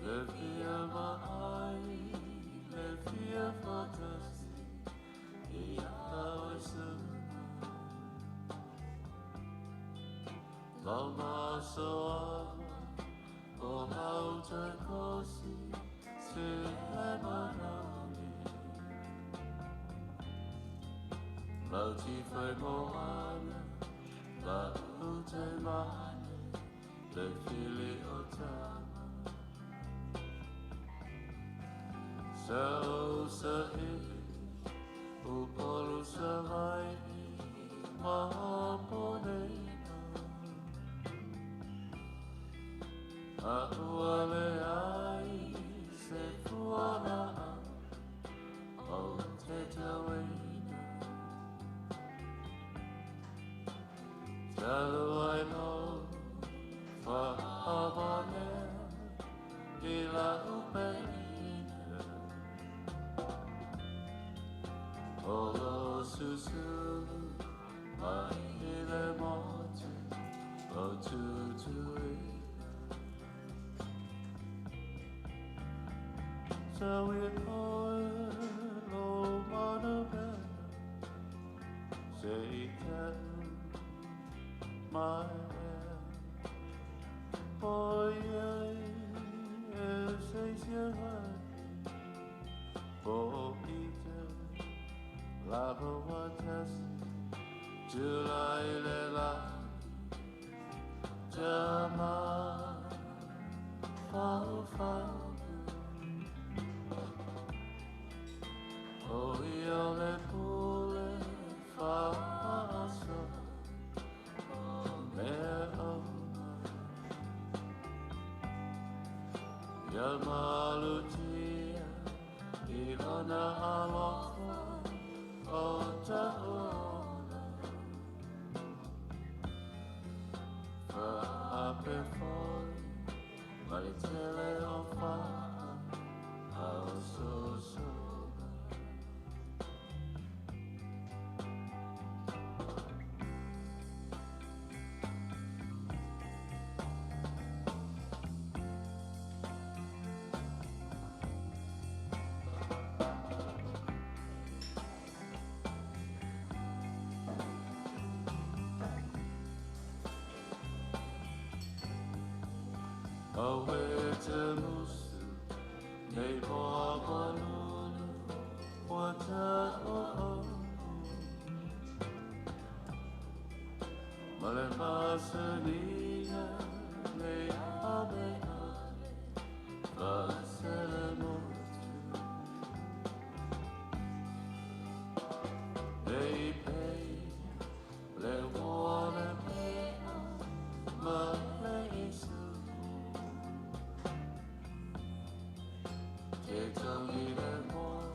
Le via mai, le via fantasy, e a Seumanu. Lama soama, o hauta kosi, Seumanu. Lauti fai moana, la ute mane, le fili o tama. Sao sa hili, upolu sa Vaili, mahaponena. A uale ai, se kuana, o te tawena. Talo ai no, whahabane, I la upeni. Olo susulu, mai le mote, o tutui. So we lo manabena, say that my boy, says your heart, for Lava watas, July lela, Jama, fau. Oh, le pule, fa'aso, mea. Yamalutia, ilona aloha. O Taona, Fa'ape foi, Maritele o fa'a, ao sosoba. Awete musu, nei moa lulu, wata o. Male masanina, nei ame, vasele motu. Nei pei, le vuole pena, ma le isu. Te tangi le moa,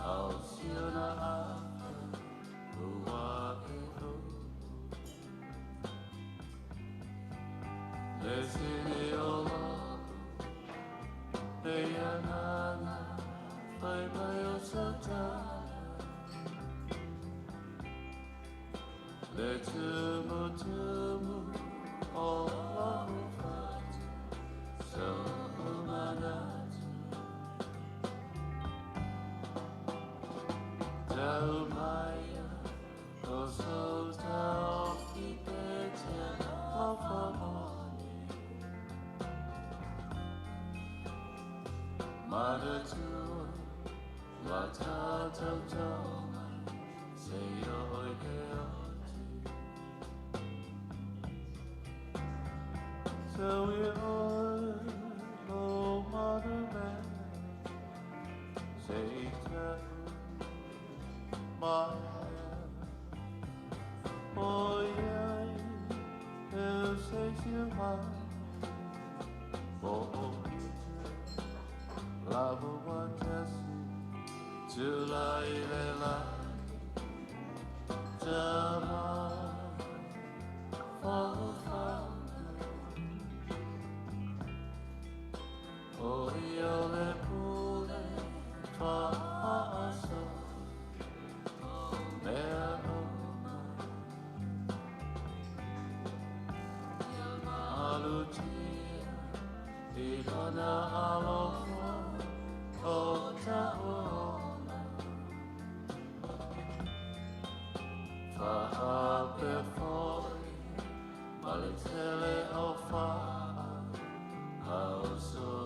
au siona aka, ua e o. Le sini o loko, le anana, pai o satana. Le tumu, o lahu fatu, Seumanu. Tau maya, o so tau ki te o whamoni. Mana tua, wa tātou tonga, se oi he oti. So we lo mana mena, say tau. Oh yeah, eu sei se vai. Oh, lava watasi, July lela, Jama, fau. Oh yeah, le pule, fa'aso. aloha o Tuaumu. Whaape hoi, ma le tele o whaa, au so.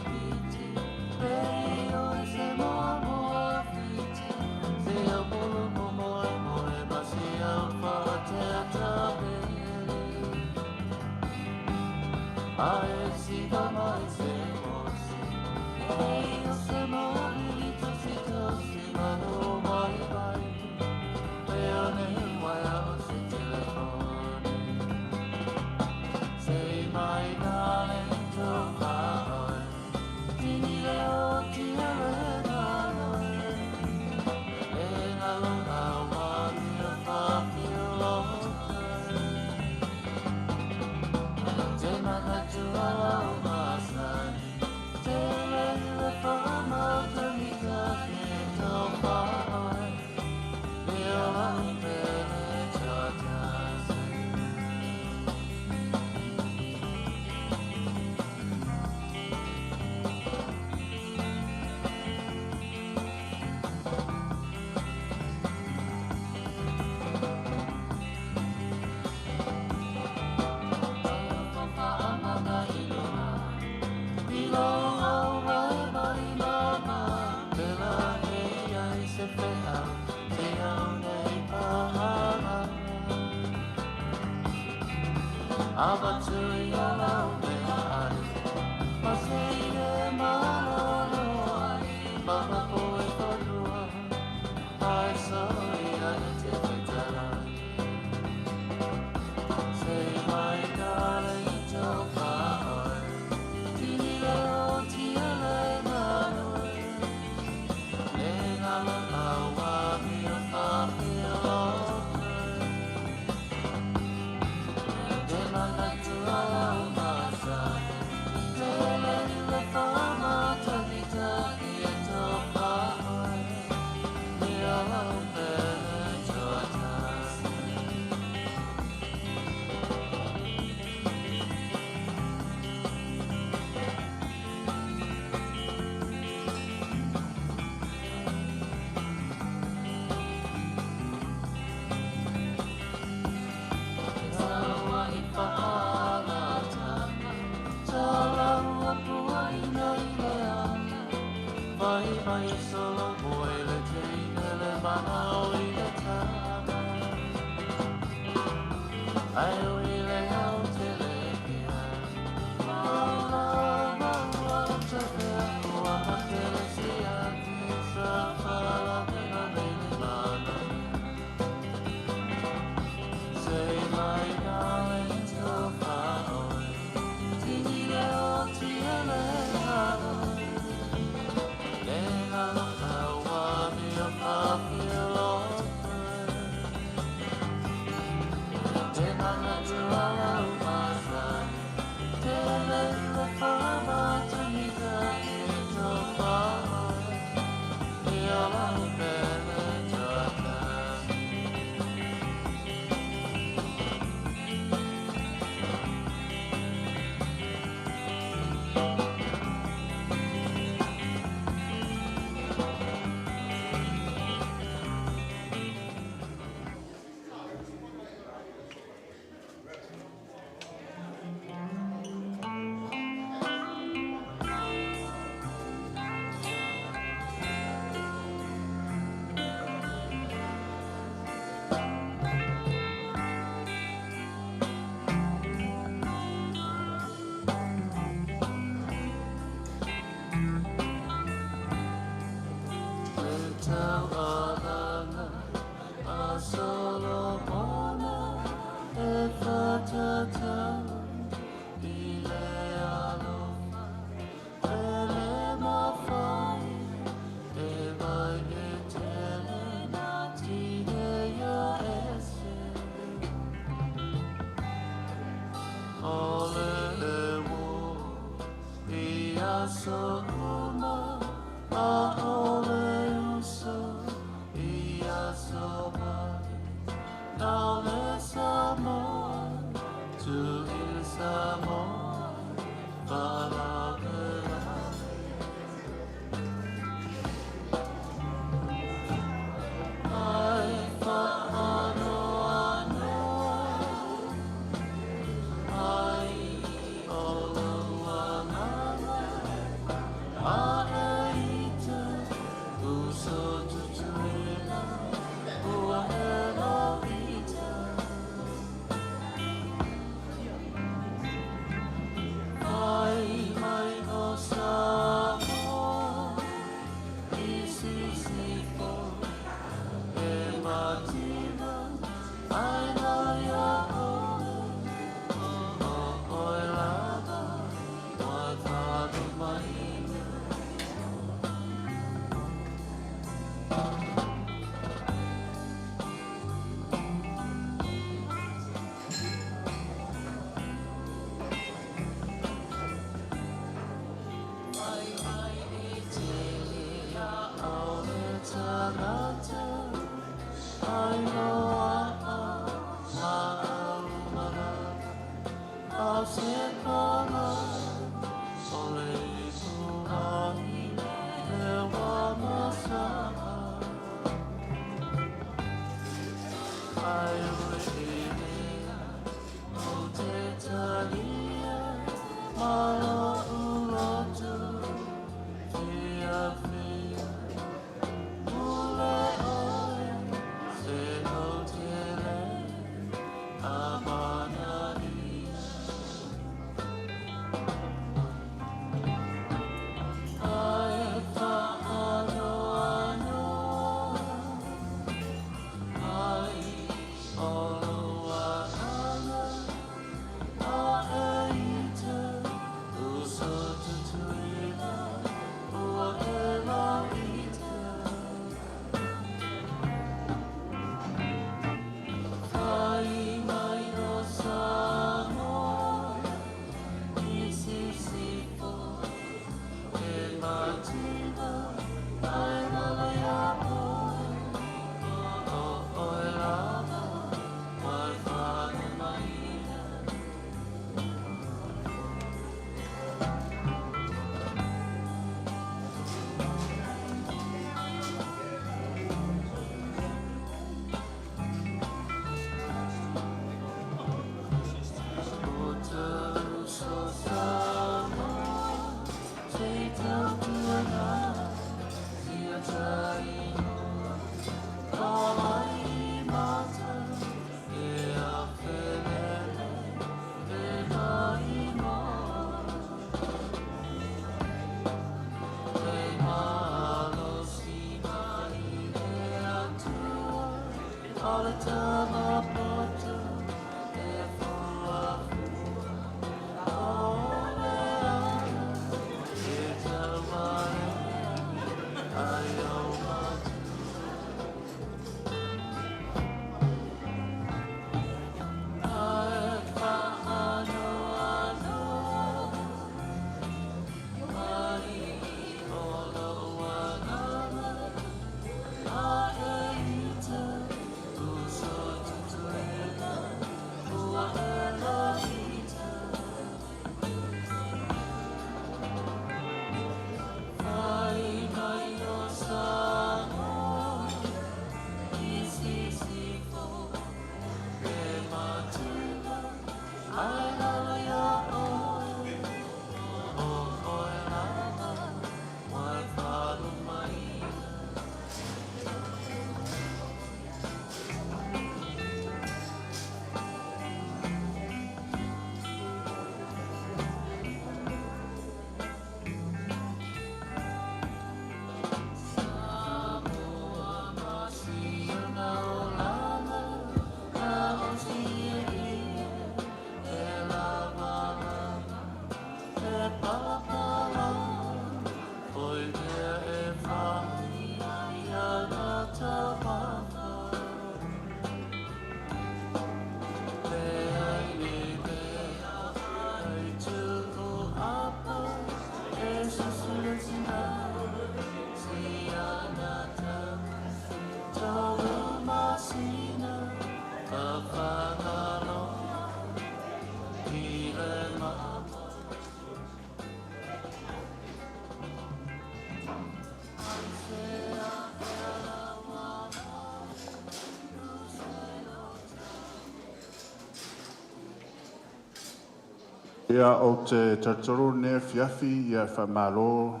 Ia o te tatoro ne fiafi ia whamalo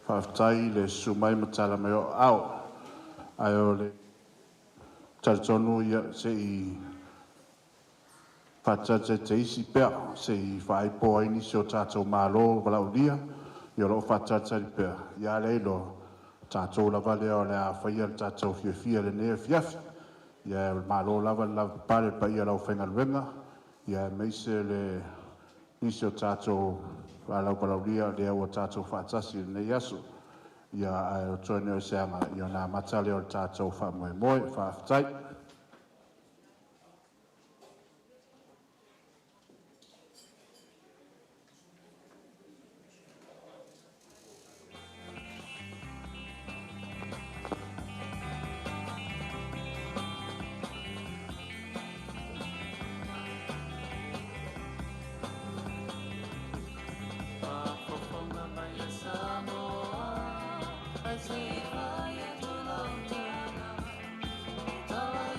whaftai le sumai matala me o au. Ai o le tatonu ia se i whatata te isi pea se i whaipo aini se o tātou mālō wala ulia. Ia lo whatata li pea. Ia leilo tātou lava leo le a whaia le tātou fiafia le ne fiafi. Ia mālō lava pare pa ia lau whengaluenga. Ia meise le nisi o tātou walau palauria lea o tātou whaatasi nei asu. Ia ai o tōne o seanga i o nā matale o tātou whamoe moe, whaaftai. Samoa, I see fire to long time.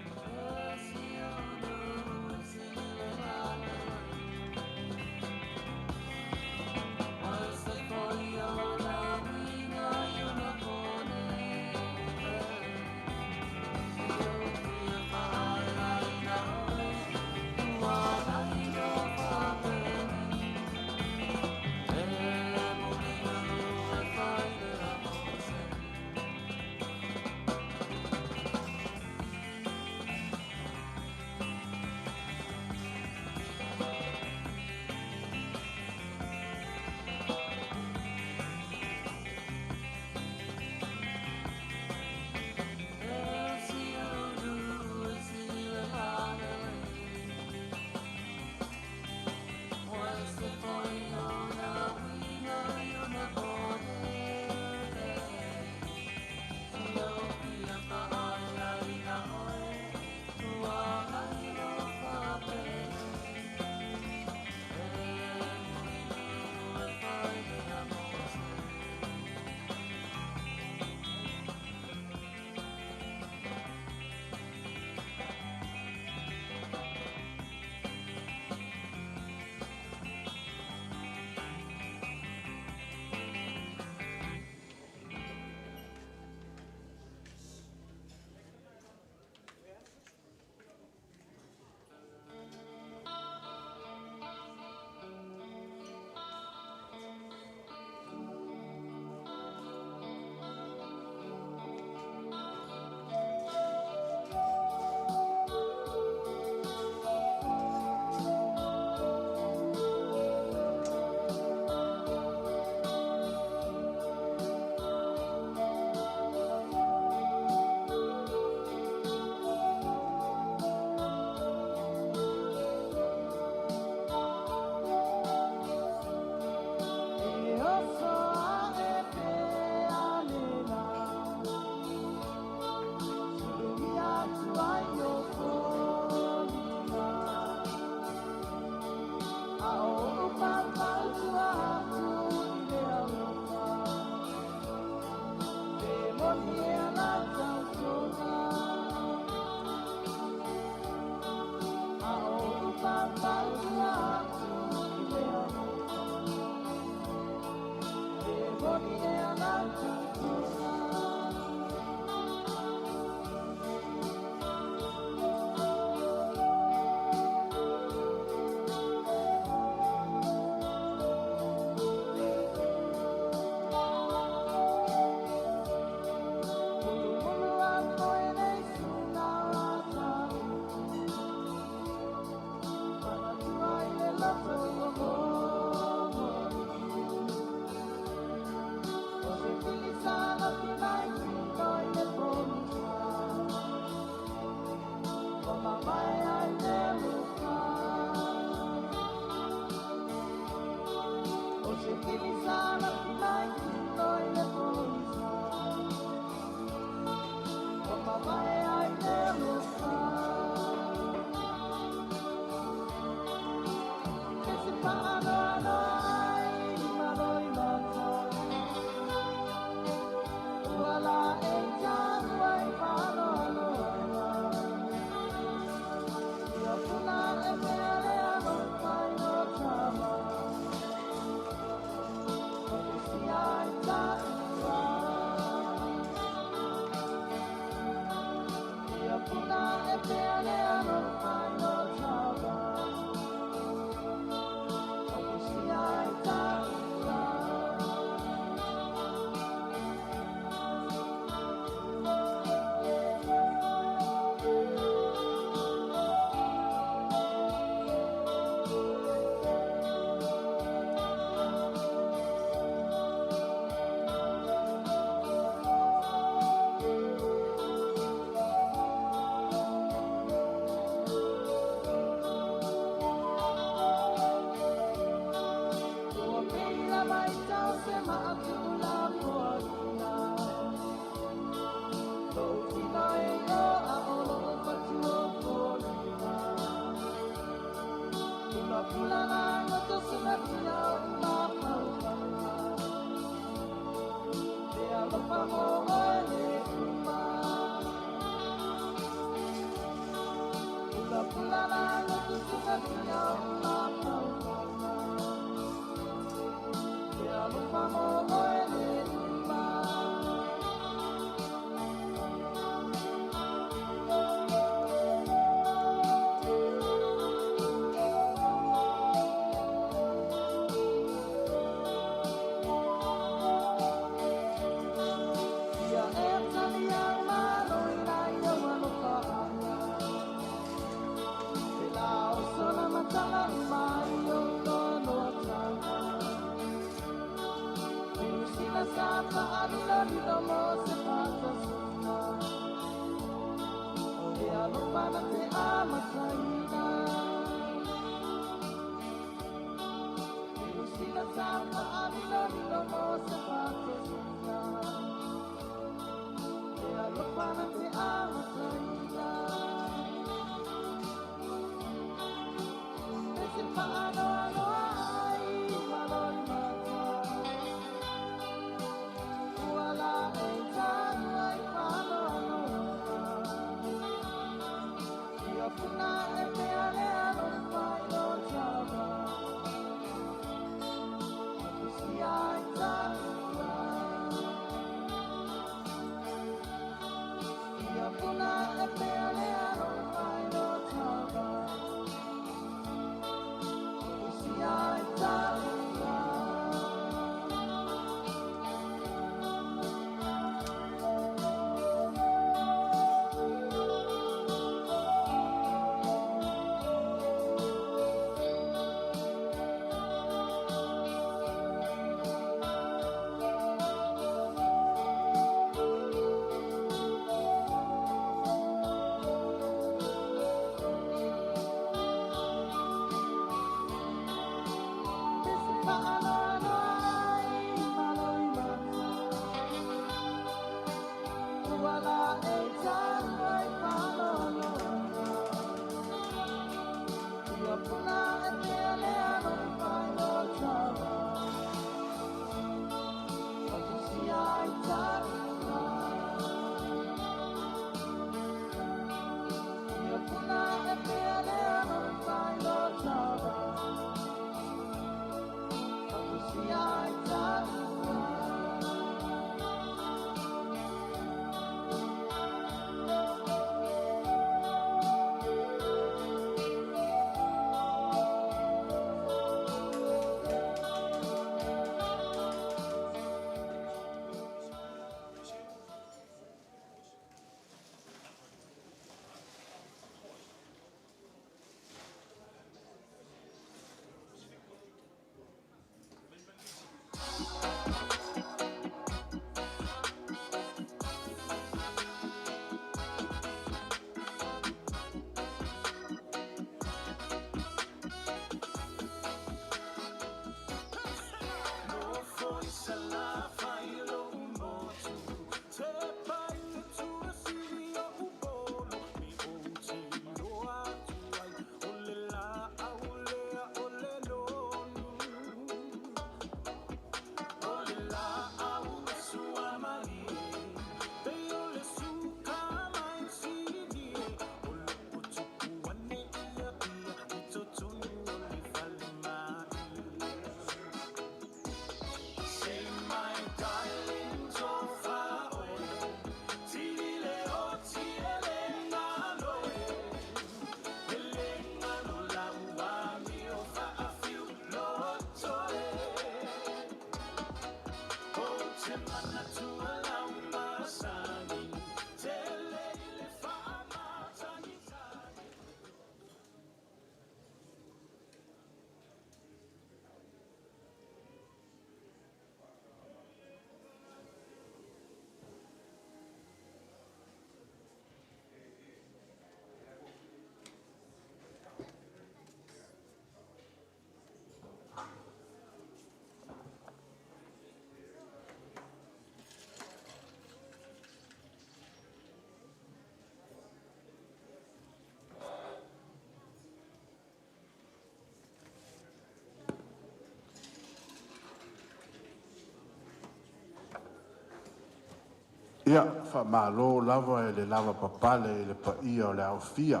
Ia, whamālō lava e le lava papale e le pa ia o le au fia.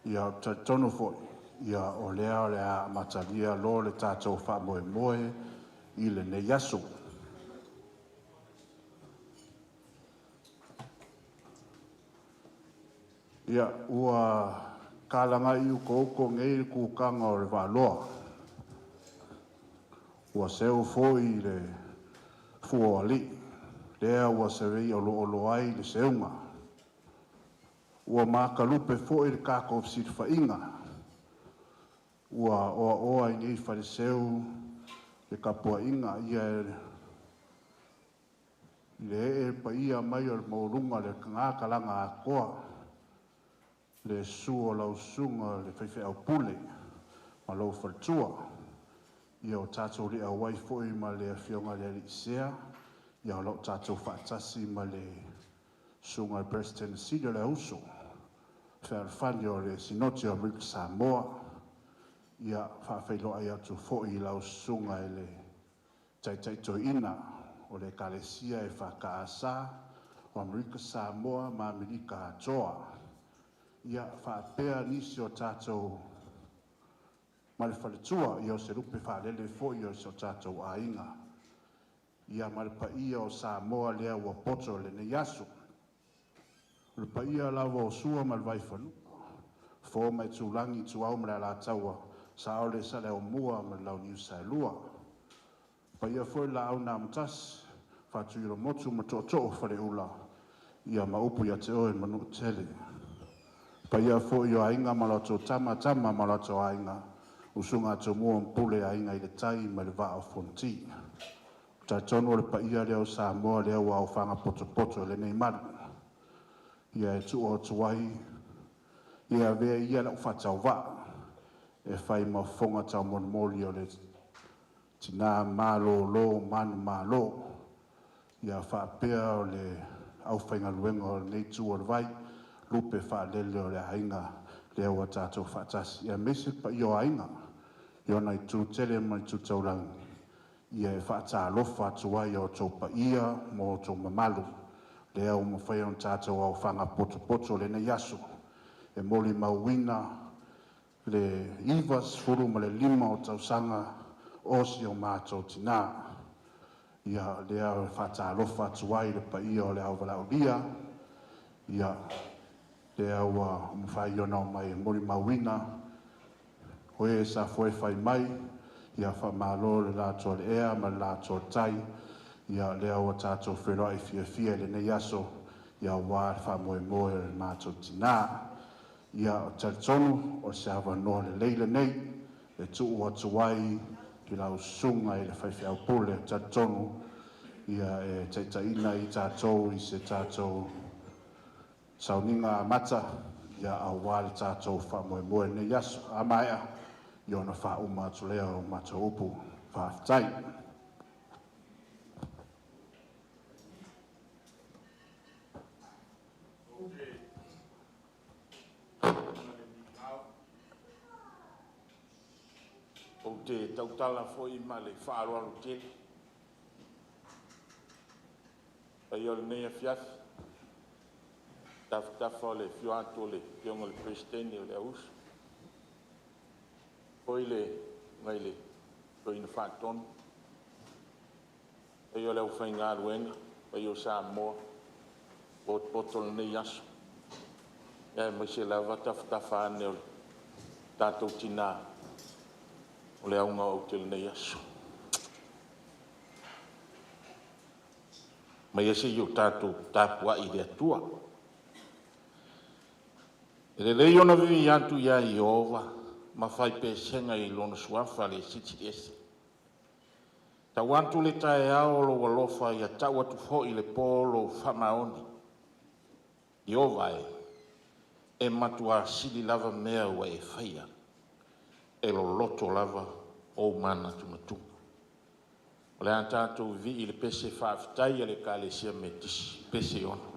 Ia o tonu foi. Ia o lea o le a matalia lo le tātou wha moe moe i le ne yasu. Ia ua kalanga i uko ngei kukanga o le waloa. Ua seu foi le fuali. Lea ua sewei o lo ai le seunga. Ua makalupe foi le kako fsit whainga. Ua oa i ngei whare seu le kapua inga ia le pa ia mai o le maurunga le ngākalanga a koa. Le sua lau sunga le whaiwhi au pule. Ma lau whartua. Ia o tātou rea wai foi ma le whionga le isea. Ia o lau tātou whaatasi ma le sunga le President Sida le uso. Whaalfani o le sinoti o Amerika Samoa. Ia whaafeilo ai atu foi lau sunga e le taitaito ina o le kalesia e whakaasa o Amerika Samoa ma Amerika atoa. Ia whaapea nisi o tātou ma le whaletua i o se rupe whaalele foi o se o tātou a inga. Ia ma le paia o Samoa lea ua poto le ne yasu. Le paia lawa o sua ma le waifanu. Fō mai tūlangi Tuaumu le la taua sa o le sale o mua ma le lau New Sailua. Paia foi la au na mtas whatu i ro motu ma to'o whare ula. Ia ma upu ia te oe manu tele. Paia foi o ainga ma loto tama ma loto ainga. Usunga to mua mpule ainga i le tai ma le va o fonti. Ta tonu le paia leo Samoa leo wa o fanga poto le nei malu. Ia e tu o tuai. Ia vea ia la ufatau va. E fai ma fonga tau mon moli o le Tinā Mālōlō manu Mālō. Ia whaapea o le au whainga luenga o nei tu o le vai. Lupe whaalele o le hainga leo wa tātou whaatasi. Ia mese pa i o hainga. Ia nai tu tele mai tu taurangi. Ia e whaatalofa atuai o tau pa ia mo tau mamalu. Leo mo whai on tātou au whanga poto le nei yasu. E moli mauina le ivas furu ma le lima o tau sanga osi o mātou Tinā. Ia lea e whaatalofa atuai le pa ia o le au walauria. Ia lea ua mwhai o nao mai e moli mauina. Hoe sa fwe whai mai. Ia whamālō le lātua le ea ma le lātua tai. Ia lea ua tātou whenua i fia le nei aso. Ia wā whamoe moe le mātou Tinā. Ia o taritonu o se hawa noa le leile nei. Le tuu atu wai ki lau sunga i le whaiwhi au pule taritonu. Ia e taitaina i tātou i se tātou sauninga mata. Ia a wā le tātou whamoe moe nei aso. A maia. Ia ona wha uma atu lea o mata upu whaafitai. O te tautala foi ma le whaaroaru tele. Pai o le nei a fiafi. Tafa o le fioato le piongo le presidente o le ausu. Poi le Vaili, poi na whaatonu. Pai o le au whainga aruenga, pai o Samoa, poto le nei aso. Ia mai se lava tafa ane o tātou Tinā. O le aunga o te le nei aso. Mai ese i o tātou tāpua i le atua. E le lei ona vivi atu ia i ova. Ma fai pesenga i lona suafa le siti ese. Tau antu le tae ao lo walofa ia tau atu ho i le polo whamaoni. I o vai, e matua sili lava mea ua e whaia. E lo loto lava o mana tumatunga. O le antatou vi i le pese whaafitai a le ka le sia me tisi pese ona.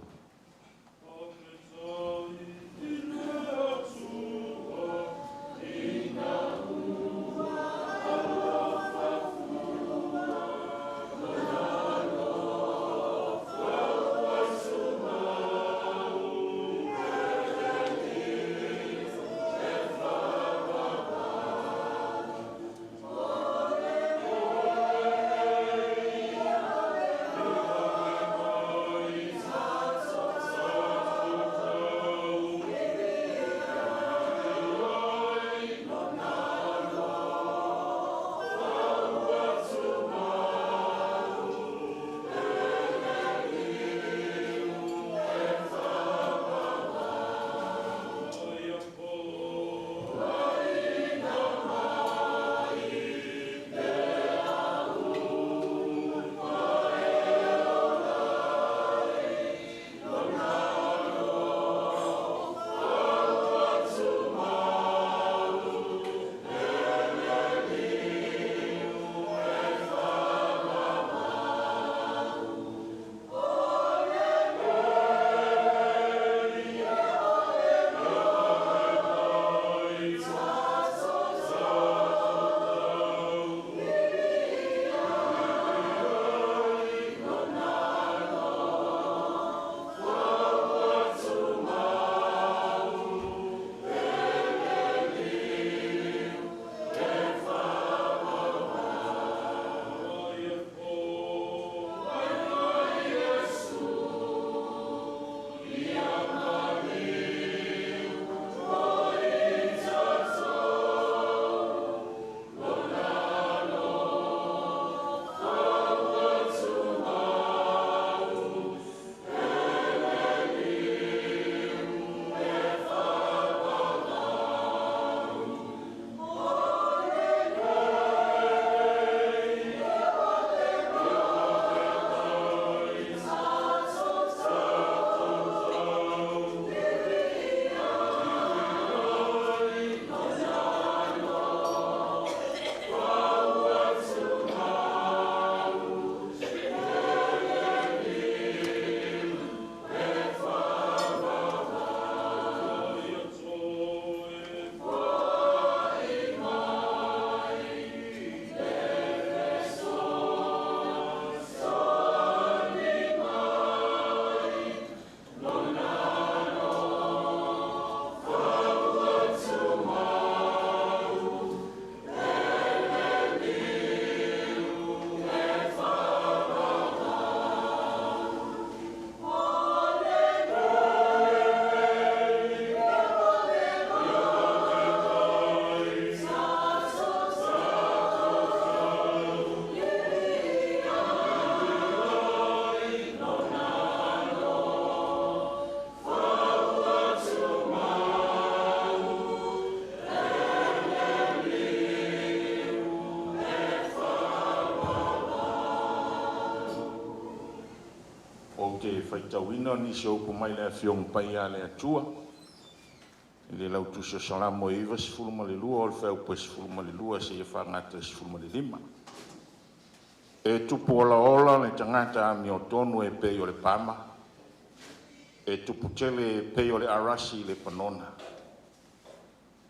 te whaitawina ni se oku mai lea whiong pai a lea tua. Le lau tu se salamo e iwa sifuru malilua o le whau pe sifuru malilua se e whangata sifuru malilima. E tupu ola le tangata ami o tonu e pei o le pama. E tupu tele e pei o le arasi le panona.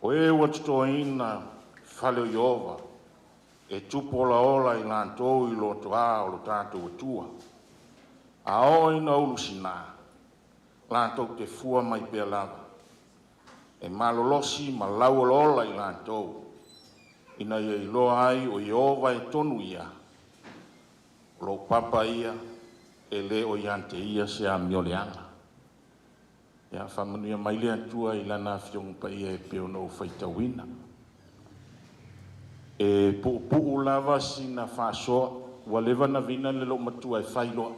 O e watutoa ina whale o Iova. E tupu ola i lantou i lo toa o lo tātou atua. A o ina ulu sina. Lantou te fua mai pia lava. E Mālōlō ma laualola i lantou. Ina ia i loa ai o Iova e tonu ia. Lo papa ia e le o iante ia se a mioleanga. Ia whamanuia mai lea tua i lana whiong pa ia e peo no whaitawina. E pu'u lava sina whasoa, ua lewa na vina le lo matua e whailoa.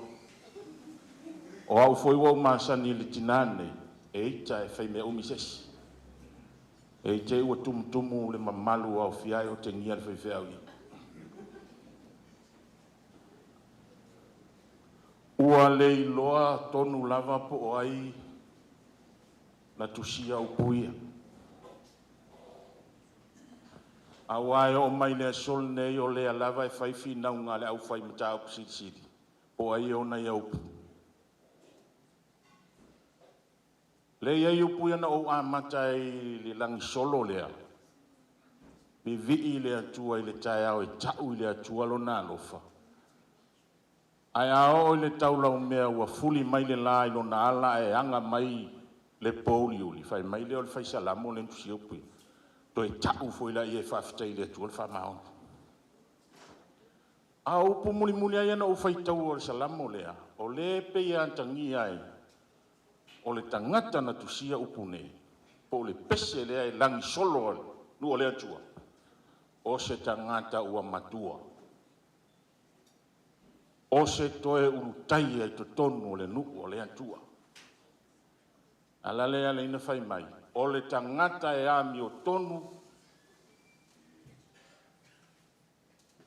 O au foi wau masani le tinane, e ita e whai mea umisesi. E ita ua tumutumu le mamalu au fiai o te ngia le whaiwhau i. Ua le iloa tonu lava po o ai na tusia upuia. Awai o mai le sol nei o le lava e whai whina unga le au whai mata au siri. Po ai o na iaupu. Le iai upuia na o amata i le langi solo lea. Mi vii le atua i le tae au e tau i le atua lo na alofa. Ai ao i le taulau mea ua fuli mai le la i lo na ala e anga mai le pouli uli. Whai mai le o le whai salamo le ntusi upui. To e tau foi la i e whawhitai le atua le whamao. A upu muli muli ai ana o whai tau o le salamo lea. O le pe i antangi ai. O le tangata na tusia upu nei. Po le pese lea e langi solo nu o le atua. O se tangata ua matua. O se toe urutai ai to tonu o le nuku o le atua. Ala lea le ina whai mai. O le tangata e ami o tonu.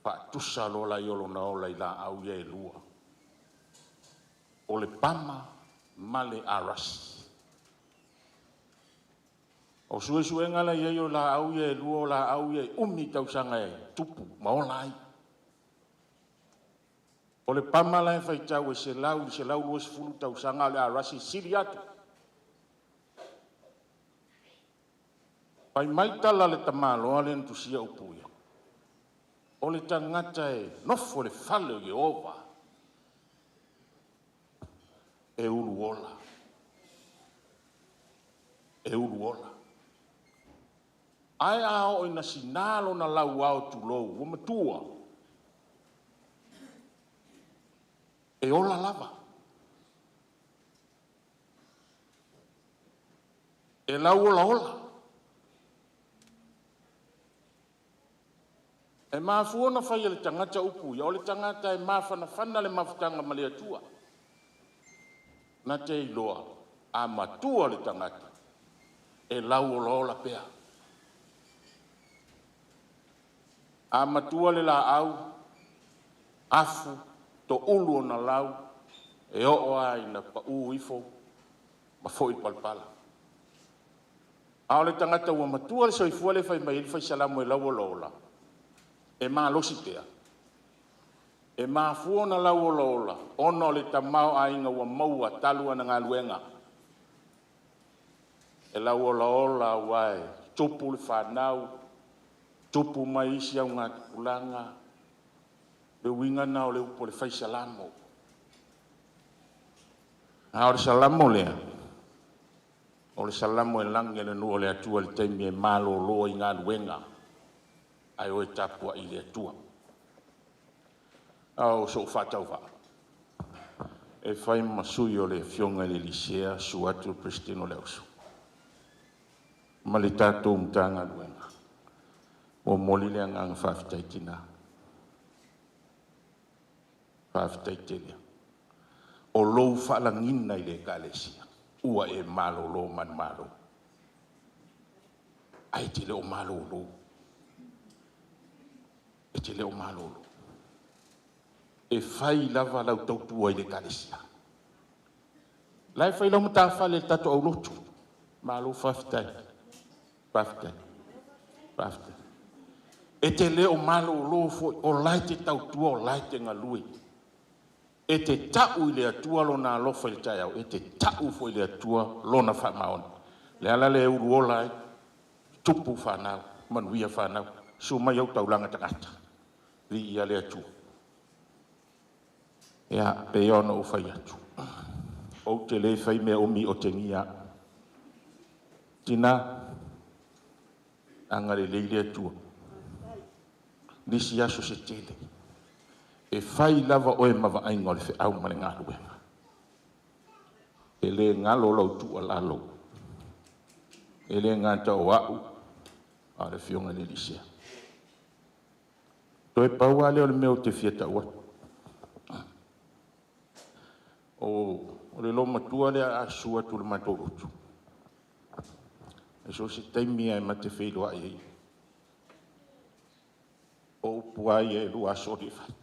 Pa tusa lola i olo na ola i la au ia e lua. O le pama male aras. O sue ngala ia i o la au ia e lua o la au ia e umi tausanga e tupu maola ai. O le pama la e whai tau e se lau lua se fulu tausanga o le arasi siri atu. Pai mai tala le tamaloa le ntusia upuia. O le tangata e nofo le fale o Iova. E uru ola. E uru ola. Ai ao ina sinalo na lau au tulou. Ua matua. E ola lava. E lau ola ola. E mafua na whai le tangata upu, ia o le tangata e mawhana le mawhutanga ma le atua. Na te iloa, a matua le tangata, e lau ola ola pea. A matua le la au, afu, to ulu o na lau, e o ai na pa ifo, ma foi palpala. A o le tangata ua matua le soifua le whai mai il whai salamu e lau ola ola. E mālosi pea. E māfuona lau ola ola. Ono le tamau a inga ua maua talua na ngā luenga. E lau ola ola wae. Tupu le whanau. Tupu mai isi au ngā tukulanga. Le winga na o le upo le whai salamo. A o le salamo lea. O le salamo e lange le nu o le atua le taimi e Mālōlō i ngā luenga. Ai o e tapua i le atua. Au so whatau wha. E whai masui o le fionga le lisea su atu Pristino Leusu. Ma le tātou mtanga luenga. O moli le angang whawhitai Tinā. Whawhitai telea. O lou whalangina i le kalesia. Ua e Mālōlō man Mālō. Ai te leo Mālōlō. E te leo Mālōlō. E whai lava lau tautua i le kalesia. Lai fai lau mata fale tato au lotu. Mālō whawhitai. Whawhitai. Whawhitai. E te leo Mālōlō fo o lai te tautua o lai te ngalui. E te tau i le atua lo na alofa i le tai au. E te tau fo i le atua lo na whamaona. Le ala le uru o lai. Tupu whanau. Manuia whanau. So mai au taulanga tangata. Ri ia le atua. Ea pe ona o whai atu. O te le whai mea omi o te ngia. Tinā. Angare leile atua. Nisi aso se tele. E whai lava oe mawa ainga o le whi au mane ngā luenga. E le ngalo lau tua lalo. E le ngā tau au. A le whionga le lisea. Toi pau ale o le meo te fieta ua. O le lo matua le a sua tu le matou utu. E so se taimia e ma te whailoa e ei. O puai e lua sori whai.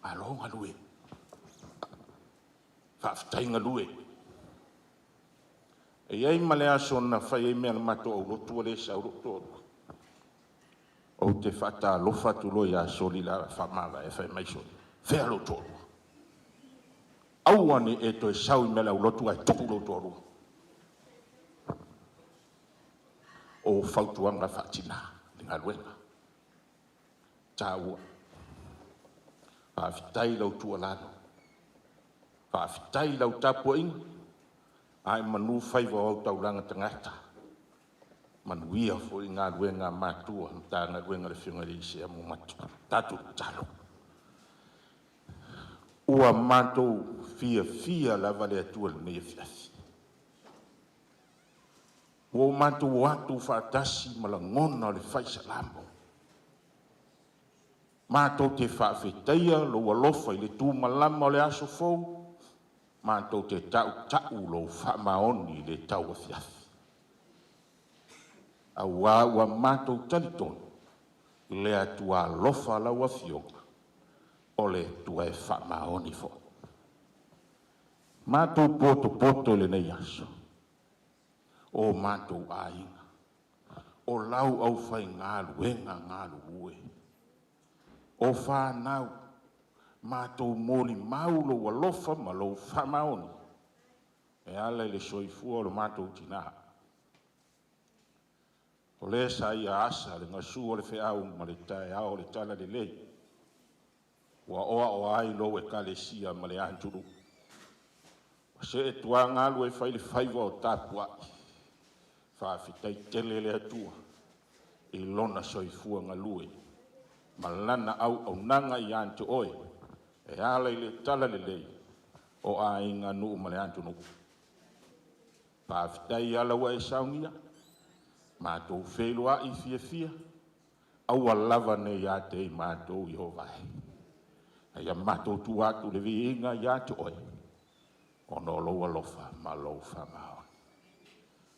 Alonga lue. Whaftainga lue. E ei male aso na whai e mea le matou au lotu le sa roto. O te whata lofa tu loi a sori la whamava e whai mai sori. Whea loto. Auane e toi sau i mele au lotu ai toku lotu aru. O whautuanga whatina, ni ngā luenga. Tā ua. Whawhitai lau tua lano. Whawhitai lau tāpua inga. Ai manu whaiva au tauranga tangata. Manuia fo i ngā luenga mātua. Tā ngā luenga le whiunga le isea mu matu. Tātu talo. Ua mātou fia lava le atua le mea fiafi. Ua mātou watu whaatasi ma la ngona o le whaisa lambo. Mātou te whaafetaia lo alofa i le tū malama o le aso fau. Mātou te tau lo whamaoni le tau a fiafi. Ua mātou talitonu le atua alofa lau a fionga. O le tua e whamaoni fo. Mātou poto le nei aso. O mātou ainga. O lau au whai ngā luenga ngā luue. O whanau. Mātou mōli maulo walofa ma lo whamaoni. E ala le soifua o le mātou Tinā. O le sa ia asa le ngasu o le whiau ma le tae ao le tala le lei. Wa oa o ai lo e kalesia ma le anturu. Se e tua ngā lue whai le whaiva o tāpua. Whawhitai tele le atua. I lona soifua ngā lue. Ma lana au nanga i antu oe. E ala i le tala le lei. O a inga nuu ma le antunu. Whawhitai ala wa e saungia. Mātou whelua i fia. Au a lava ne ia te i mātou i o vai. Ia mātou tu atu le viinga ia te oi. Ono loa lofa ma lofa mao.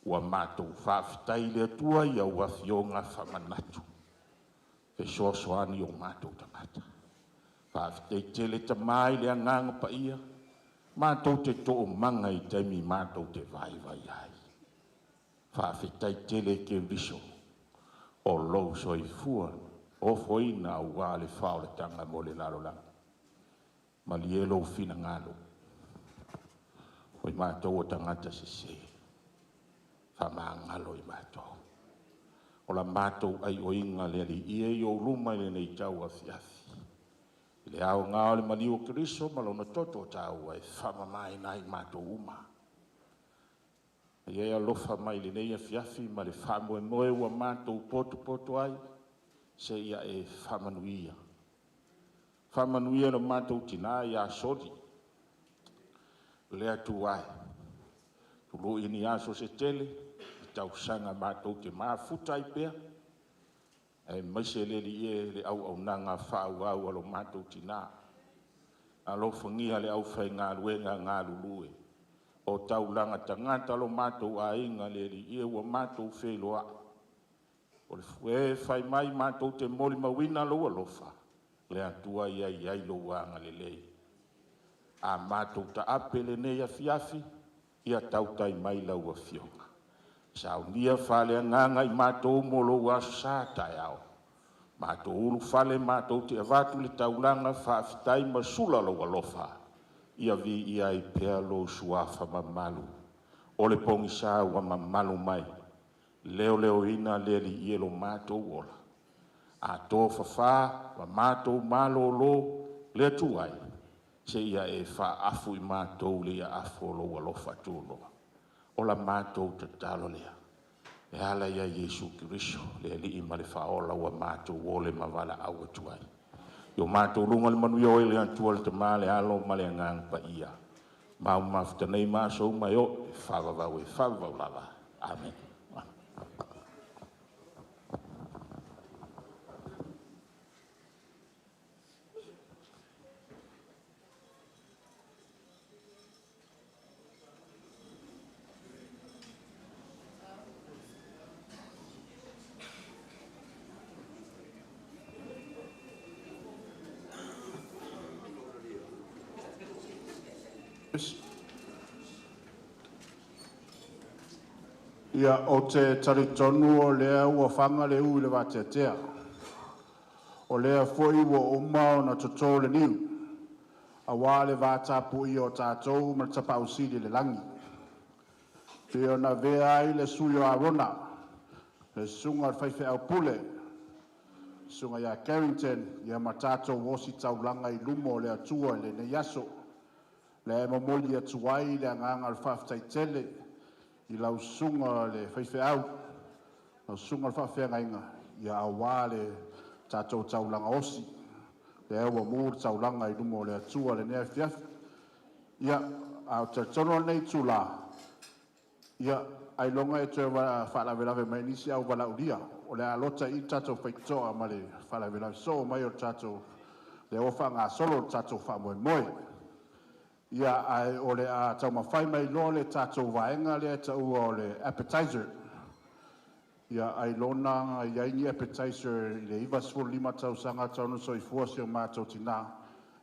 Ua mātou whawhitai le atua ia ua fionga whamanatu. Fe soasoani o mātou tamata. Whawhitai tele tamai le anganga pa ia. Mātou te to'o manga i taimi mātou te vai vai ai. Whawhitai tele ke viso. O lou soifua. O foina au wale whao tanga mo le lalo langa. Malielo fina ngalo. Hoi mātou o tangata se se. Whama ngalo i mātou. O la mātou ai o inga le ali ie i o luma i le nei tau a fiafi. I le au ngao le mali o Keriso malona toto tau ai whama mai nai mātou uma. Ia lofa mai le nei a fiafi ma le whamoe moe ua mātou poto ai. Se ia e whamanuia. Whamanuia no mātou Tinā ia sori. Lea tu ai. Tulu ini aso se tele. I tau sanga mātou te maafuta i pea. E maise le li e le au nanga whau au alo mātou Tinā. Alo whangia le au whai ngā luenga ngā lulue. O tau langa tangata alo mātou a inga le li e ua mātou wheloa. O le fue whai mai mātou te moli mawina lo alofa. Le atua ia i ailo wanga le lei. a mātou ta apele nei afiafi ia tautai mai lau afionga. Saunia whale nganga I mātou molo aso sa tai ao. Mātou ulu whale mātou te avatu le taulanga whaafitai ma Solialofi. Ia vi ia I pea lo suafa mamalu. O le pongi sa wa mamalu mai. Leo ina le li ielo mātou ola. A tō whawha wa mātou Mālōlō le tuai. Se ia e wha afu I mātou le ia afu lo alofa tūnoa. Ola mātou te talo lea. E ala ia Yesu Kiriso le li I male whaola wa mātou o le mavala au tuai. Yo mātou lunga le manu yo ele antua le te male alo male ngang pa ia. Mau mafta nei māsou mai o e whawavau lava. Amen. Ia o te taritonu o lea ua whanga le ui le wateatea. O lea fwoi ua umao na toto le niu. A wā le wātapu I o tātou ma tapa usiri le langi. Peo na vea ai le suyo a rona. Le sunga whaife au pule. Sunga ia Carrington ia ma tātou wosi taulanga I lumo le atua le ne yaso. Le mamoli atuai le anganga al whaftai tele. I lau sunga le whaife au. Lau sunga le whawhea ngainga. Ia a wā le tātou taulanga osi. Le ewa mūr taulanga I lumo le atua le nea fiafi. Ia au te tono nei tula. Ia ai longa e te whalavelave mai nisi au wala uria. O le alota I tātou whaitoa ma le whalavelave so mai o tātou. Le ofa ngā solo tātou whamoe moe. Ia ai o le a tau mawhai mai lo le tātou vaenga le tau o le appetizer. Ia ai lona ia ini appetizer I le iwa sfur lima tau sanga tau no so I fuasi o mātou Tinā.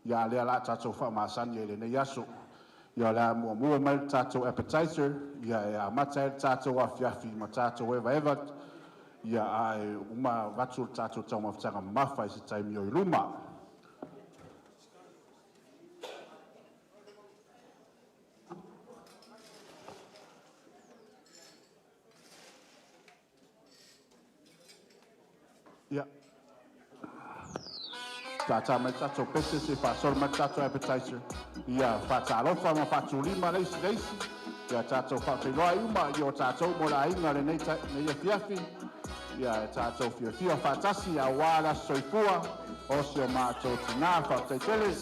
Ia le ala tātou whamasani e le ne yaso. Ia le mua mai tātou appetizer. Ia e a mata e tātou a fiafi ma tātou eva. Ia ai uma watu tātou tau mawhtanga mawhai se taimi o I luma. Ia. Tata mai tātou pese se whasol mai tātou appetizer. Ia whatalofa ma whatulima leisi. Ia tātou whawhiloa uma I o tātou mo la inga le nei fiafi. Ia tātou fiafia whatasi a wāla soifua. O se o mātou Tinā whawtaitele.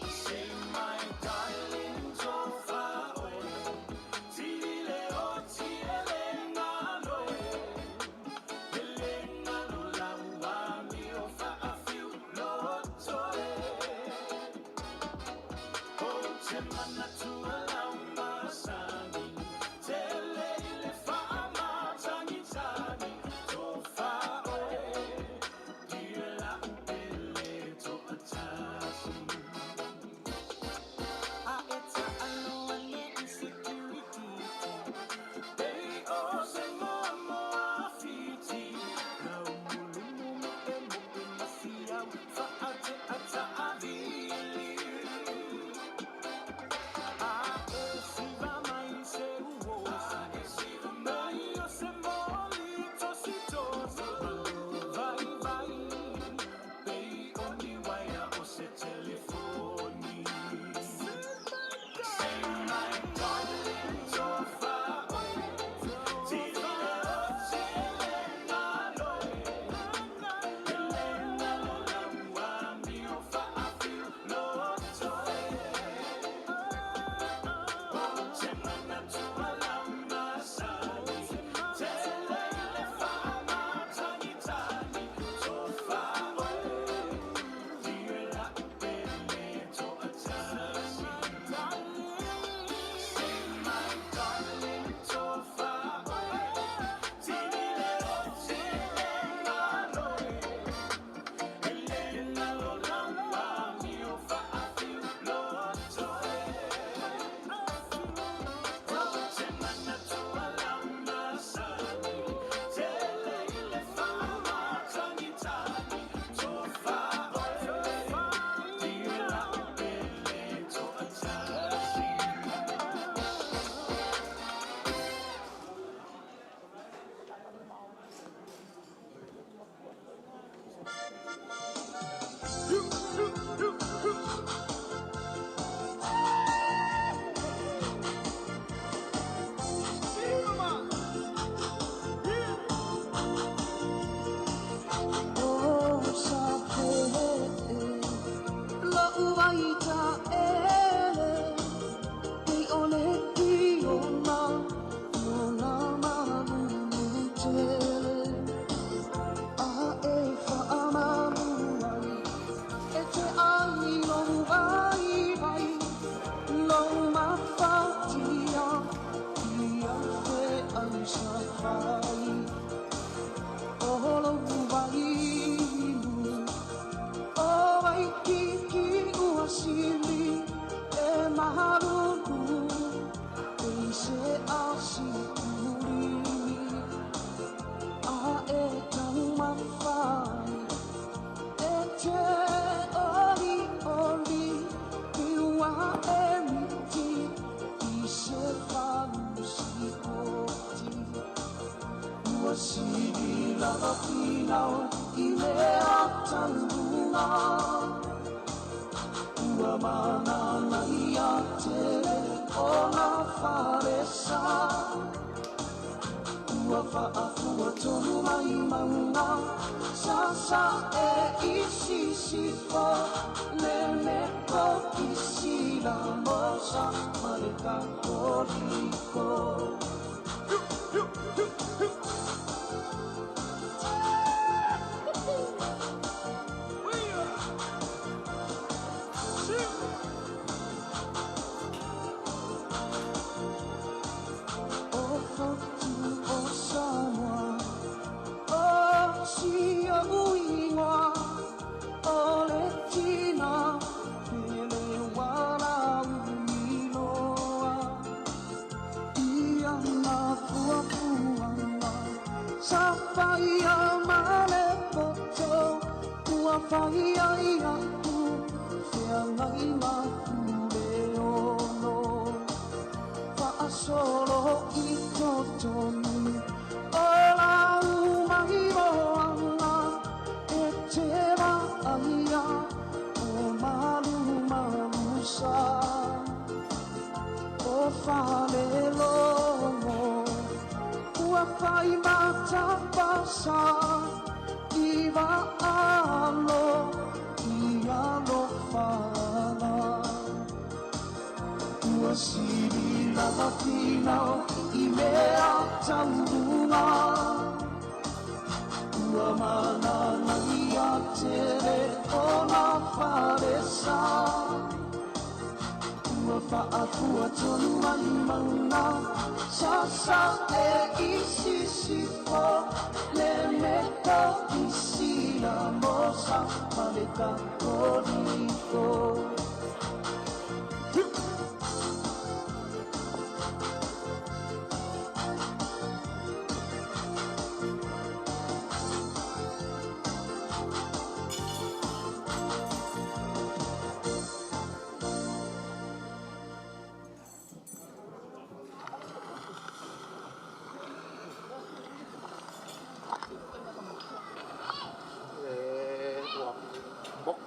Seumanu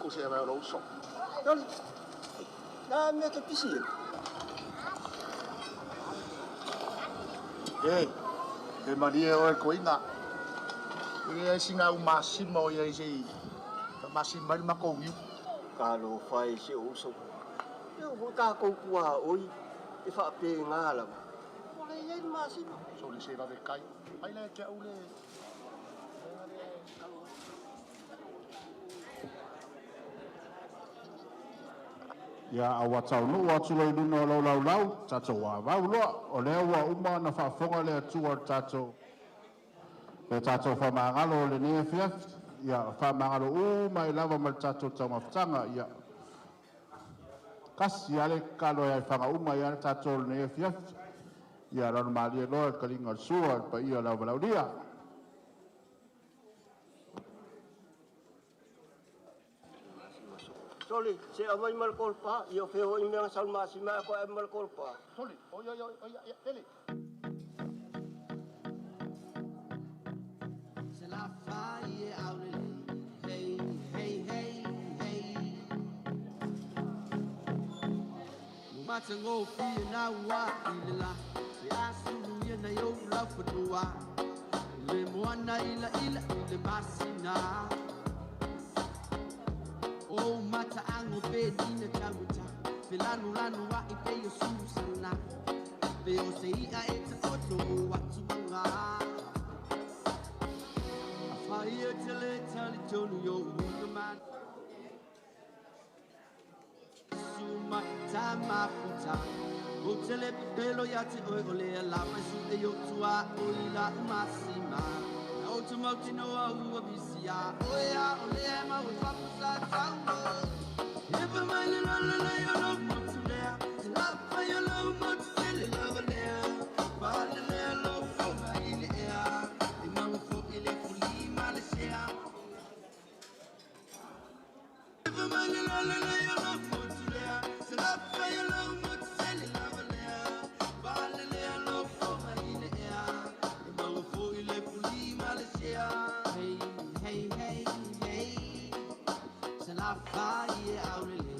Se aveva lo so. La mia che piscina. E Maria o coina. E singa un massimo e sei. Massimo il maconio. Calo fai se uso. Io vota con qua oi e fa pengala. Vuole il massimo. Solo se va del kai. Hai la che ule. Ia awa tau no atu lai luna lau lau lau, tato wa vau loa, o lea ua uma na whaafonga lea tua tato. Le tato whamangalo le nea fiaf, ia whamangalo uma I lava mal tato tau mawhtanga, ia. Kasi ale kalo ia whanga uma ia tato le nea fiaf, ia rana malia loa kalinga sua, pa ia lau lau lia. Soli, se amai mal kolpa, io feo I mea salma sima ko mal kolpa. Soli, oya, ele. Se la fai aulele, hey, hey, hey, hey. No matter go fi na wa ilala, se asu ye na yo la fudua. Le moana ila le masina. Oh, mata ango bedina lanu wa I pe yo susana pe o se ia e te koto wa tu manga Fire tele tali tonu yo man Suma tama puta O tele pelo ya te oi ole la mai su e yo tua oi la masima O tu mau tino a ua bisia Oia ole ma o fapusa tango Never mind la la la yo no mutu lea La fa yo lo mutu tele la valea Ba le le lo fo ma ile ea I mau fo ile fuli ma le sea Never mind la la la yo no mutu lea La fa yo lo mutu tele la valea Ba le le lo fo ma ile ea I mau fo ile fuli ma le sea Hey hey hey hey Se la fa ye aurele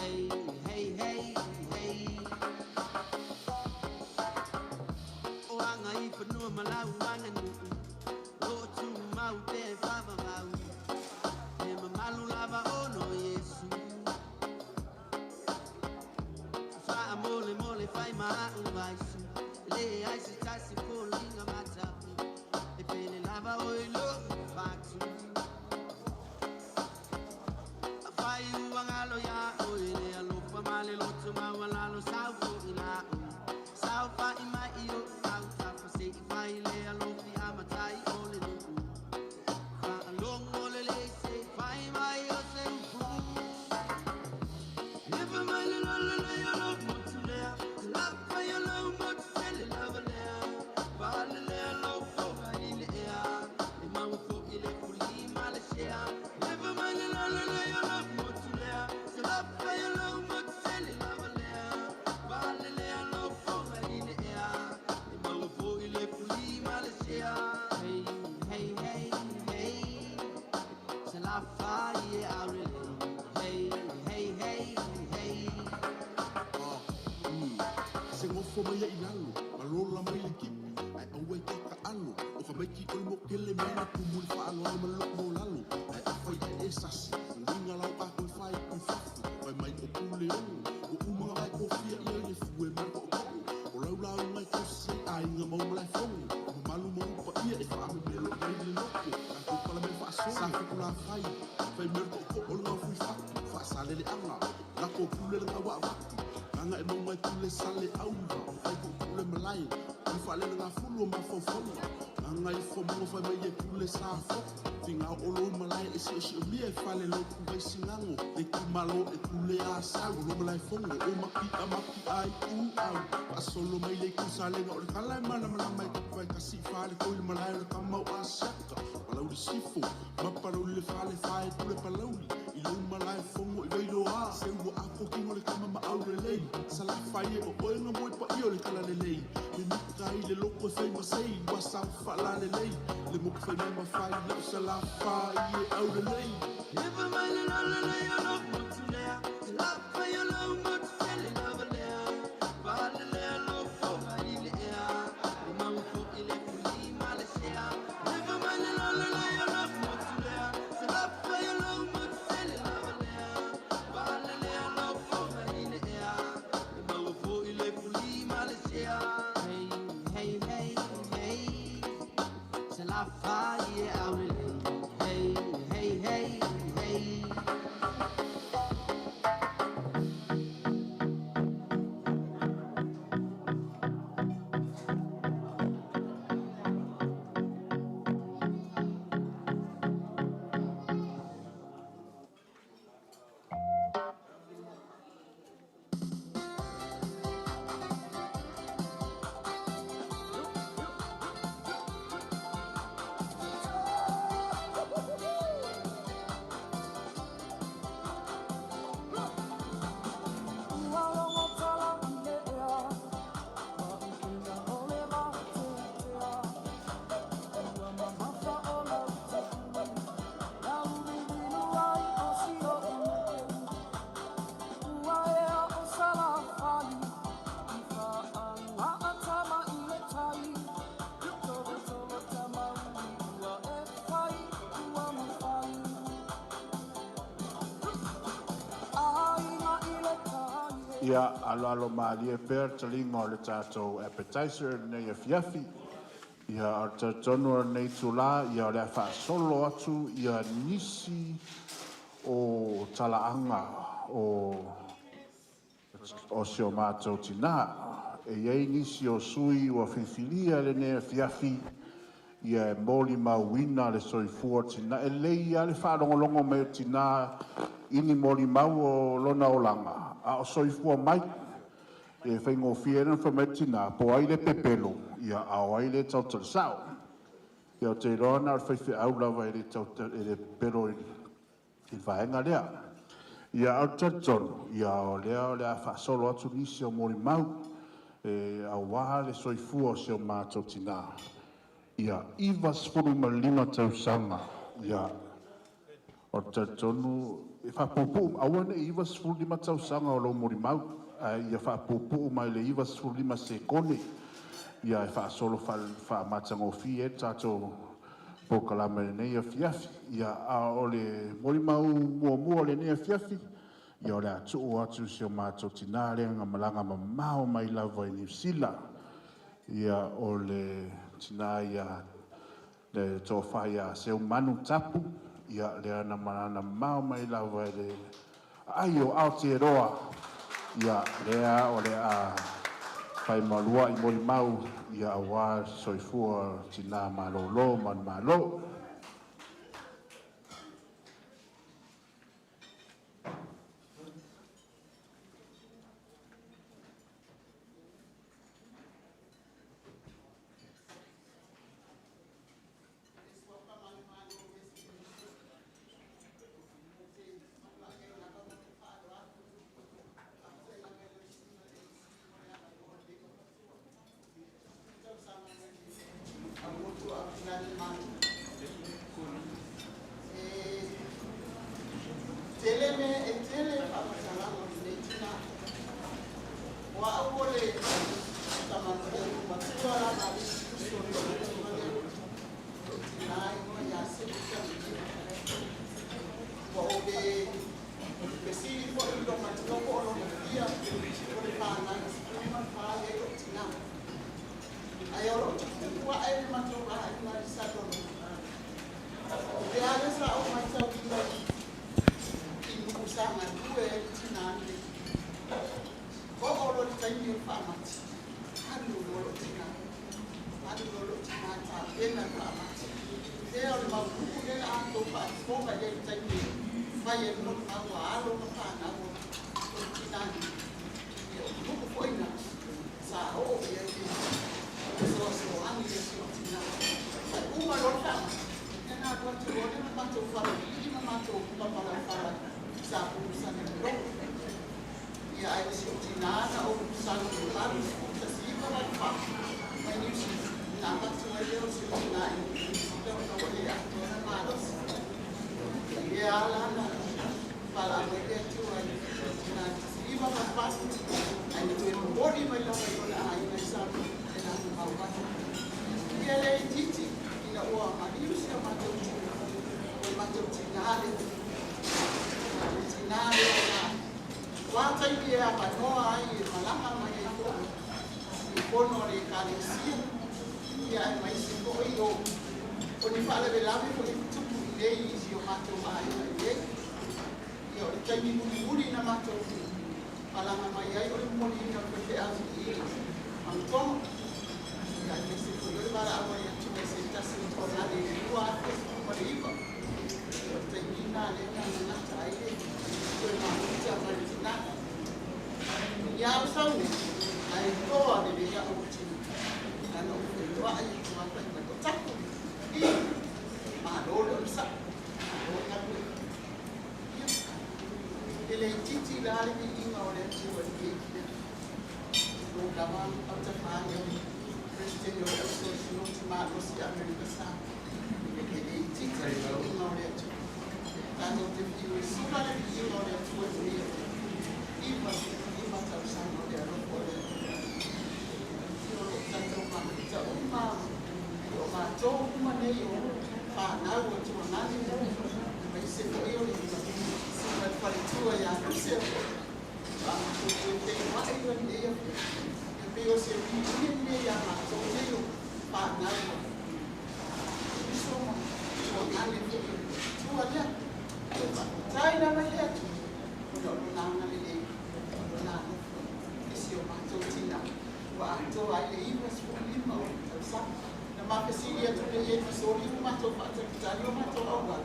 Hey hey hey hey O anga I whanua malau anga nuku O tu mau te whawa mau E mamalu lava ono Yesu Wha mole mole whai maa uwaisu Le aisi taisi kolinga matapu E pele lava oilo whatu Whai uangalo ya oile alofa male loto mawalalo sauko ilau Sau whai mai iyo au tafa se I whai le alofi amatai ole nuku Wha along ole le se whai mai o se upu Never mind la la la yo lo mutu lea La wha yo lo mutu tele lava lea Ba le le lo fo mai le ea E mau fo ile fuli ma le sea Never mind la la la yo lo mutu lea La wha yo lo mutu tele lava lea Ba le le lo fo mai le ea E mau fo ile fuli ma le sea Hey hey hey hey Se la wha ye aurele Hey hey hey hey Se ngofo mai ai lalo, malola mai le kipi, ai aue ke ka alo, o ka mai ki oi mo kele mena kumuli wha alo ai malok mo lalo, ai awhai ai e sasi, linga lau a koe whai kui whafu, mai mai o kule ongu, o umanga mai ko fia i ai e fue marko o koku, o lau lau ngai ko se a inga mau malai fongu, o malu mau pa ia e wha ame melo mai le loko, a ko pala me wha soni, sa ko la whai, whai merko o ko o ngau fui whaku, wha sale le anga, la ko kule le ngawa waki, Anga e mai kule sale aura, ai ku kule malai, i whale nga fulu o mawhawhonga. Anga I whamunga whai mai e kule sa whoku, tinga o lo malai e si o mia e whale lo ku vai singango, e ku malo e kule a sau, lo malai whonga, o maki a maki ai u au, a solo mai le ku sale nga o le kalai mana mana mai ku vai kasi whale koe le malai o le kamau a saka, palau le sifo, maparau le whale whae kule palauli, I lo malai whongo I veilo a, se ua a kokingo le kama ma au le lei, sa la whae o oenga moe pa I o le kala le lei, me mika I le loko e whai masei, wa sau whala le lei, le moku whai mai ma whai leo sa la whae e au le lei. Never mind la la la yo lo mutu lea La wha yo lo mutu tele lava lea Ba le le lo fo mai le ea E mau fo ile fuli ma le sea Never mind la la la yo lo mutu lea La wha yo lo mutu tele lava lea Ba le le lo fo mai le ea E mau fo ile fuli ma le sea Hey hey hey hey Se la wha ye au le Hey hey hey hey Ia alo malia per talinga o le tātou appetizer nei a fiafi. Ia ar tonu nei tula ia le fa solo atu ia nisi o talaanga o sio mātou Tinā. E iei nisi o sui o whiwhilia le nei a fiafi ia e moli mauina le soifua Tinā. E lei a le whaarongolongo me Tinā ini moli mau o lona o langa. A o soifua mai e whaingo whiena whamai Tinā po ai le pepelo ia au ai le tau sao. Ia o te roana ar whaiwhi au lawa e le tau e le pero i whaenga lea. Ia au tatonu ia o lea o lea whaasolo atu nisi o moli mau e au waha le soifua o seo mātou Tinā. Ia iwa sfuru ma lima tau sanga. Ia o tatonu e whapupu awane iwa sfuru lima tau sanga o lo moli mau. Ia whapupu mai le iwa sfuru lima se kone. Ia e whaasolo whaamatango fi e tātou pokalama le nei a fiafi. Ia a o le moli mau mua le nei a fiafi. Ia o le atu o atu seo mātou Tinā lenga malanga mamao mai lava i New Zealand. Ia o le Tinā ia le tofa ia Seumanu tapu. Ia le ana malana mau mai lava i le ai o Aotearoa. Ia lea o le a pai malua i moli mau ia awa soifua Tinā Mālōlō man Mālō. Thank you. o se ni ya ma so ni o pa na o so mo so na le tu ala sai na ma le tu no na na le na isi o ma so Tinā wa to ai le i was for ni mo sa na ma pe si ya tu le ye so ni ma to pa te ta ni ma to o ga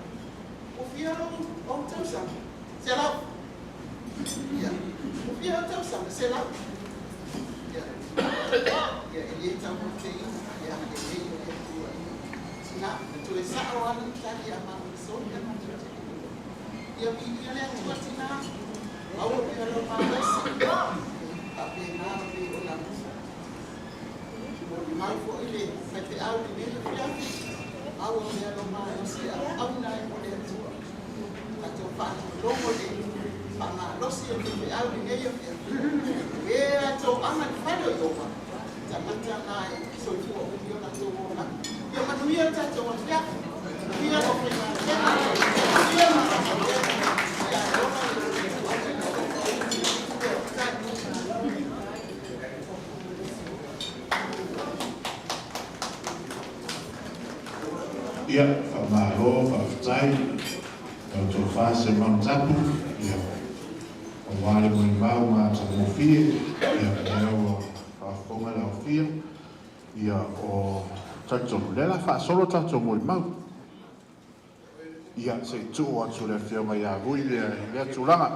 o fia o tau sa se la ya o fia o tau sa se la ya ele tá muito aí ya ele é tua na tu le sa o ali tá ali a mão so ya ma tu ya mi ele é tua Tinā au o lo ma esse a pena de o la o mai fo ele sai te au de ele ya au o lo ma esse au na o le tua a tu fa lo mo le ana lo si o te au de ele e a to ama fa do yo ma ta nai so fu o yo na to na yo ma nuia ta to wa ya ia o pe na ia ma ya yo ma ia Mālōlō whakatau tau tō whāse mautapu ia o wāle mui mau mā tamu whie ia leo whaafonga leo whia ia o tautonu lela whaasolo tautonu mui mau ia se tuu atu le whionga ia vui lea tūlanga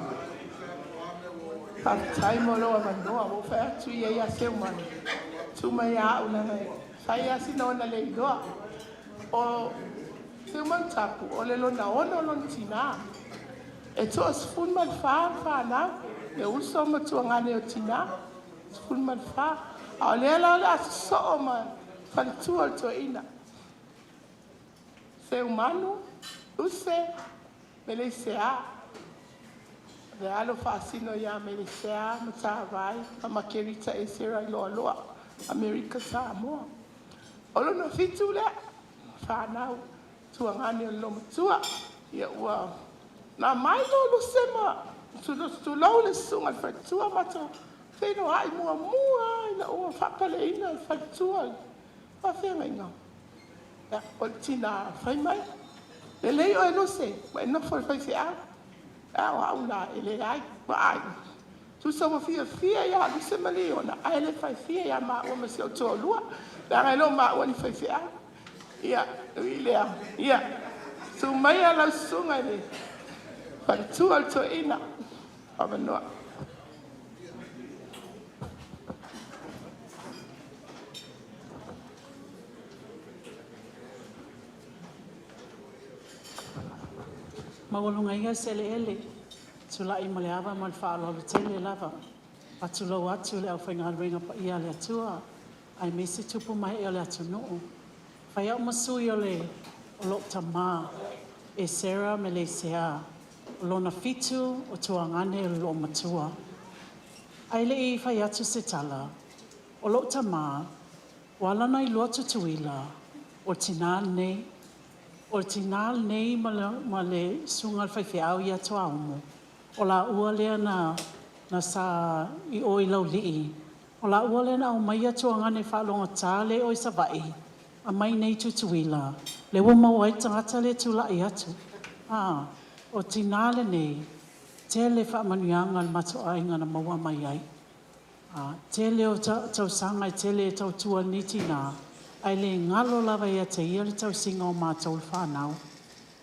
Whakatai mo loa manoa mo whai atu ia Seumanu tuma ia au na nei whai asina ona le idoa o Seumanu tapu o le lona ono lon Tinā e toa sifun man whanau e ulso ma tuangane o Tinā sifun man wha a o lea lao le asu soo ma whalitua o toa ina Seumanu use me le sea le alo whaasino ia me le sea ma tāwai a makerita e sera i loa loa Amerika Samoa o lona fitu lea whanau tuangane o loma tua ia ua na mai lo sema tu lau le sunga le whaitua mato wheno ai mua ina ua whapale ina le whaitua a whenga inga o le Tinā whai mai le lei o e no se ma e nofo le whai au au la e le ai ma ai tu sa wa fia ia lu se mali ona ai le whai fia ia ma ua ma se o toa lua la ngai lo ma ua ni whai fia ia ia su mai ala sunga le whaitua le toa ina a manoa Mawalunga inga sele ele, tula i maleava mal whaaloa tele lava, atulau atu le au whaingaruenga pa ia le atua, ai mese tupu mai e le atu noo. Whai au masui o le o lo tamā, e Sarah me le sea, o lona fitu o tuangane o lo matua. Ai le i whai atu se tala, o lo tamā, walana i loa tutuila, o Tinā nei, o Tinā nei ma le sunga whaiwhiau ia Tuaumu. O la ua lea na sa i o i lau lii. O la ua lea na o mai atua ngane whalonga tā le o i savai. A mai nei tutuila. Le ua mau ai tangata le tula i atu. O Tinā le nei. Te le whaamanuanga le mato ainga na maua mai ai. Te le o tau sanga i te le tau tua ni Tinā. Ai le ngalo lava ia te ia le tau singa o mātou le whanau.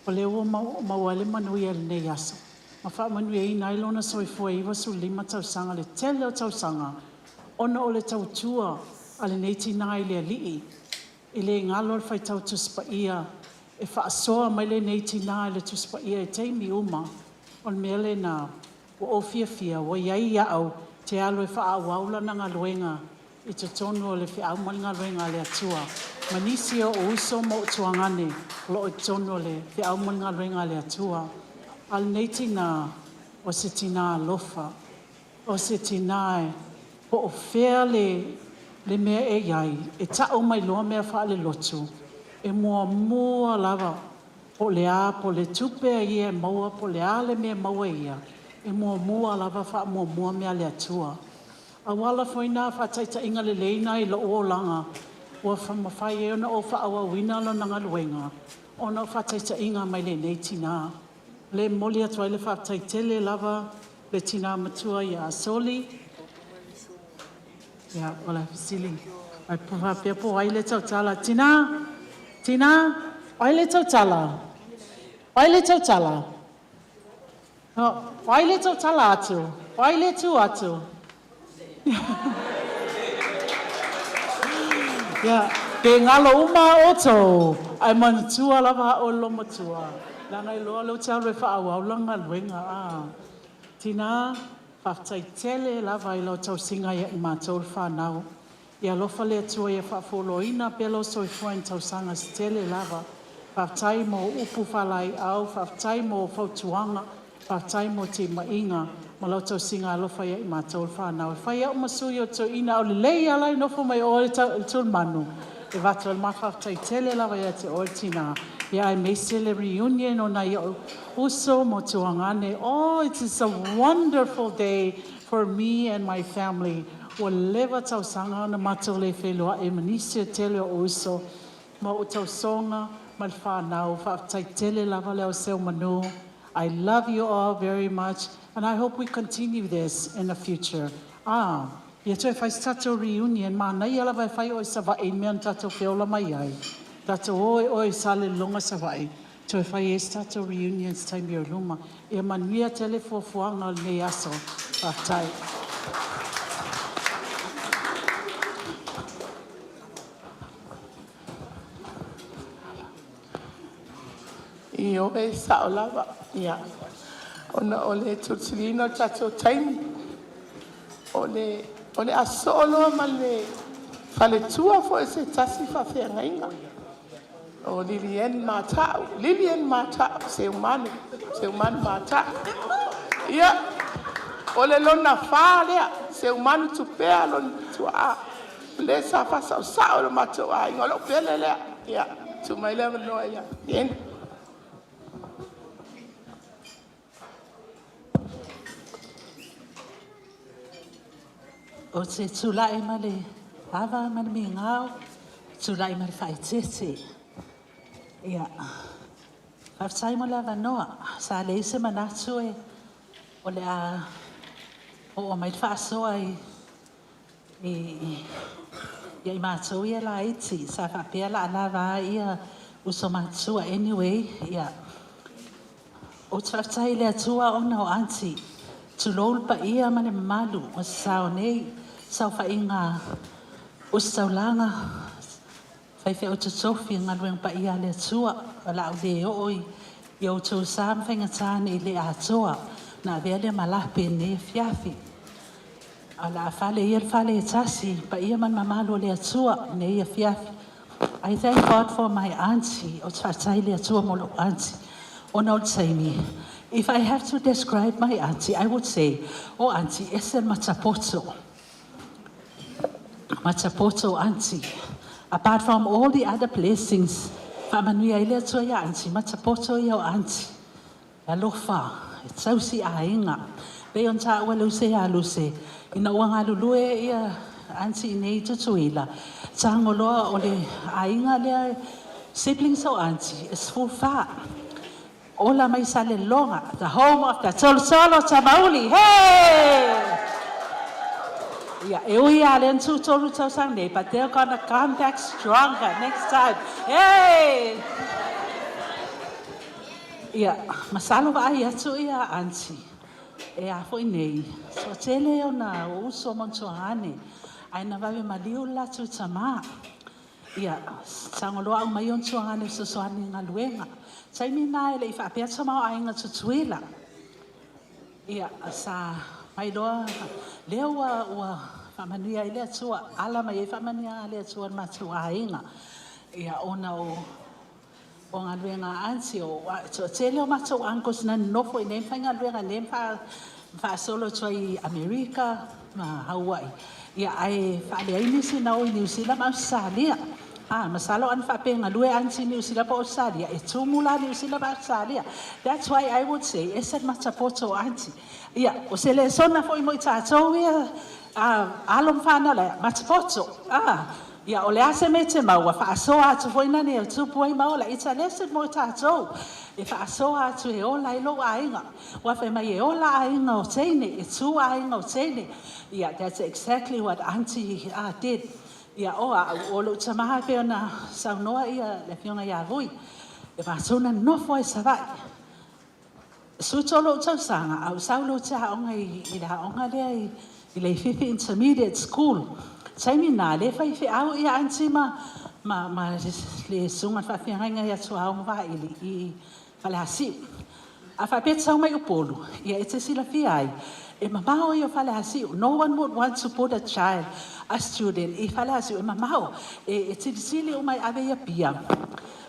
O le ua maua le manui e le nei aso. Ma wha manui e ina ilona soifua iwa su lima tau sanga le tele o tau sanga. Ona o le tau tua a le nei Tinā i le alii. I le ngalo le whai tau tuspa ia. E wha asoa mai le nei Tinā i le tuspa ia e teimi uma. O le mea le nā. O ofia fia, o iai iau te alo e wha awaula na ngā luenga. I te tonu o le whiau malinga luenga le atua. Manisi o uso mo tuangane, lo i tonu o le whiau malinga luenga le atua. Al nei Tinā, o se Tinā lofa, o se Tinā e, po o whea le mea e iai, e tau mai loa mea wha le lotu, e mua lava, po le a, po le tupe a ia e maua, po le a le mea maua ia, e mua lava wha mua mea le atua. A wala foi nā whataita inga le leina I lo o langa. Ua whamawhai e ona o whaawa wina lo nanga luenga. Ona whataita inga mai le nei Tinā. Le moli atu ai le whataitele lava le Tinā matua I a soli. Ia, ola fisili. Ai puha pia po ai le tautala. Tinā, Tinā, ai le tautala. Ai le tautala. Ai le tautala atu. Ai le tu atu. Ia, ke ngalo uma oto. Ai manatua lava o lo matua. Langa I loa lo tau le whaawau langa luenga. Tinā, whaftaitele lava I lo tau singa I mātou le whanau. Ia lofa le atua ia whaafoloina pelo soi fuain tau sanga stele lava. Whaftai mo upu whalai au, whaftai mo whautuanga, whaftai mo te mainga. Ma lau tau singa alofa ia I mātou le whanau. Whai au masui o tau ina o le lei alai nofo mai o le Seumanu. E watu al mawhaftaitele lava ia te o le Tinā. Ia ai meise le reunion o na ia uso mo tuangane. Oh, it is a wonderful day for me and my family. Ua lewa tau sanga na matou le whelua e manisi tele o uso. Ma o tau songa, ma le whanau, whaaftaitele lava leo Seumanu. I love you all very much, and I hope we continue this in the future. Ia toi whai tatou reunion, ma nei ala vai whai oi sa vai mean tatou whiola mai ai. Tatou oi sa le longa sa vai. Toi whai tatou reunions taimi o luma. Ia manuia tele fuafuanga le nei aso. Whaftai. I o e sa o lava, ia. Ona o le tutilino tatou taimi. O le asolo ma le whaletua fo e se tasi whawhianga inga. O Lilian Matau, Seumanu Matau. Ia, o le lona whālea, Seumanu tupea lona tua. Le sa whasau sao le matua, inga lo pele lea. Ia, tu mai lea manoa ia. Ieni. O te tūlai ma le hawa ma le mingau, tūlai ma le whaitete. Ia, whaftai mo le awanoa, sa le ise manatu e, o le a, o mai whaasoa i mātou ia la iti, sa whapea la alawa ia uso mātua anyway, ia. O te whaftai le atua ona o anti, tulol pa ia ma le mamalu, o sao nei, sau whainga o saulanga, whai o te sofi ngalueng pa ia le atua, o la o le oi, i o tau sam whainga tāne I le atoa, na vea le malape ne fiafi. A la whale ia whale e tasi, pa ia man mamalu le atua, ne ia fiafi. I thank God for my auntie, o tātai le atua molo auntie, o na o taimi. If I have to describe my auntie, I would say, oh auntie, ese matapoto. Matapoto auntie. Apart from all the other blessings, whamanuia ile atua ia auntie, matapoto ia o auntie. Alofa, tausi a inga. Pe on ta ua luse ia luse. Ina ua ngā lulue ia auntie nei tutuila. Tangoloa o le a inga lea siblings o auntie, is full far. Ola mai sale longa, the home of the Tolosolo Tamauli. Hey! Yeah, we are in two total Sunday, but they're gonna come back stronger next time. Hey! Yeah, masalo va ai atu ia auntie. E a foi nei. So tele ona uso montoane. Ai na vave maliu la tu tama. Yeah, sangolo au mai on tuangane so soani ngaluenga. Taimi nā ele I whaapea tamau ainga tutuila. Ia, sa mai loa, leo ua whamanuia I lea tua, ala mai e whamanuia lea tua matu ainga. Ia, ona o ngā luenga ansi o, te leo matu angkos na nofo I nem whainga luenga, nem wha solo tua I Amerika, ma Hawaii. Ia, ai whaale ainisi na o I New Zealand, ma Australia. Masalo an whapenga lue ansi New Zealand pa Australia, e tumula New Zealand pa Australia. That's why I would say, e set matapoto ansi. Ia, o se le sona fo I mo I tātou ia, Alo mfana le matapoto. Ia o le ase me te maua whaasoa atu foina ne o tupu ai maola ita lese mo tātou. E whaasoa atu e ola i lo ainga. Wafe mai e ola ainga o teine, e tu ainga o teine. Yeah, that's exactly what Auntie did. Ia o lo tamaha pe ona saunoa ia le fiona ia vui. E whaasona nofo e savai. Sutolo tausanga au saulo te haonga i le haonga lea i le Fifi Intermediate School. Taimi nā le whai au ia Auntie ma le sunga whawhiangainga ia Tuaumu Vaili i Whalehasi. A whapetau mai upolu, ia e te sila ai. E mamao i o Whalehasi, no one would want to put a student i Whalehasi, e mamao, e te sili o mai ave ia pia.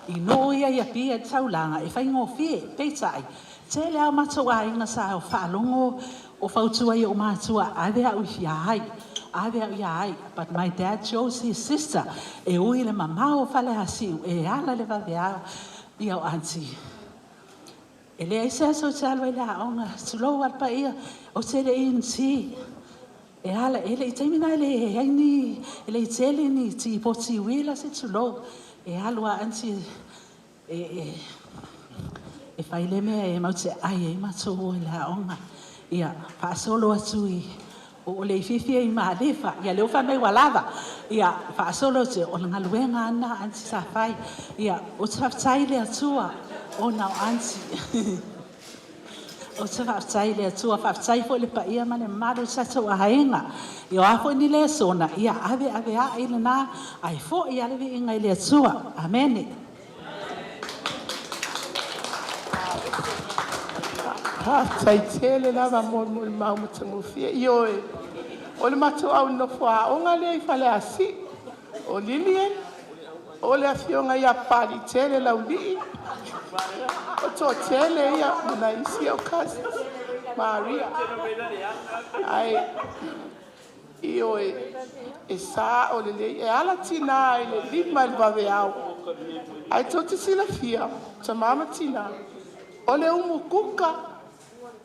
I no ia pia taulanga, e whai ngō fie, peitai. Te lea matou a inga sa o whaalongo o whautua i o mātua ave au hiai. But my dad chose his sister. E ui le mamao Whalehasi, e ala le vaveao i au Auntie. E lea isa so te alwa i le haonga, tulou alpa ia o te le inti. E ala, e le i taimina le haini, e le i tele ni ti poti wila se tulou. E alwa Auntie, e whaile mea e maute ai e matou i le haonga. Ia, whaasolo atu i o le fifia i maalefa, ia leo whamei walava. Ia, whaasolo te o ngaluenga ana Auntie sa whai. Ia, o te whaftai le atua. O nau Auntie. O te whaftai le atua, whaftai fo le paia mane maru sato a hainga. I o afo ni le sona, ia ave a ile nā, ai fo i alevi inga i le atua. Amene. Tai tele lava mo mau mutangufia. Io o le matou au no fua o nga le Whalehasi. O Lilian. O le afionga ia pali tele lauli. O to tele ia muna isi o kasi. Maria. Ai. Io e sa o le e ala Tinā e le lima il vaveau. Ai to te sila fia. Ta mama Tinā. O le umu kuka.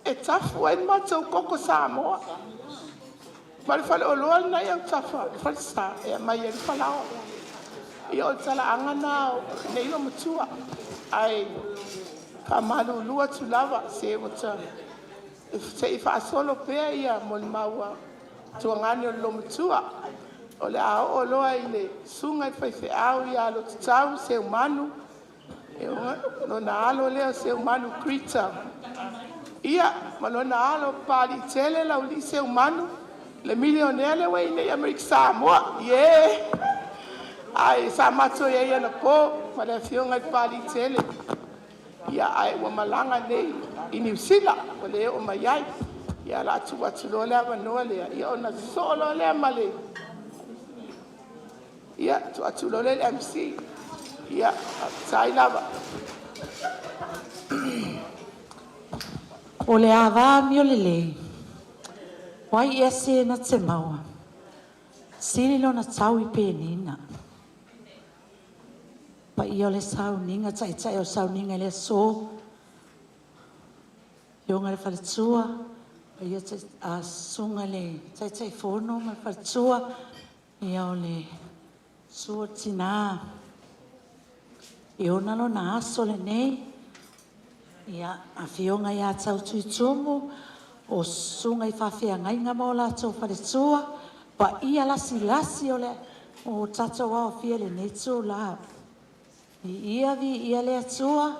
E tafu ai matou koko Samoa. Ma le whale o loa na ia tafa. E whale sa e mai e whalao. I o tala angana o ne ilo matua. Ai ka Mālōlō tu lava se wata. Se i whaasolo pēa ia mo le maua. Tua ngani o lo matua. O le ao o loa i le sunga i whaife au i alo tutau Seumanu. E no na alo leo Seumanu Krita. Ia, ma no na alo pali tele la uli Seumanu. Le milionea le wei nei Amerika Samoa. Yeah! Ai, sa mato ia na po, ma le fionga i pali tele. Ia, ai, wa malanga nei i New Zealand. O le o mai ai. Ia, la tu watu lo lea wanoa lea. Ia, o na solo lea male. Ia, tu watu lo lea MC. Ia, sai lava. O le awa mi o le lei. Wai e se na te maua. Sili lo na tau i pēnina. Pa i o le sauninga, tai o sauninga le so. Ionga le whaletua. Pa i o sunga le tai fono ma whaletua. I o le sua Tinā. I o nalo na aso le nei. Ia a fionga ia tau tui tumu. O sunga i whawhiangainga mo la tau whaletua. Pa ia lasi o le o tato wao fia le netu la. I ia vi ia le atua.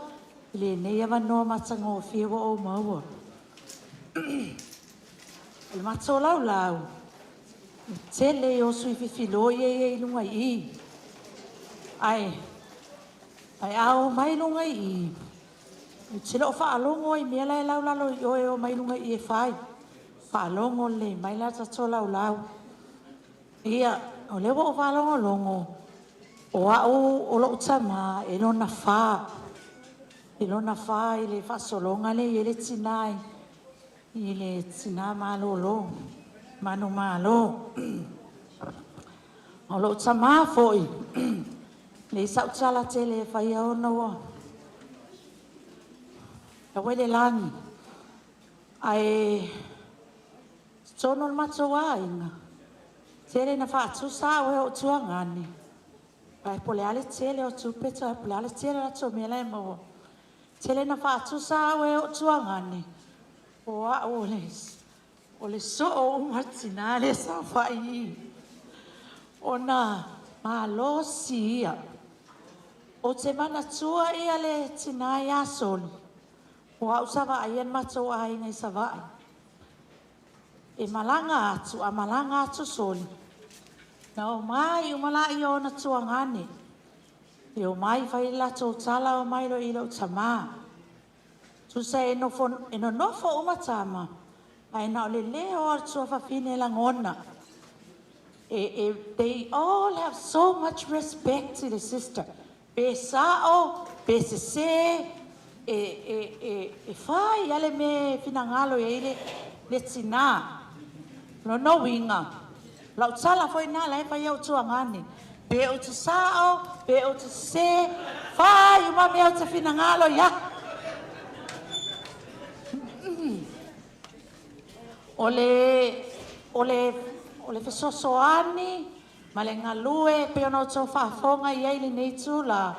Le nei awa noa matanga o fia wa o maua. Le mato lau. Tele o sui whiwhilo i lunga i. Ai ao mai lunga i. Tele o whaalongo i mea lai lau lalo i oe o mai lunga i e whai. Whaalongo le mai la tato lau. Ia, o lewa o whaalongo longo. O au o lo utama e lona wha. E lona wha i le whasolonga le i le Tinā. I le Tinā Mālōlō. Manu malo. O lo utama foi. Le sautala tele whai au nawa. Ka wele lani. Ai tono mato wa inga. Tele na whaatusa o o tua ngani. Pai pole ale tele o tupeto, pole ale tele la to mele mo. Tele na whaatusa o tua ngani. O a o le so o martina le sa whai. O na malo sia. O te mana tua ia le tina ia soli. O a usawa aian mato a ingai sa vai. E malanga atu soli. Na o mai o malai o na tuangane. E o mai whai la tō tala o mai lo ilo tama. Tu sa e no nofo o matama. Ai na o le leo o tua whawhine la ngona. They all have so much respect to the sister. Be sao, be se whai ale me finangalo e le tina. No winga. Lau tala foi na lai pa eu tuangani. Be o te sao, be o te se, whai uma me o te finangalo ya. Ole fesosoani, ma le ngalue pe ono tō whafonga i eili nei tūla.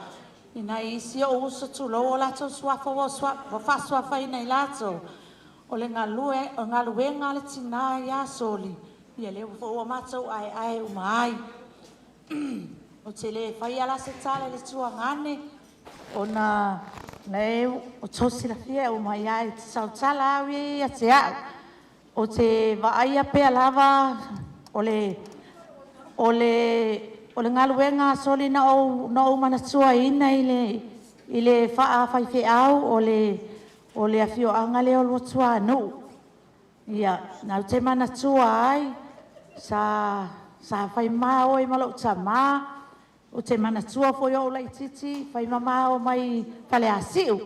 Ina isi o uso tūlo o lato swafo o whaswafa i nei lato. O le ngalue ngale tina ia soli. Ia le o matou ai umai. O te le whai ala se tala le tuangane. O na o tosi la fia o mai ai te sautala awi a te au. O te vaia pea lava o le ngaluenga soli na o manatua ina i le wha whai au o le afio anga leo lo Tuaumu. Ia, nau te manatua ai sa whai mao i malo tama o te manatua foi o lai titi whai mamao mai whale asiu.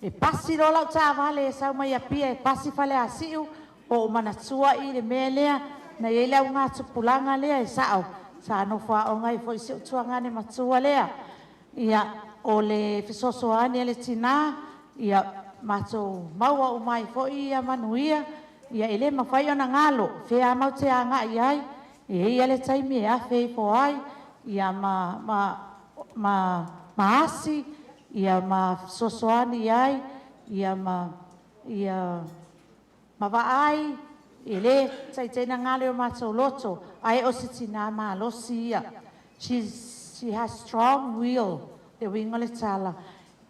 E pasi ro lau tā vale e sau mai apia e pasi whale asiu o manatua i le mea lea na i lau ngā tupulanga lea e sao. Sa no wha o ngai foi se utuangane matua lea. Ia, o le fisosoane le tina, ia matou maua o mai foi ia manuia, ia ele mawhai o na ngalo, whea mau te anga i ai, ia le taimi e a whei po ai, ia maasi, ia sosoani ai, ia waai, ele taitena ngalo o matou loto, ai o si tina Mālōlō ia. She has strong will, e winga le tala.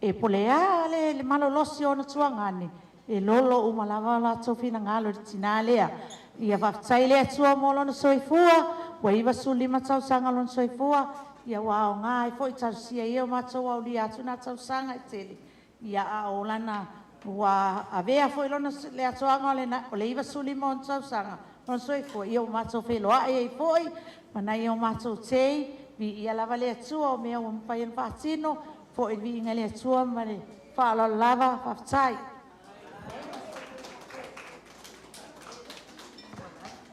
E polea le Mālōlō o na tuangane. E lolo umalawa la tofina ngalo le tina lea. Ia whaftai lea tua molo na soifua. Wa iwa suli matau sanga lon soifua. Ia wao ngā e fo i tausia ia o matou au li atu na tau sanga e tele. Ia a o lana wa avea fo i lona le atuanga o le iwa suli mo na tau sanga. Lon soifua ia o matou wheloa e fo i. Mana ia o matou tei. Vi ia lava le atua o mea o mpaien whaatino. Fo i vi inga le atua ma le whaala lava whaftai.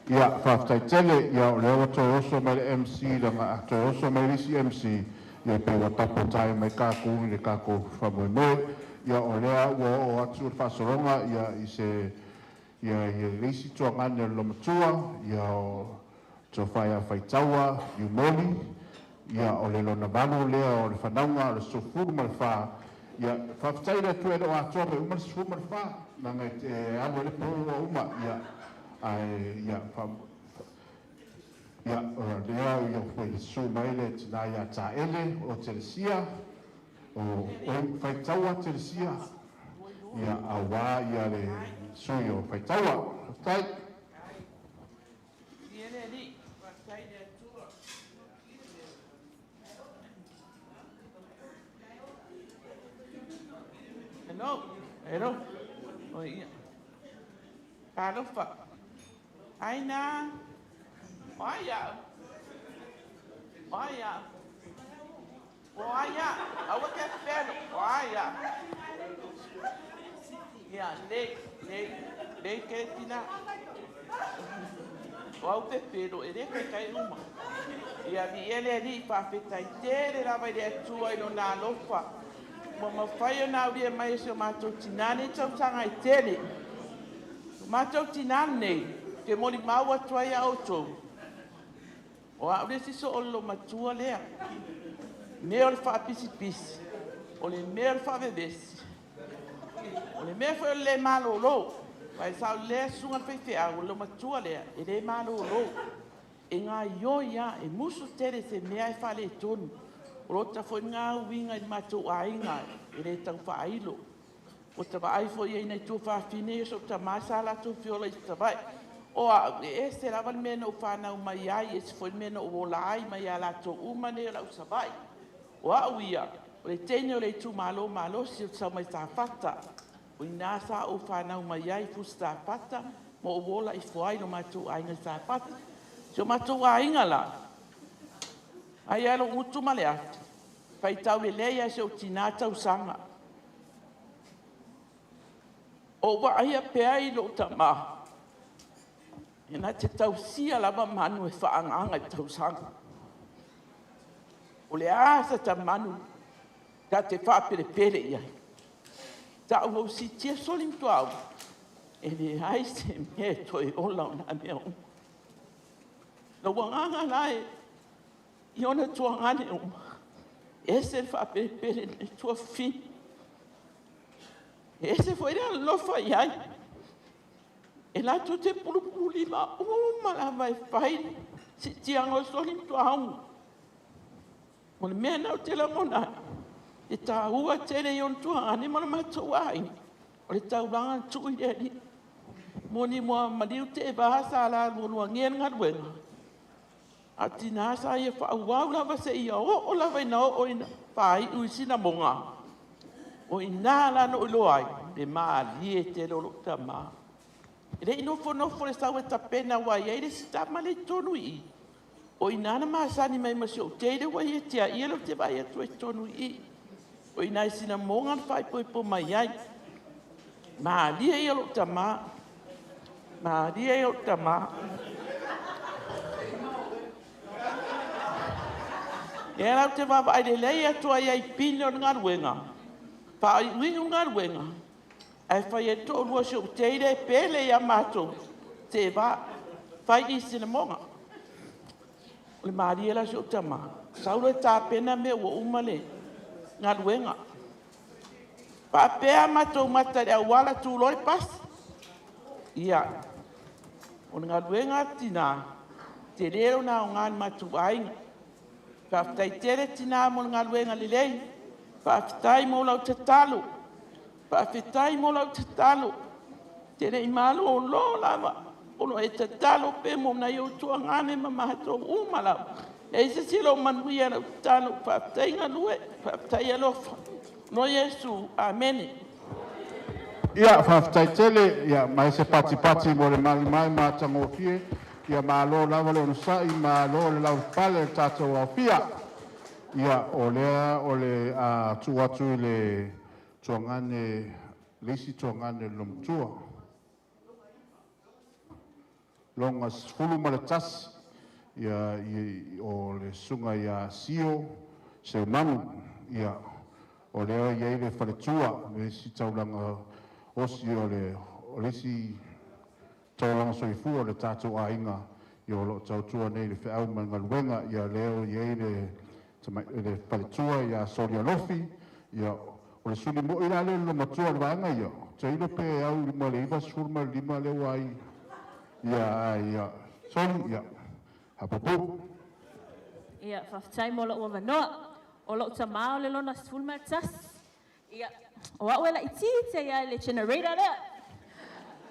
Ia, whaftai tele, ia o leo to oso mai le MC, langa to oso mai risi MC, ia pe wa tapo tai mai kako i le kako whamoe. Ia o lea ua o atu o whasoronga, ia i se, ia risi tua ngane lo matua, ia o to whaia whaitaua, i moli, ia o le lona vanu lea o le whanaunga, o le sofuru ma le wha, ia whaftai le tu e o atua me uma le sofuru ma le wha, nanga te amo le pō o uma, ia, ai ia lea ia foi su mai le tina ia taele o telesia o faitaua telesia ia awa ia le sui o faitaua tai Hello. Oh iya. Kalau Pak Aina. Waya. Awak kan pelo. Waya. Ya, le que Tinā. Wau pe pelo, ele que cai uma. Ya vi ele ali para ficar inteiro, lá vai de tua e não na lofa. Mama fai na uri mai se matou Tinā ni tau sanga i tele. Matou Tinā nei, ke mori maua tua ia auto. O a ule siso o lo matua lea. Mea o le wha pisi pisi. O le mea o le wha vevesi. O le mea wha le Mālōlō. Pai sa o lea sunga whaiwhea o lo matua lea. E le Mālōlō. E ngā io ia e musu tere se mea e wha le tonu. O rota fo ngā winga i matou ainga. E le tau wha ailo. O ta vai fo ia nei tu fa fine so ta masala tu fiola i ta vai o a e se la val meno fa na mai ai e se foi meno o lai mai ala to uma ne la sa vai o a uia o le tene le tu malo si sa mai sa fata o ina sa o fa na mai ai fu sta fata mo o vola i foi no ma tu ai sa fata so ma tu ai ngala ai alo utu male ati pai tau le leia se o Tinā tau sanga o wa ia pea i lo tama. E na te tausia lava manu e whaanganga i tausanga. O le asa ta manu, ka te whapere pere iai. Ta o si tia solim tuau. E le ai se mea toi ola o na mea uma. Na wanganga lai, i ona tuangane uma. E se whapere pere ne tua fini. Ese foi a lofa iai. E la tu te pulu lima uma la vai fai si tiango solim Tuaumu. Mo le mea nau te la mona. E ta ua tere yon tuangane mana matou ai. O le tauranga tui eri. Mo ni mua mariu te bahasa la monua ngien ngadwenga. A Tinā sa ia whaauau lava se ia o lava ina o ina pai uisina monga. O ina la no loai be ma li te lo tama ele ino fo le sawe ta pena wa ye le sta male tonu i o ina na ma sa ni mai ma so te le wa ye te ia lo te vai tu tonu i o ina sina monga fai po mai ai ma li e lo tama ma li e lo tama era te va vai le ia tu ai pino ngar wenga pa winga ngar wenga ai fai e to lua so teire pele ya mato te va fai i sina monga le maria la so tama saule ta pena me wo umale ngar wenga pa pe mato mata le wala tu loi pas ia o ngar wenga Tinā te rero na ngan matu ai ka tai tere Tinā mo ngar wenga lelei Whaafitai mo lau te talo. Whaafitai mo lau te talo. Tere i Mālōlō lava. Ono e te talo pe mo na iau tua ngane ma mahatou umalau. E se silo manui ana talo. Whaafitai nganue. Whaafitai alofa. No Yesu. Amen. Ia, whaafitai tele, ia, mai se pati mo le mai mātango fie. Ia Mālō lava le onusa i Mālō le lau pale tātou au fia. Ia o le tuatu le tuangane lesi tuangane lomtua longa fulu malatas ia o le sunga ia sio Seumanu ia o le ia le faletua le si taulanga osi o le si taulanga soifu o le tatou ainga ia o lo tautua nei le feau mangaluenga ia leo ia le paletua ia Solialofi ia o le suni mo ila le lo matua le vanga ia te ilo pe au lima le iwa surma lima le wai ia soni ia hapopo ia whaftai mo lo wanoa o lo tamao le lona sulma tas ia o awela iti te ia le generator lea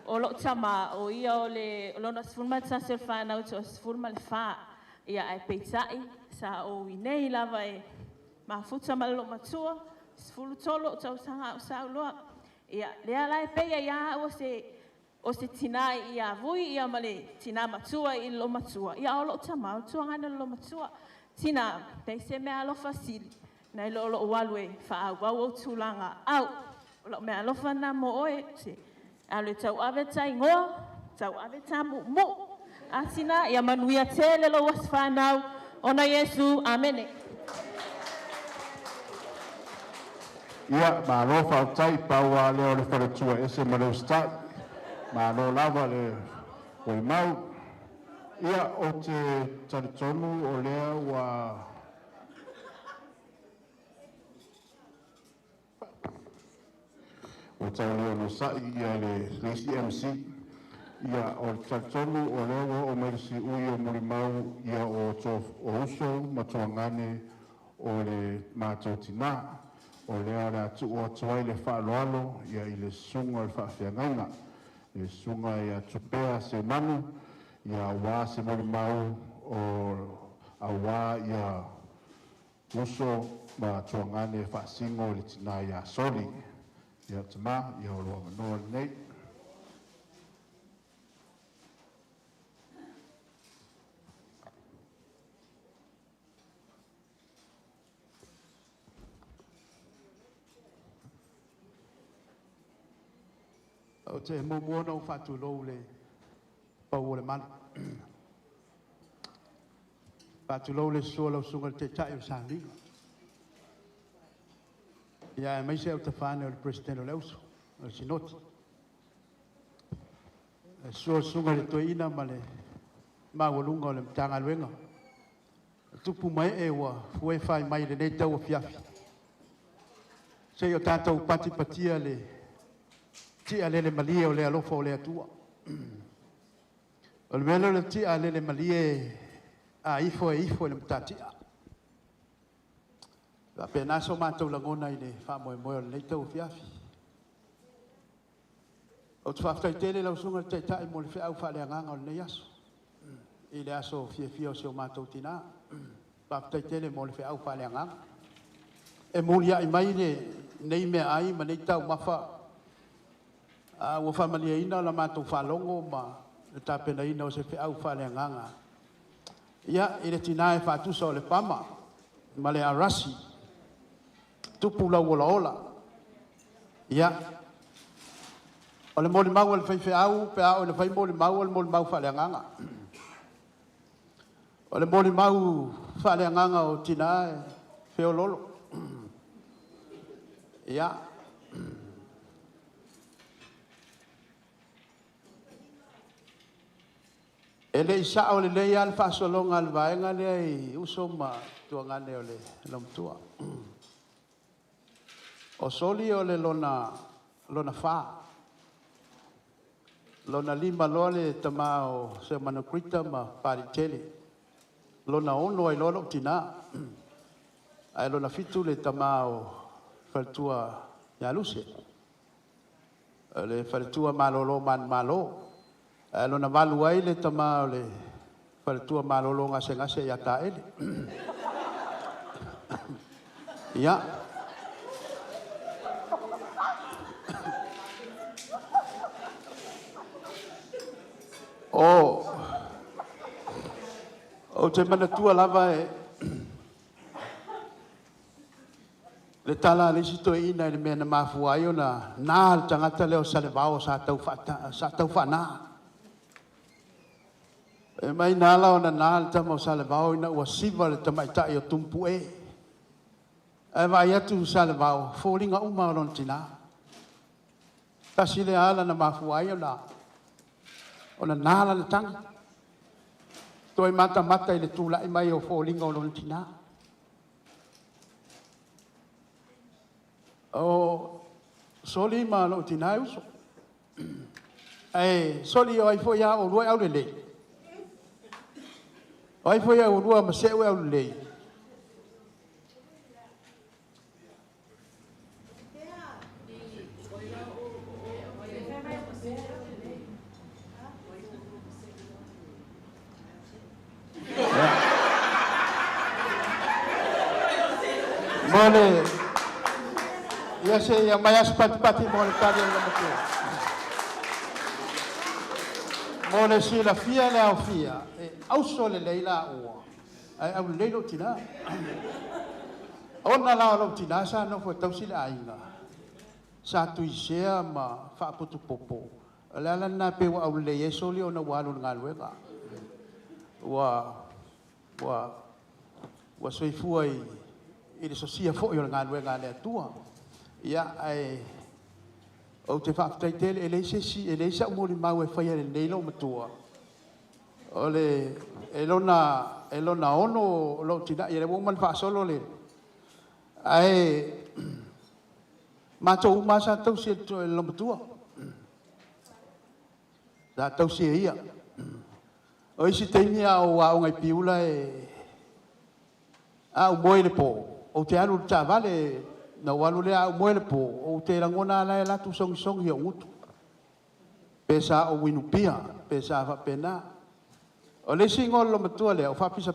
o lo tama o ia o le lona sulma tas e whanau to sulma le wha ia ai peitai sa o inei lava e mafuta malo matua sfulu tolo tau sanga o sa loa ia lea lai peia ia o se Tinā ia vui ia male Tinā matua i lo matua ia o lo tama o tuangana lo matua Tinā pei se mea alofa sili nei lo walwe fa au o tulanga au lo mea alofa na mo oe se ale tau ave tai ngoa tau ave tamu mo a Tinā ia manuia tele lo wasfanau ona Yesu amene ia Mālō whautai paua leo le wharatua ese ma leo stai Mālō lava le oi mau Ia o te taritonu o lea wa o tau leo no sai ia le MC ia o taritonu o lea o merisi ui o murimau ia o uso matuangane o le mātou Tinā o lea le atu o tuai le whaaloalo ia i le sunga le whaawhiangaina le sunga ia tupea Seumanu ia wā se murimau o awa ia uso matuangane whaasingo le Tinā ia soli ia tama ia o loa manoa nei. O te momoana o whātulou le pau o le mana. Whātulou le sua lau sunga te tai o sālinga. Ia e maise au te whāne o le presidente o leuso, o le sinoti. E sua sunga le toina ma le mawalunga o le mtanga luenga. Tupu mai e wa fue whai mai le nei tau o fiafi. Se o tātou pati patia le tia lele malie o le alofa o le atua. O le melo le tia lele malie a ifo e le mtatia. La pena so mātou langona i le whamoe moe o le leitau fiafi. O te whaftai tele lau sunga te tai mo le whiau whale anganga o le nei aso. I le aso fia o seo mātou Tinā. Whaftai tele mo le whiau whale anganga. E mulia i mai le nei mea ai ma nei tau mawha ua whamaliaina la mātou whalongo ma le tāpenaina o se whiau whaleanganga. Ia, i le Tinā e whātusa o le pama, ma le arasi, tupu lau ola ola. Ia, o le moli mau le whaiwheau, pe a o le whai moli mau whaleanganga. O le moli mau whaleanganga o Tinā e whiololo. Ia, e le isa o le lei al whaasolonga al vaenga le ai uso ma tuangane o le lamtua. O soli o le lona wha. Lona lima loa le tama o Seumanu ma paritele. Lona ono ai lolo Tinā. Ai lona fitu le tama o whaltua Ialuse. Le whaltua Mālōlō Mālō. Lona walu ai le tama o le whaltua Mālōlō ngase ia tā ele. Ia. O te manatua lava e le tala le sito ina le mena mafu ai ona na tangata leo salevao sa tau whana. E mai nala ona na tamo salevao ina ua siva le tamaitai o tumpu e. E vai atu salevao, fōringa uma o lon Tinā. Tasi le ala na mafu ai ona nala le tanga. Toi mata i le tula i mai o fōringa o lon Tinā. O soli ma lo Tinā uso. E soli o ai fo ia o rua au le lei. O ai fo ia o rua ma se au le lei. Mole ia se ia mai as pati mole tali la moto. Mole si la fia le au fia e au sole leila o ai au leilo Tinā. Ona la lo Tinā sa no fo tau sila ainga. Sa tu isea ma fa putu popo. La na pe wa au le yeso li ona walu ngaluega. Wa soifua i le sosia fo i o ngaluega le atua. Ia ai o te whaftai tele e leise si e leise umori mau e whaia le neilo matua. Ole elona ono lo tina ia le mo man fa solo le. Ai matou masa tau se lo matua. Da tau se ia. O isi tenia o a ngai piula a moi le po. O te anu ta vale na walu le a moi le po. O te rangona la la tu song hi o pesa o winupia, pesa fa pena. O le singol lo matua le o fa pisa.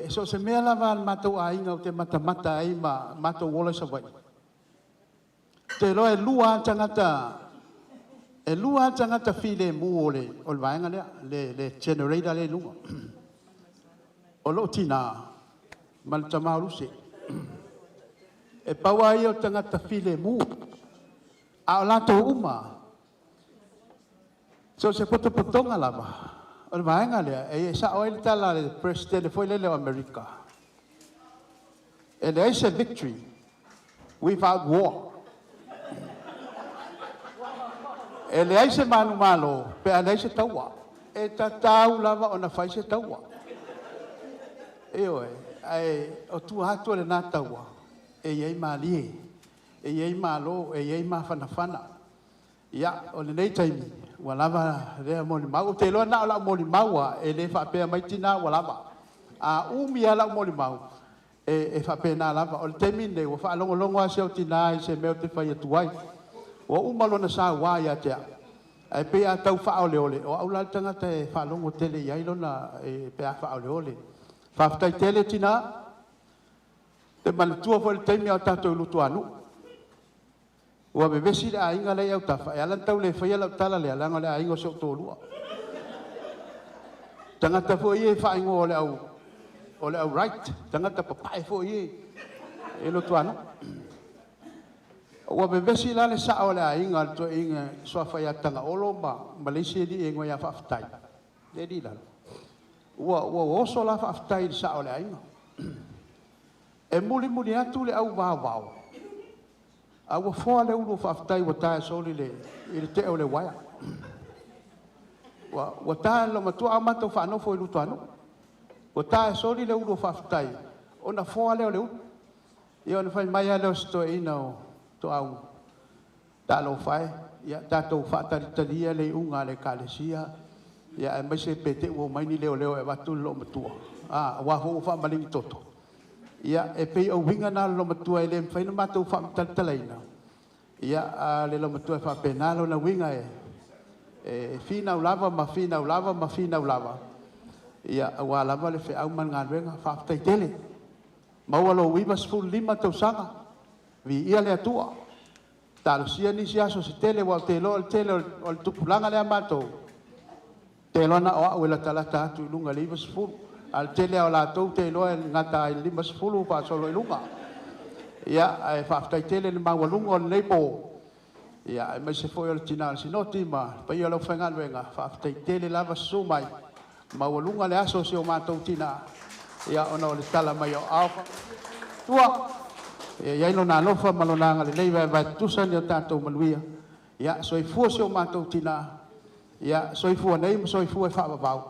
So se mea lava matou a inga o te mata ai ma matou wola sa vai. Te loe lua tangata file mu o le vaenga le generator le lua. O lo Tinā, mal tamau se. E paua i o tangata file mu. A o lato uma. So se potonga lava. O vaenga le e sa o le tala le president foi le America. And there is a victory without war. E le ai se Mālōlō, pe a nei se taua. E tatau lava o na fai se taua. E oe, o tu hatu le nā taua. E iei mālie, e iei mālō, e iei mawhanawhana. Ia, o le nei taimi, wa lava rea moli mau. Te loa na o lau moli maua, e le whapea mai Tinā wa lava. A umi a lau moli mau, e whapea nā lava. O le taimi ne, wa whaalongolongo a seo Tinā, i se meo te whai atuai. O umalo na sa wa ya te ai pe a tau fa ole ole o au la tanga te fa longo tele ia ilona e pe a fa ole ole fa ftai tele Tinā te man tua fo le taimi o tato lu tuanu o be besi a inga le au tafa e ala tau le fa ia la tala le ala ngale a ingo so to lua tanga ta fo ie fa ingo ole au right tanga ta papai fo ie e lu tuanu Wa bebesi la le sa ole a inga to inga so fa ya tanga olo ma Malaysia di ingo ya fa ftai. Dedi la. Wa so la fa ftai sa ole a inga. E muli atu le au wa. A wa fo le u fa ftai wa ta so le il te ole wa. Wa ta lo ma tu ama to fa no fo lu to ano. Wa ta so le u fa ftai. Ona fo le u. Io ne fai mai ale sto ino. Tuaumu. Talo fai, ya tatou whataritaria le unga le kalesia, ya e mai se pete ua mai ni leo e watu lo matua. Waho ufa malingi toto. Ya e pei au winga na lo matua e le mwhaina matou whaamtaltalaina. Ya le lo matua e whapenalo na winga e fina ulava ma fina ulava. Ya wa lava le wha au man ngāwenga whaaftai tele. Maua lo wibas full 5 tau sanga. Vi ia le atua. Talo sia ni sia so se tele wa tele o le tupulanga le amato. Telo na o wela talata atu lunga le ibas fulu. Al tele o la tau telo e ngata i limas fulu pa solo i lunga. Ia e whaftai tele le maua lunga o le leipo. Ia e mai se foi o le Tinā le sinoti ma pa ia lau whainga luenga. Whaftai tele lava sumai. Maua lunga le aso se o mātou Tinā. Ia ona o le tala mai o alfa. Tua! Ia ilo na lofa malonanga le leiva vai tusan ya tatou manuia. Ia soifua se o mātou Tinā. Ia soifua nei ma soifua e whaavavau.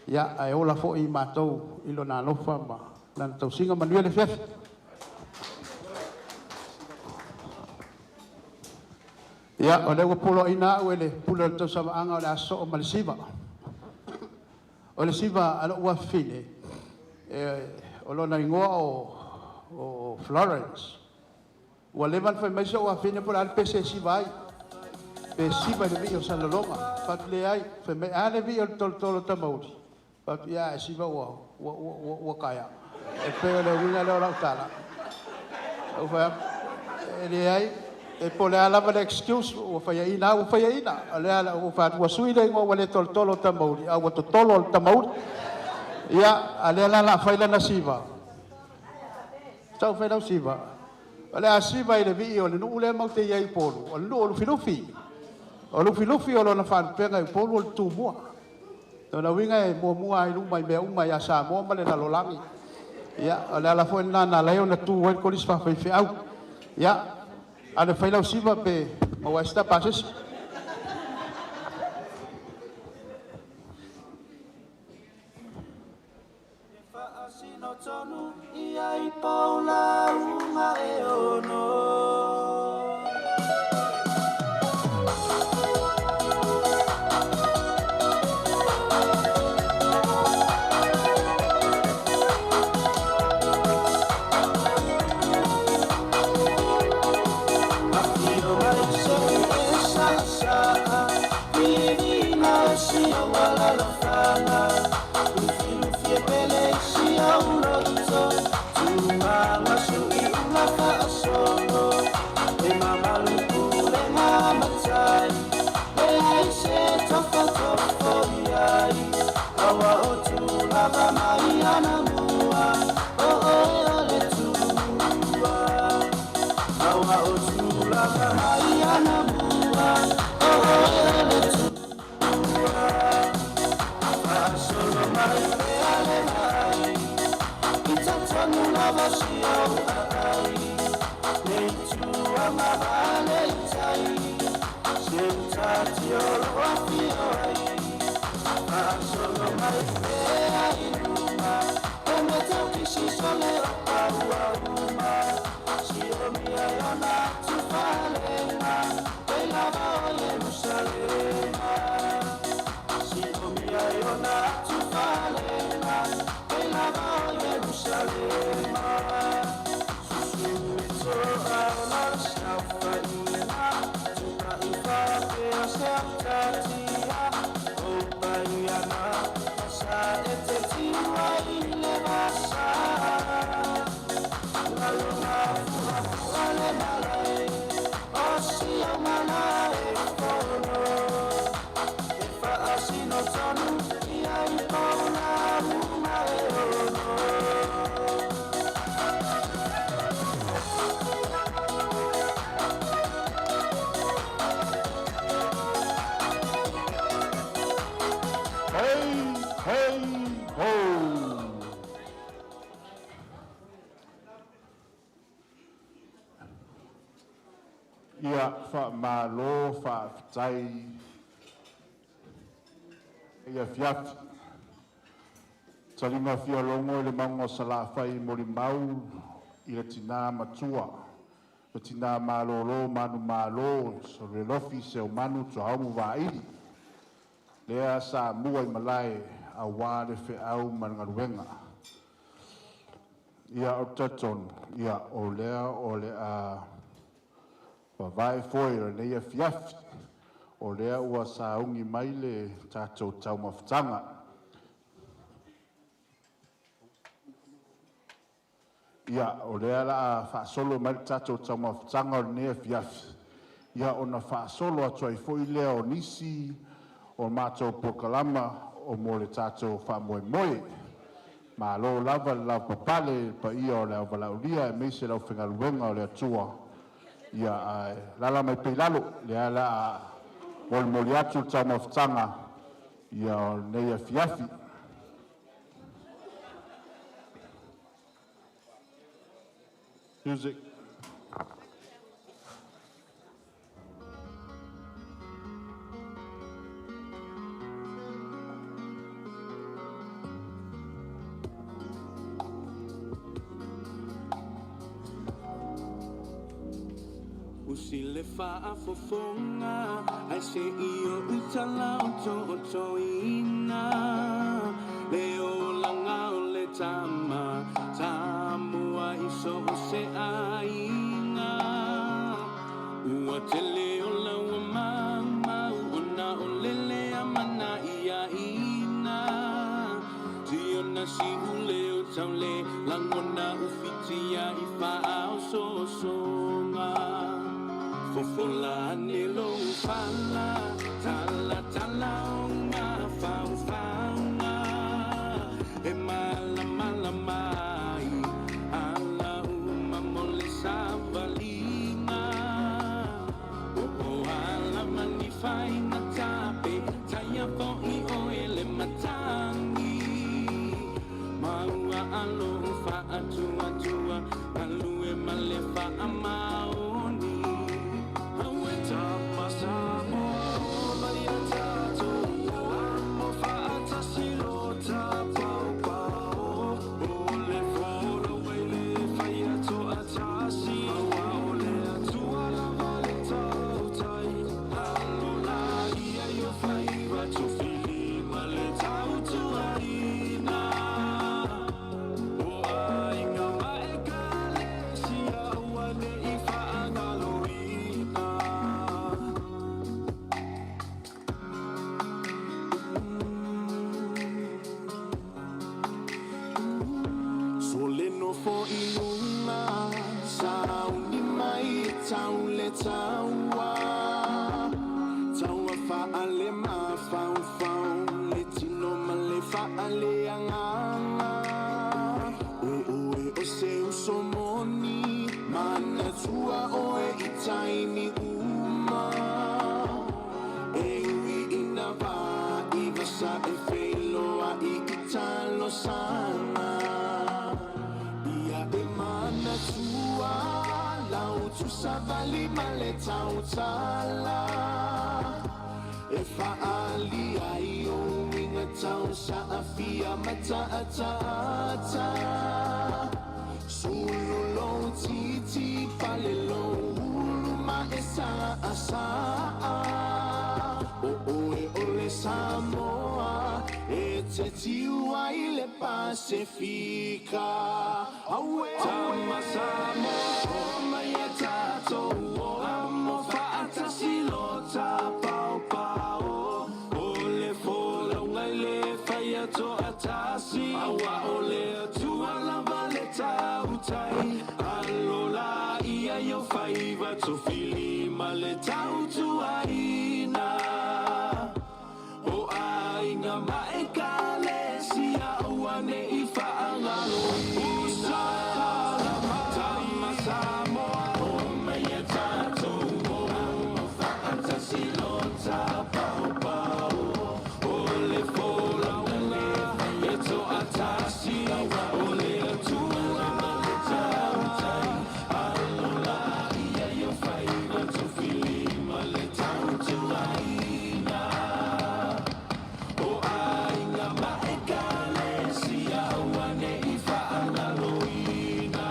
Ia ai ola fo i mātou ilo na lofa ma lana tau singa manuia le whiafi. Ia o lewa polo ina au ele pula le tau samaanga o le aso o malesiva. O le siva alo ua fine. O lona ingoa o Florence. Wa levan foi mais o afine por al PC si vai. PC vai de bio salolonga. Fat le ai, foi me ale bio tolo tamauri. Fat ya si va o kaya. E pe le winga le ora tala. O fa le ai e pole ala va excuse o fa ina o fa ina. Ale ala o fa o suile ngo wale tolo tamauri. A o tolo tamauri. Ya ale ala la fa ila nasiva. Tau fai lau siva. Ole a siva i le vi o le nuu le mau te iai polu. O le nuu o lufilufi. O lufilufi o lona whanpenga i polu o le tūmua. Tona winga e mua i lumai mea umai a sa mua male na lolangi. Ia, ole ala fo na leo na tū wai kolis whawhai whiau. Ia, ane fai lau siva pe maua esta pases. Sino tonu ia I paula uma e ono. Ia Mālōlō whaafitai ia fiafi. Talinga whialongo I le maunga salawhai mo le mau I le Tinā matua. Le Tinā Mālōlō manu Mālō Solialofi Seumanu Tuaumu Vaili. Lea sa mua I malai a wā le whiau mangaruenga. Ia o taton, ia o lea o le a vai foi o nei fiafi o lea ua saungi mai le tātou taumawhatanga. Ia o lea la a whaasolo mai le tātou taumawhatanga o nei fiafi. Ia o na whaasolo atu ai foi lea o nisi o mātou pokalama o mo le tātou whaamoe moe. Mālō lava lau papale pa ia o lea walauria e meise lau whengaluenga o lea tua. Ia lala mai peilalo lea la moli atu taumawhatanga ia o nei fiafi. Music. Si le fa'afofonga ai se io utala o toina le o langa o le tama tamua iso o se aina ua tele o la ua mama ona o lele amana ia ina si ona si ule o taule langona ufitia I fa'a o sosonga Fofola ne lo fala, tala tala o ma fau fauna, e mala mala mai, ala uma mole savalina, o ala mani fai na tape, taya po I o ele matangi, maua alo fa atua atua, alu e male fa amaoni. Tama sa mo, Maria Tato. esa e wheloa I talo sana. Ia e mana tua, lau tu savali male tau tala. E whaali ai o winga tau sa a fia mata ata. Sulu lo titi pale lo ulu ma e sa asa. O e ole Samoa e te tiu ai le Pasifika. Tama Samoa mai e tātou o amo whaata silota pau pau. O le fola ngai le whaia to atasi. Awa o le atua lava le tau tai. Alola ia yo whaiva to fili ma le tau tuaina. O ainga mai ka le sia wane I whaangalo ina. Tama Samoa o mai e tātou o whaata silota pau pau. O le fola unga e to atasi. O le atua le tau tai. Alola ia yo whaiva to fili ma le tau tuaina. O ainga mai ka le sia wane I whaangalo ina.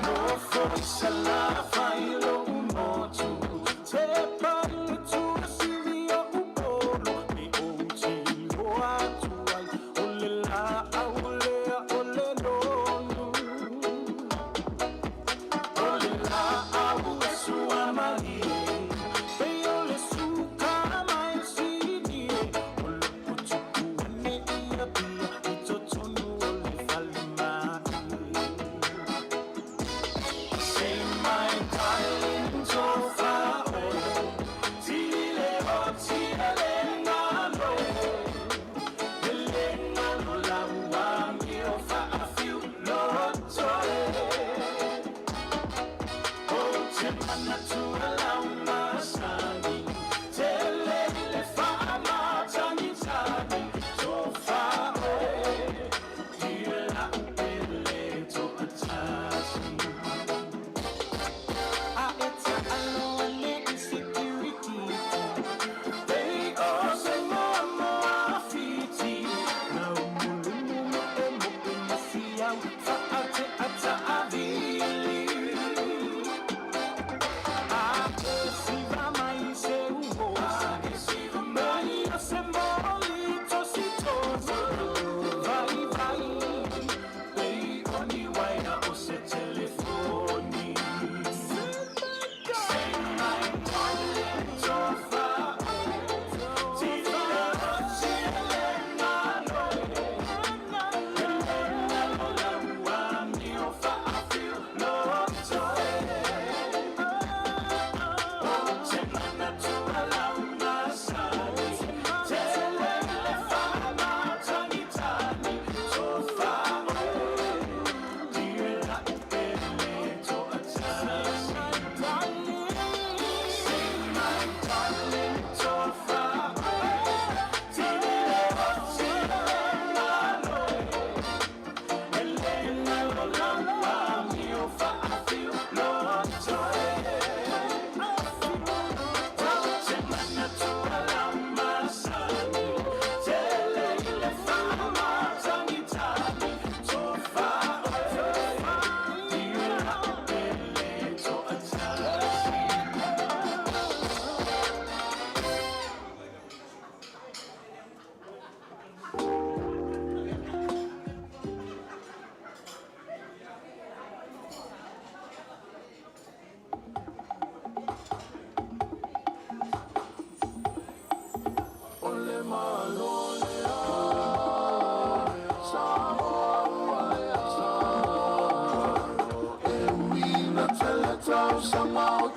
No foi sala failo motu. Te pare tu silia upolo. Mi uti ho atu ai. Ole la aule ole lonu. Ole la aule suamai. Pe ole suka mai sini. Ole putuku ne ia pia. Ito tonu ole falimai. Say my darling.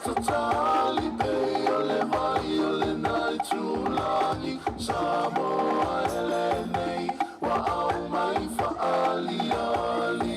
tatali pei o le vai o le nai tūlani Samoa ele nei wa au mai whaali ali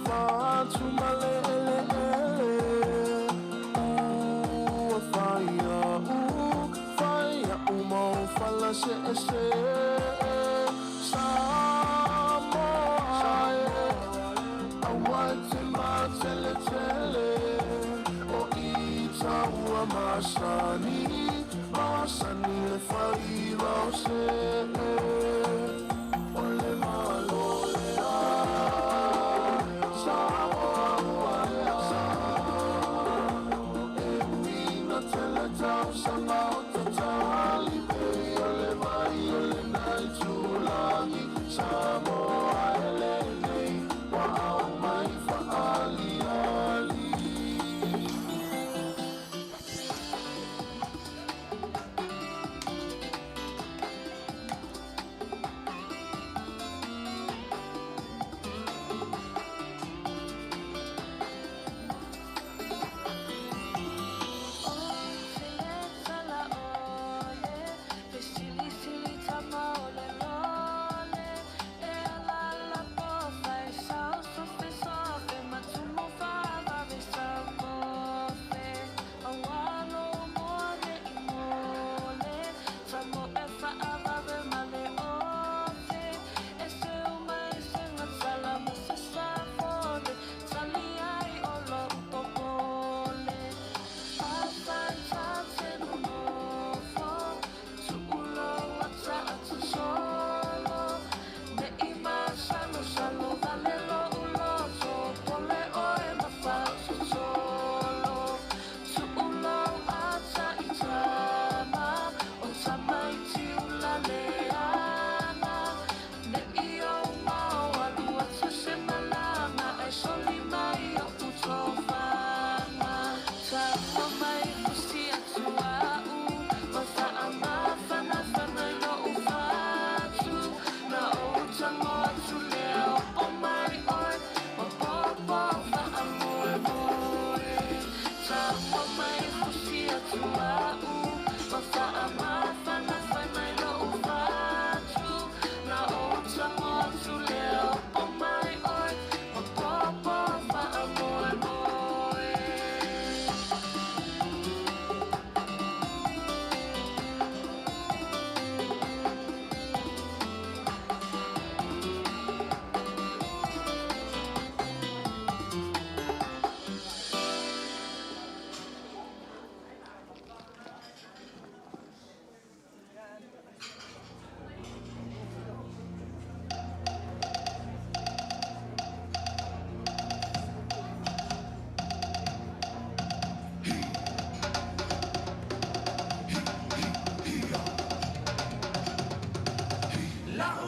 Fatu male ele ele Ua whaia mau whala se se Samoa e Awai te mā tele tele O I taua masani Masani le whai rau se O le mālōlō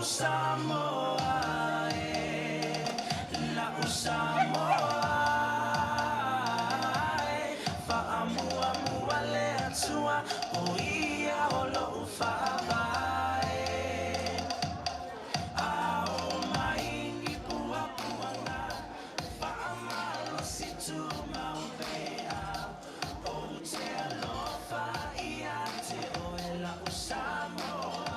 Samoa la Samoa fa'amua mua le atua o ia o lo'u fa'avae a o mai i puapuanga fa'amalo si tu mau pea o te alofa ia te oe la Samoa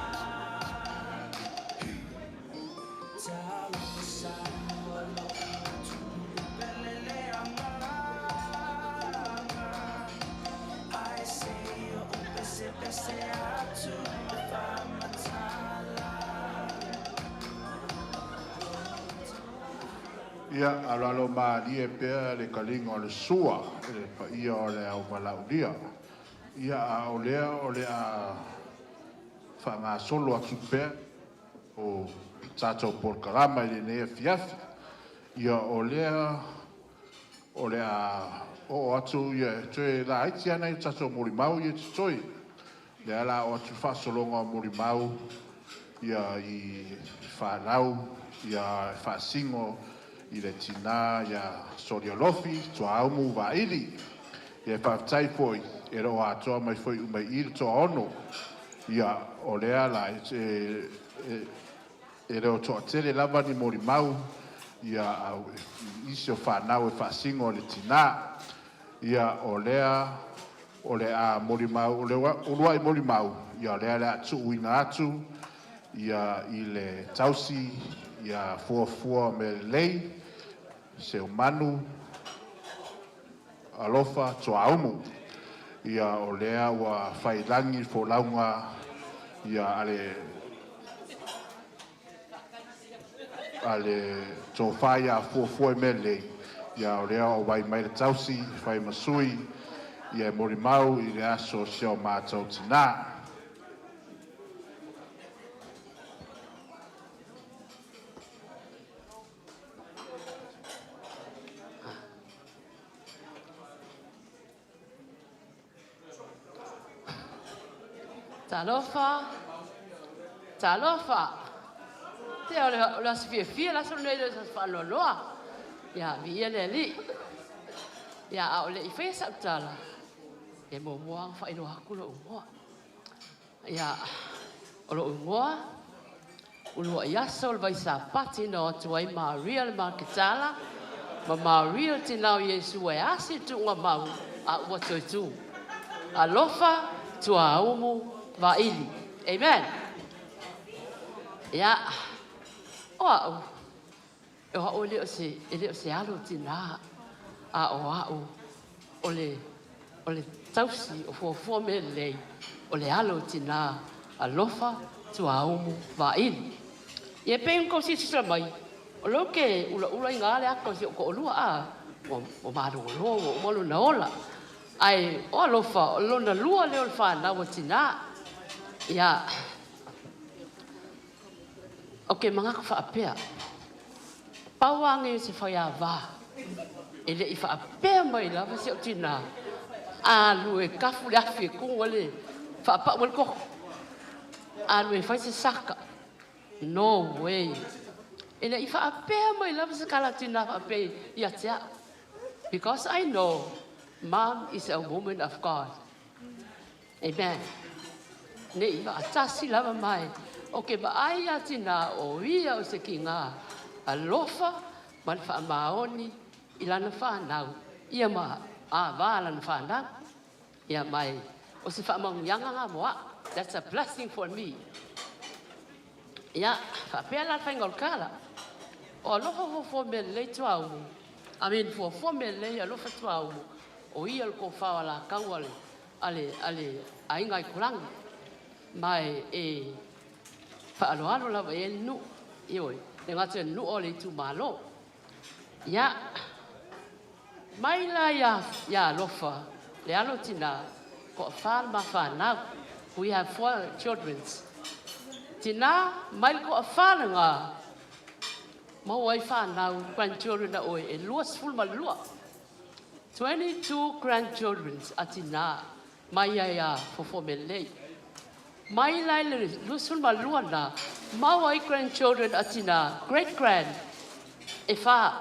Ia alalo malie pea le kalinga o le sua le paia o le au malaulia. Ia a o le a whanga solo atu pea o tatou porkarama i le nea fiafi. Ia o lea o atu ia tue la haiti ana i tatou morimau i tutoi. Lea la o atu whasolonga o morimau ia i whanau ia whaasingo i le Tinā ia Solialofi, Tuaumu, Vaili. Ia whaatai foi, e roa atoa mai foi umai i le toa ono. Ia o lea la e reo toa tele lava ni mori mau. Ia au isi o whanau e whaasingo o le Tinā. Ia o lea a mori mau, o lea i mori mau. Ia o lea le atu uina atu. Ia i le tausi, ia fuafua me lei. Seumanu, alofa, Tuaumu. Ia o lea ua whailangi fo launga, ia ale tōwhai a fuafua me lei. Ia o lea o wai mai le tausi, whai masui, ia mori mau i le aso seo mātou Tinā. Talofa. Te o la sfia la sono le Mālōlō. Ya via le li. Ya o le ife sa tala. E mo mo fa ilo akulo mo. Ya o lo mo. O lo ya sol vai sa pati no tuai Maria le makitala. Ma Maria tinau Yesu e asi tu ma a wato tu. Alofa Tuaumu Vaili. Amen. Ya. O le se alo Tinā. O le tausi o fo me lei. O le alo Tinā. Alofa Tuaumu Vaili. Ye pe ko si mai. O lo ke ula inga le ako si ko lua o Mālōlō o molu na ola. Ai o alofa o lona lua le o whana o Tinā. Ia. Ok, mga ka whaapea. Pauange se whaya wā. E le i whaapea mai la, wasi o Tinā. Alu e kafu le afi kung wale. Whaapa wale koko. Alu e whai se saka. No way. E le i whaapea mai la, wasi kala Tinā whaapea i atea. Because I know Mom is a woman of God. Amen. Nei va atasi lava mai. O ke ba ai atina o ia o se kinga. Alofa man fa maoni ilana fa nau. Ia ma a vala na fa nau. Ia mai o se fa mang yanga nga moa. That's a blessing for me. Ia fa pela fa ngol kala. O alofa fo me le Tuaumu. I mean fo me le alofa Tuaumu. O ia ko fa la kawale. Ale ainga I kulangi. Mai e whaaloalo lawa e nu ioi le ngata nu o le tu malo ya mai la ya lofa le alo Tinā ko whaal ma whanau. We have 4 children. Tinā mai ko whaal ngā mau ai whanau grandchildren a oi e luas full ma lua 22 grandchildren a Tinā mai ya fofo me lei. Mai lai le lusul maluana, mau ai grandchildren a Tinā, great grand, e wha.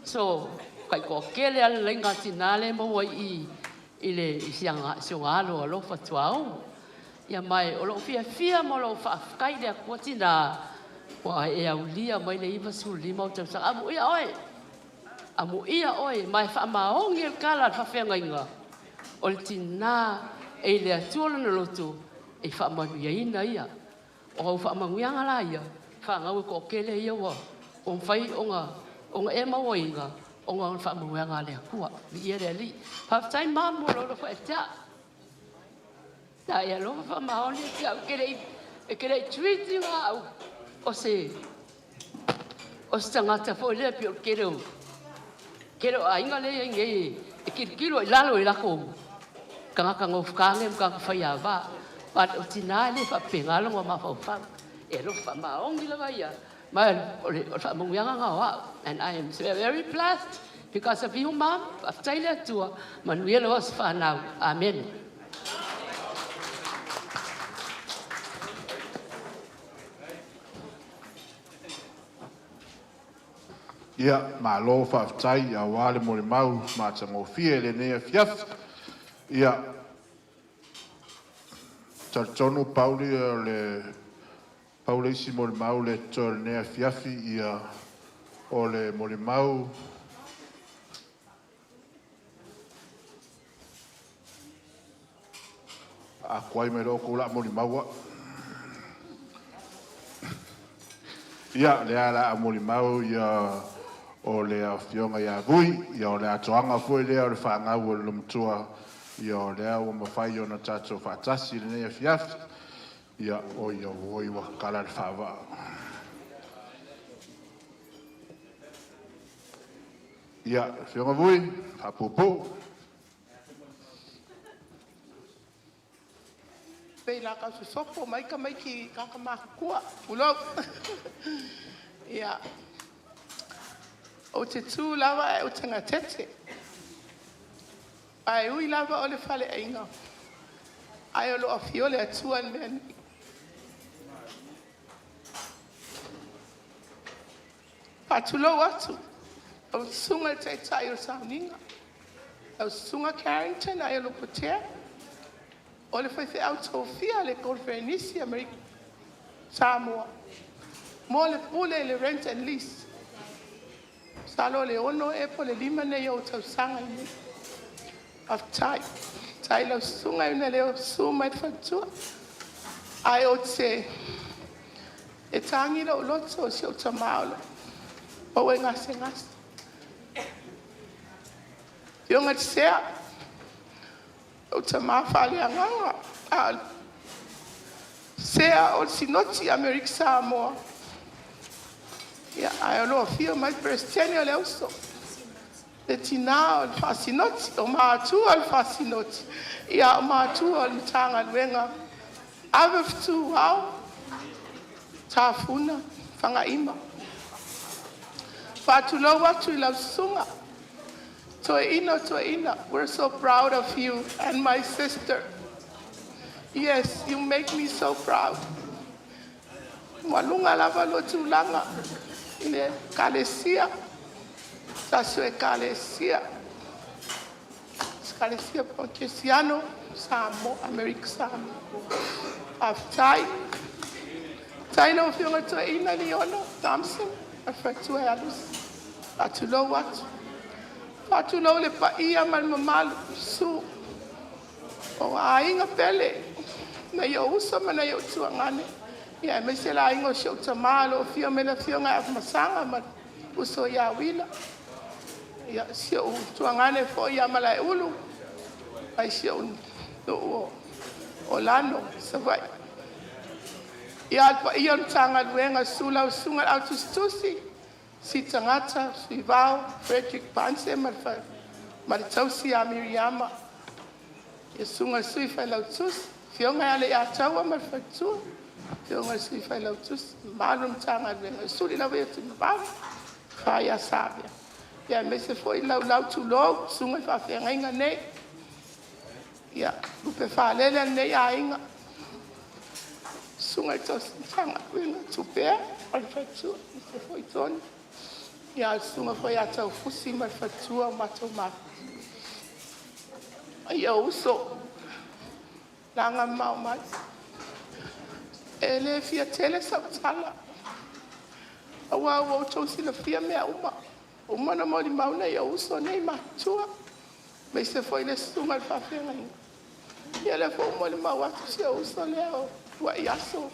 So, kai ko kele ale lenga Tinā le mau ai i le sianga alo alofa Tuaumu. Ia mai o lo fia mo lo whaakai le akua Tinā, wa e au lia mai le iwa suli mau tau sa amu ia oi, mai wha maongi el kala whawhenga inga. O le Tinā e le atuola na lotu. E whaamanuia ina ia. O au whaamanuianga la ia. Whaangau ko kele ia wa. O mwhai o ngā e maua inga. O ngā whaamanuianga lea kua. Ni ia rea li. Haftai mamu lo wha e tea. Na ia lo whaamaoni e tea. E kere tuiti ngā au. O se tangata fo lea pi o kere o. Kere o a inga lea inge. E kilo i lalo i lako. Kangaka ngō whakaange mga whaia wā. But o Tinā le fa pengalo ma fa e lo fa maongi la ia ma o fa mungianga nga and I am very blessed because of you mom of Taylor to Manuel was fa now. Amen. Ia, mālō whaafitai, a wale mo le mau, mātangofia le nea fiaf. Ia, tonu Pauli le Pauli si mo le mau le tol nea fiafi ia o le mo le mau a kwai me lo kula mo le mau ia le ala mo le mau ia o le afionga ia vui ia o le atoanga foi le o le whanga o le lumtua ia o le au mawhai o na tato whaatasi le nea fiafi ia o ia oi wa kala le whawa. Ia, whionga vui, hapupu. Pei la ka sopo mai ka mai ki kaka makua. Ulo. Ia. O te tū lava e o tanga tete. Ai ui lava o le whale ainga. Ai o lo a fiole atua mea. Patulo atu. Au sunga te tai o sauninga. Au sunga Carrington ai o lo potea. O le whaiwhi au tōwhia le Konferenisi Amerika Samoa. Mo le pule le rent and lease. Salo le ono e po le lima nei o tau sanga i nei. Of tai. Tai lau sunga i nei leo suma i whatua. Ai o te e tangi lau loto o si o ta Mālōlō. O e ngase ngase. Yonga te sea. O ta mawhale anganga. Sea o sinoti Amerika Samoa. Ia, ai aloha fia mai prestene o le auso. Le Tinā o le whasinoti, o mātua o le whasinoti. Ia, o mātua o le tanga luenga. Awe fitu au. Tāfuna, whangaima. Whātulau atu I lau sunga. Toina, we're so proud of you and my sister. Yes, you make me so proud. Malunga lava lo tulanga. Ile kalesia. Tasu e kalesia. Kalesia Pontesiano, Samo, Amerika Samo. Aftai. Taino fiunga toina liona, Thompson, afetu e alus. Atulo watu. Patulo le paia mal mamalu su o ainga pele na yo usa mana yo tuangane ia me se la ingo sho tamalo fio me la fio nga masanga ma uso ya wila ia sio tuangane fo ia mala ulu ai sio no o lano sa vai ia pa ia tanga luenga sula sunga autostusi si tangata, si vau, Frederick Panse, maritausi a Miriama. E sunga sui fai lautus, fionga ale a taua marfatua, fionga sui fai lautus, malum tanga venga, suri la vea tu mbara, fai a sabia. Ia me se foi lau tu lo, sunga fa fenga inga nei. Ia, lupe fa lele nei a inga. Sunga tos tanga venga, tupea, alfatua, se foi toni. Ia sunga foi a tau fusi ma fatua matou ma. Ia uso langa mau mai. Ele fia tele sa tala. Awa wo tosi la fia mea uma. Uma na moli mau nei ia uso nei matua. Me se foi le sunga fa fenga. Ia le fo moli mau atu si uso leo. Wa iaso.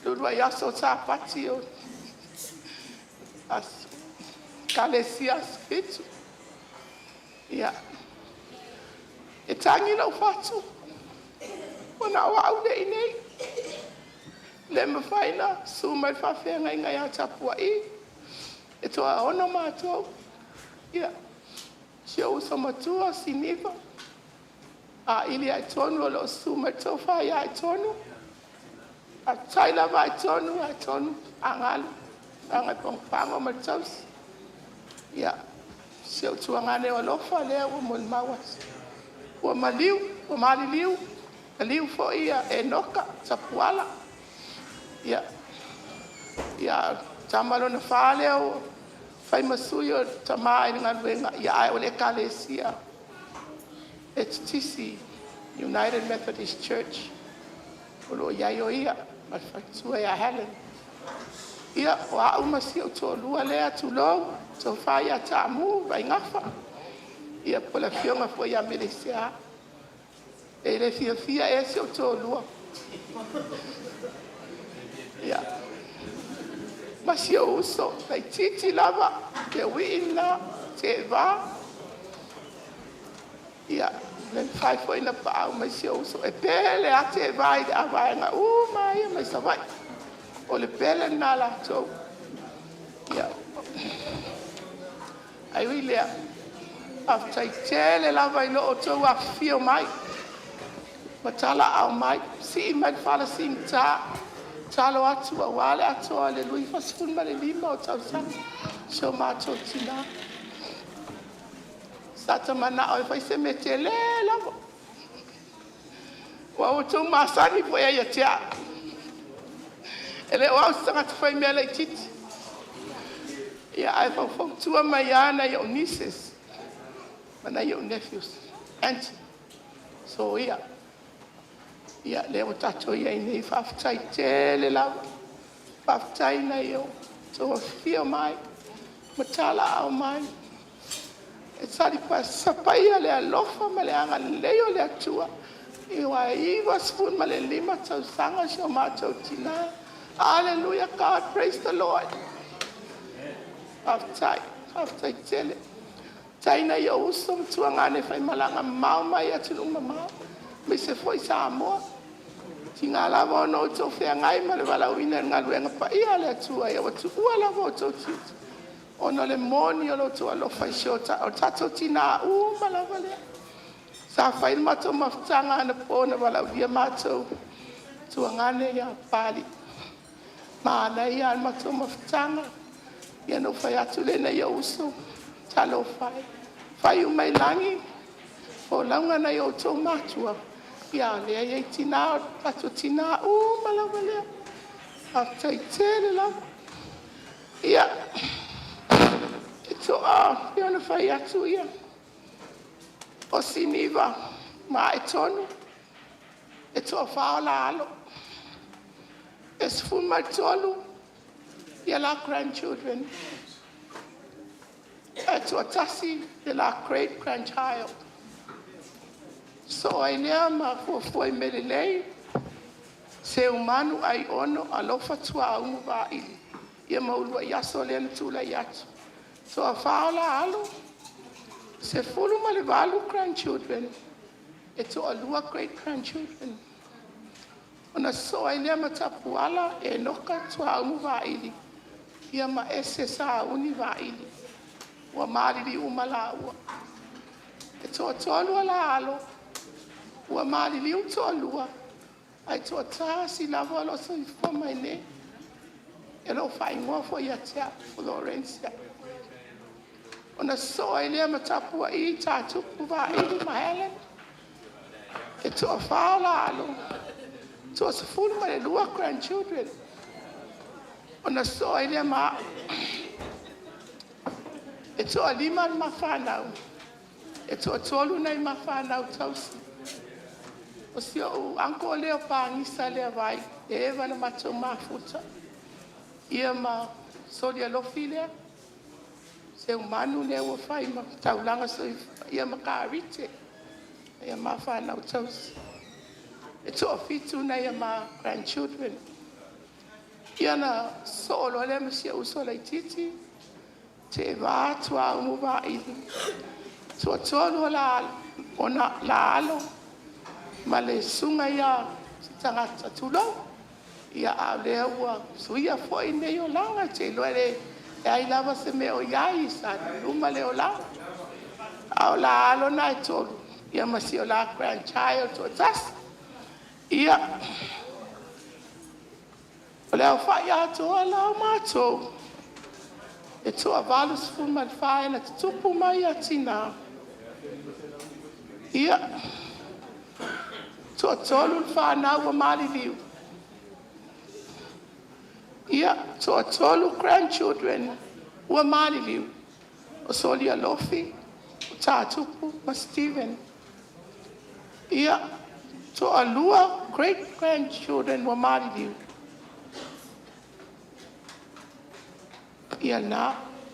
Lua iaso ta patio. As kalesia fitu. Ia. E tangi no fatu. Wana au le inei. Le mawhaina, su mai whawhenga inga ia tapua I. E toa ono mātou. Ia. Sia usa matua siniva. A ili ai tonu o lo su mai tau whai ai tonu. A taila vai tonu, angalu. Anga pangpango mataus. Ia. Se o tuangane o lofa lea o mon mawas. O maliu, o maliliu. Maliu fo ia e noka, tapuala. Ia. Ia. Tamalo na whale o Fai masui o tamā i ngā ruenga ia ai o le kalesia. It's Tisi, United Methodist Church. O lo iai o ia, ma whaktua ia Helen. Ia o a umasi o tō lua lea tu lou, tō whai a Tuaumu, vai ngafa. Ia pola fionga fo ia Melesea. E le fia e se o tō lua. Ia. Masi o uso, mai titi lava, te wina, te va. Ia, le whai fo ina pāu, mai si o uso. E pele a te vai, a vai ngā mai, mai sa vai. O le pele nā la tō. Ia. Ai ui lea. Aftai tele lava i lo o tō a fio mai. Matala au mai, si mai whala si mta. Talo atu a wale atu a le lui fasfun ma le lima o tau sang. So mātou Tinā. Sata mana o fai se me te le lava. Wa o tō masani po ia tea. Ele o au sanga tu fai mea lei titi. Ia ai fau tua mai ana i o nieces. Mana i o nephews. Auntie. So ia. Ia le o tato ia i nei whaftai tele lava. Whaftai na i o. So fio mai. Matala au mai. E sari pa sapaia le alofa ma le anga leo le atua. I wa iwa spoon ma le lima tau sanga sio mātou Tinā. Hallelujah, God, praise the Lord. Whaftai tele. Taina i o uso mtua ngane whai malanga mau mai atu numa mau. Me se foi sa moa. Ti ngā lava o no tō whea ngai ma le wala uina ngā luenga pa ia le atua ia watu ua lava o tō titi. Ono le moni o lo tō alofa i siota o tato Tinā ma lava lea. Sa whai mato mawhtanga ana pōna wala uia mato tua ngane ia pali. Maana ia mato mawhtanga ia no whai atu lena ia uso talo whai. Whai umai langi o launga na i o tō mātua. Ia lea iei Tinā, tato Tinā, ma lava lea. Aftai tele lava. Ia. E tō ia ona whai atu ia. O siniva, ma e tonu. E tō whaola alo. E sfuma tolu. Ia la grandchildren. E tō tasi, ia la great grandchild. So ai lea ma fuafua i melelei. Seumanu ai ono alofa Tuaumu Vaili. Ia maulua i aso lea na tula i atu. So a whaola alo. Se fulu ma le walu grandchildren. E to a lua great grandchildren. Ona so ai lea ma tapuala e noka Tuaumu Vaili. Ia ma ese sa uni Vaili. Ua malili umala ua. E to a tolu ala alo. Ua malili utolua. Ai to ta si lava lo so fo mai ne. E lo fai mo fo ia tea Florencia. Ona so ai lea matapua i tatu puva i ma Helen. E to a faula alo. To a full mai lua grandchildren. Ona so ai lea ma. E to a lima ma whanau. E to a tolu nei ma whanau tausi. O si o anko leo pāngisa lea vai, e ewa na matou mafuta. Ia ma Solialofi lea. Seumanu lea ua whai ma taulanga so ia ma kārite. Ia ma whanau tausi. E toa fitu na ia ma grandchildren. Ia na soolo lea ma sia uso lai titi. Te wā Tuaumu Vaili. Tua tolu ona la alo. Ma le sunga ia tangata tulau. Ia a lea ua suia foi nei o langa te loere. E ai lava se me o iai sa luma le o langa. Au la alo na e tolu. Ia masi o la grandchild o tas. Ia. O lea o whai ato a la o mātou. E toa valus fuma le whae na te tupu mai a Tinā. Ia. Toa tolu whanau a maliliu. Ia, toa tolu grandchildren. ua maliliu o Solialofi, o Tātupu, ma Stephen. Ia toʻalua great-grandchildren ua maliliu. Ia nā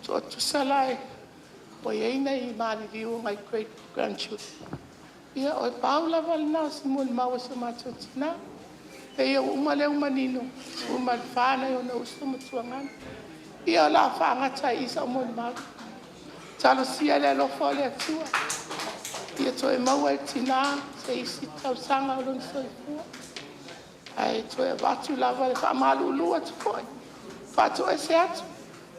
toʻatusala o iai nei maliliu o ngai great-grandchildren. Ia o pau lava lana o simua le maua se matou tinā. E ia uma le umanino, uma le whānei o na usta matuangana. Ia la whaangata i isa o moni mau. Talo sia le alofa o le atua. Ia to e maua e tinā, se isi tau sanga o loni soifua. Ai to e watu lava le whaamalu atu koi. Whatu e se atu.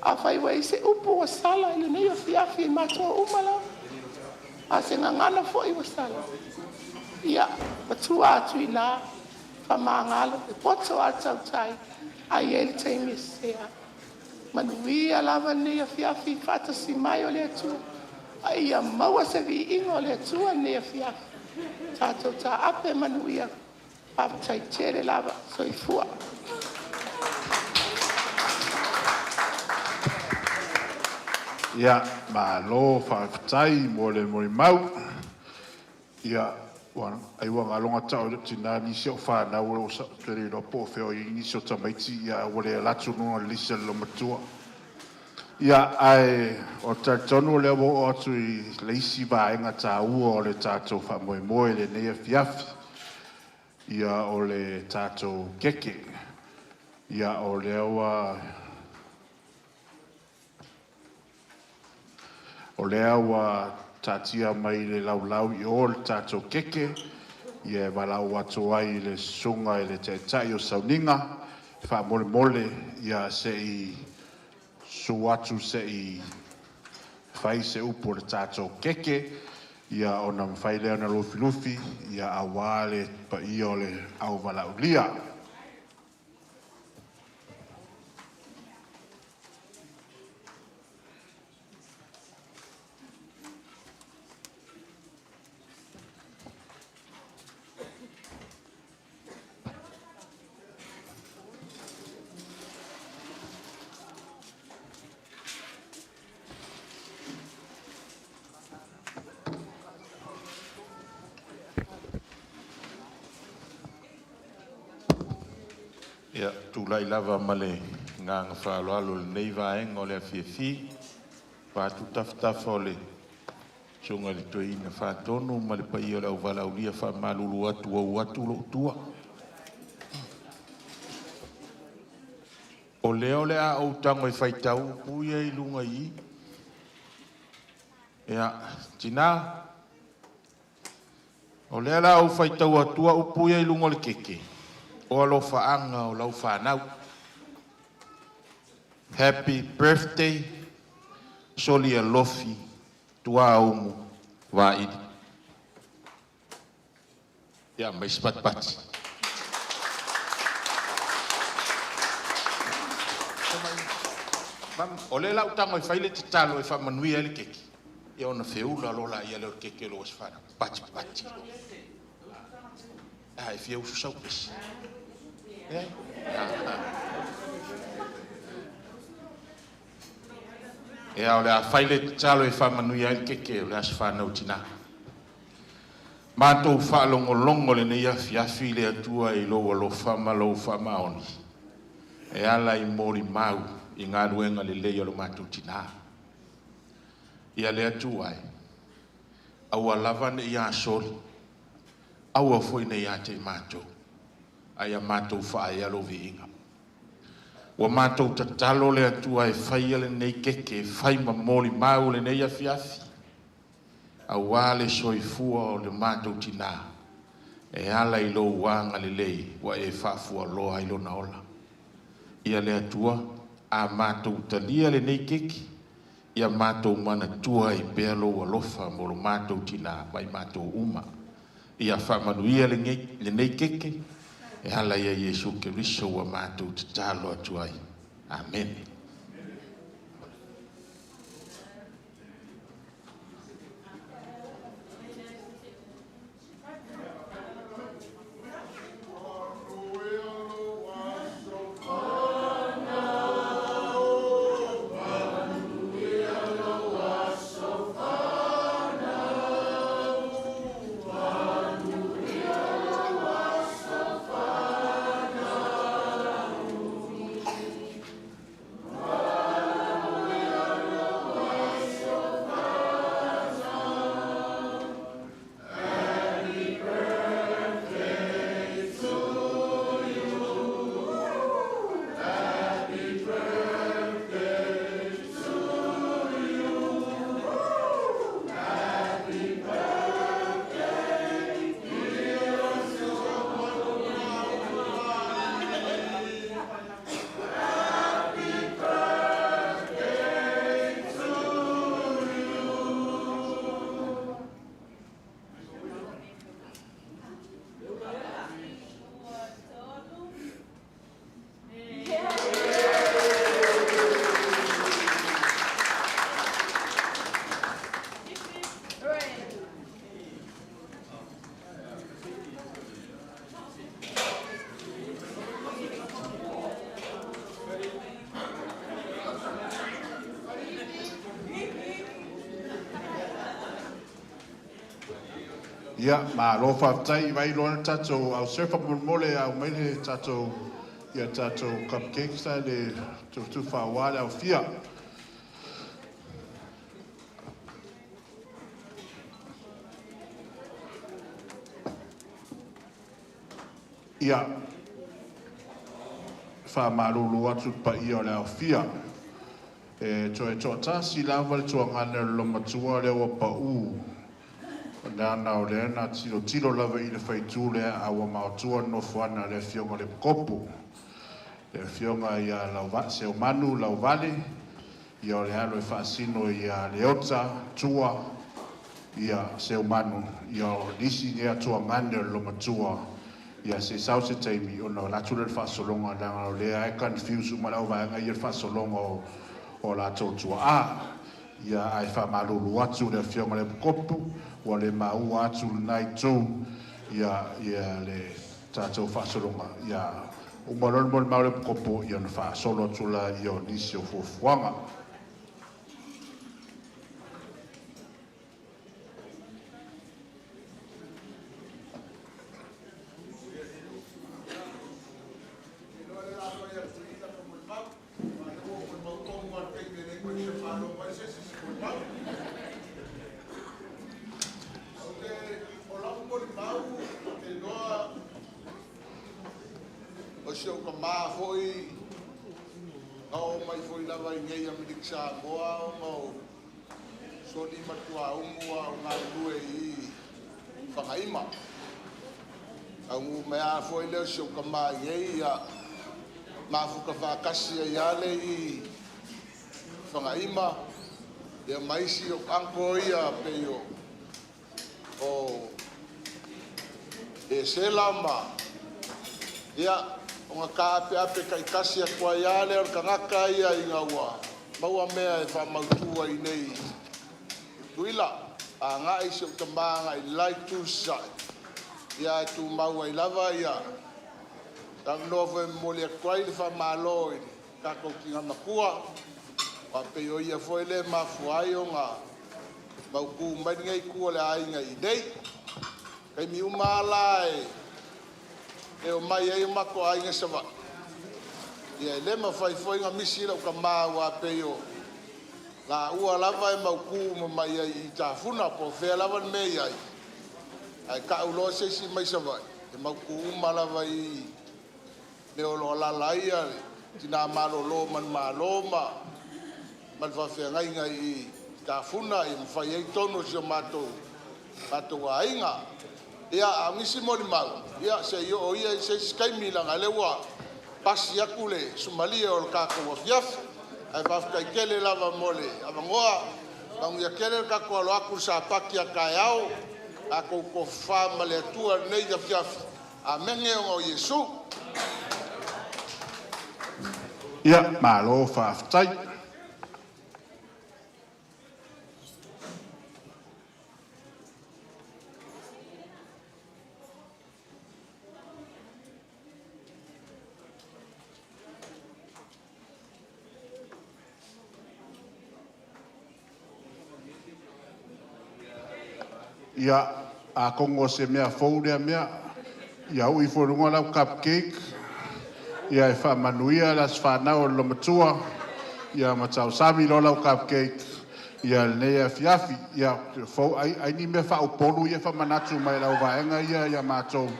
A whaiwa i se upu o sala, ili nei o fiafi i matua umala. A se ngangana fo i o sala. Ia, matua atu i nā. Whamangalo, e poto atau tai, ai ele teimi sea. Manuia lava nei a fiafi, whatasi mai o le atua. Ai ia maua se vi ingo le atua nei a fiafi. Tātou tā ape manuia, papatai tere lava, soifua. Ia, mālō whaafitai mo le mau. Ia, ai wanga longa tau tina nisi o whanau o sa tere no po feo i nisi o tamaiti ia wale latu nuna lisa lo matua. Ia ai o tartonu leo o atu i leisi vaenga tā ua o le tātou whamoe moe le nea fiafi. Ia o le tātou keke. Ia o leo o leo tatia mai le laulau i o le tātou keke, i e walau atu ai le sunga i le tai o sauninga, wha mole mole, ia se i su atu se i whai se upo le tātou keke, ia o na mwhai leo na lufi lufi, ia a wale pa i o le au walau lia. Ia, tūlai lava male nganga whaaloalo le nei vaenga o le awhiawhi, whātu taftafa o le songa le toina whātonu, ma le pai o le au walaulia whamalulu atu au atu lo tua. O leo le a au tango i whaitau, puia i lunga i. Ia, tina. O leo le au whaitau atua, upuia i lunga le keke. O alo whaanga o lau whanau. Happy birthday, Solialofi, Tuaumu, Vaili. Ia, mai spatpati. O le lau tango i whaile te talo e whamanuia ele keki. Ia ona whiula lola ia leo keke lo as whana. Pati. E whiau su sau pesi. E o le a whaile te talo e whamanuia ele keke o le as whanau tina. Mātou whaalongolongo le nei afi le atua i lo alo whamaoni. E ala i mori mau. I ngā ruenga le lei o lo mātou tina. Ia le atu ai. Aua lava ne ia sori. Aua foi ne ia te mātou. Aia mātou whaai alo vi inga. Wa mātou tatalo le atu ai whai ale nei keke, whai ma mori mau le nei afi. Aua le soifua o le mātou tina. E ala i lo wanga le lei, wa e whafua loa i lo na ola. Ia le atua, a mātou talia le nei keki, ia mātou mana tua i pēlo alofa mo lo mātou tina mai mātou uma. Ia whamanuia le nei keke, e hala ia Yesu Keriso wa mātou te tālo atuai. Amen. Ia, mālō whaftai vai loana tātou au surfa mole au meile tātou ia tātou cupcakes tā le tu whawale au fia. Ia, wha mālōlō atu pa ia o le au fia. E toa tāsi lava le tuangana lo matua le o pa u. Nana o le ana tilo lava i le whaitū lea awa maotua no whana le fionga le kopu. Le fionga ia Seumanu, lau Vaili, ia o le alo e whaasino ia Leota, Tua, ia Seumanu, ia o nisi nea tua ngane o loma tua, ia se sau se teimi o no latu le whaasolonga langa o lea e confuse uma lau vaenga i le whaasolonga o la tua a. Ia ai wha mālōlō atu le fionga le kopu, wa le mau atu nai tū, ia le tātou whaasolonga, ia umaron mo le mau le kopu, ia na whaasolo atu la ia o nisi o fuafuanga. Tuaumu au ngā lue i whakaima. Au ngu mea foi leo sio ka mai ei a mafuka whakasi a iale i whakaima. Ia maisi o kanko ia peo o e selama. Ia o ngā kāpe ape kai kasi a kua iale o ka ngaka ia i ngā ua. Maua mea e whamautua i nei. Tuila, a ngā isi o ka maanga i lai tū sai. Ia e tū maua i lava ia. Tang novo e moli a kwai le wha mālō i kako ki ngā makua. Wa peo ia foi le mafuai o ngā. Mauku maringa i kua le ainga i nei. Kai mi umala e o mai e mako ainga sawa. Ia le mawhai foi ngā misi lau ka māua peo. La ua lava e mauku ma mai i tāwhuna po whea lava ni mei ai. Ai ka uloa seisi mai sa vai. E mauku uma lava i neolo lalai ai. Tinā Mālōlō man Mālōma. Man whawhea ngainga i tāwhuna i mwhai ei tono si o mātou. Mātou a inga. Ia a ngisi mori mau. Ia se i o ia se skaimi langa lewa. Pasi aku le sumalia o le kako wa fiafi. Ai whafkai kele lava mole. Awangoa, pangu ia kele kako alo aku sa paki a kai au. Ako ko whama le atua nei da fiafi. A menge o ngau Yesu. Ia, mālō whaftai. Ia a kongo se mea fourea mea. Ia ui whorunga lau cupcake. Ia e whamanuia las whanau o lomatua. Ia matau sami lo lau cupcake. Ia lea fiafi. Ia fau ai ni mea whaupolu ia whamanatu mai lau vaenga ia mātou.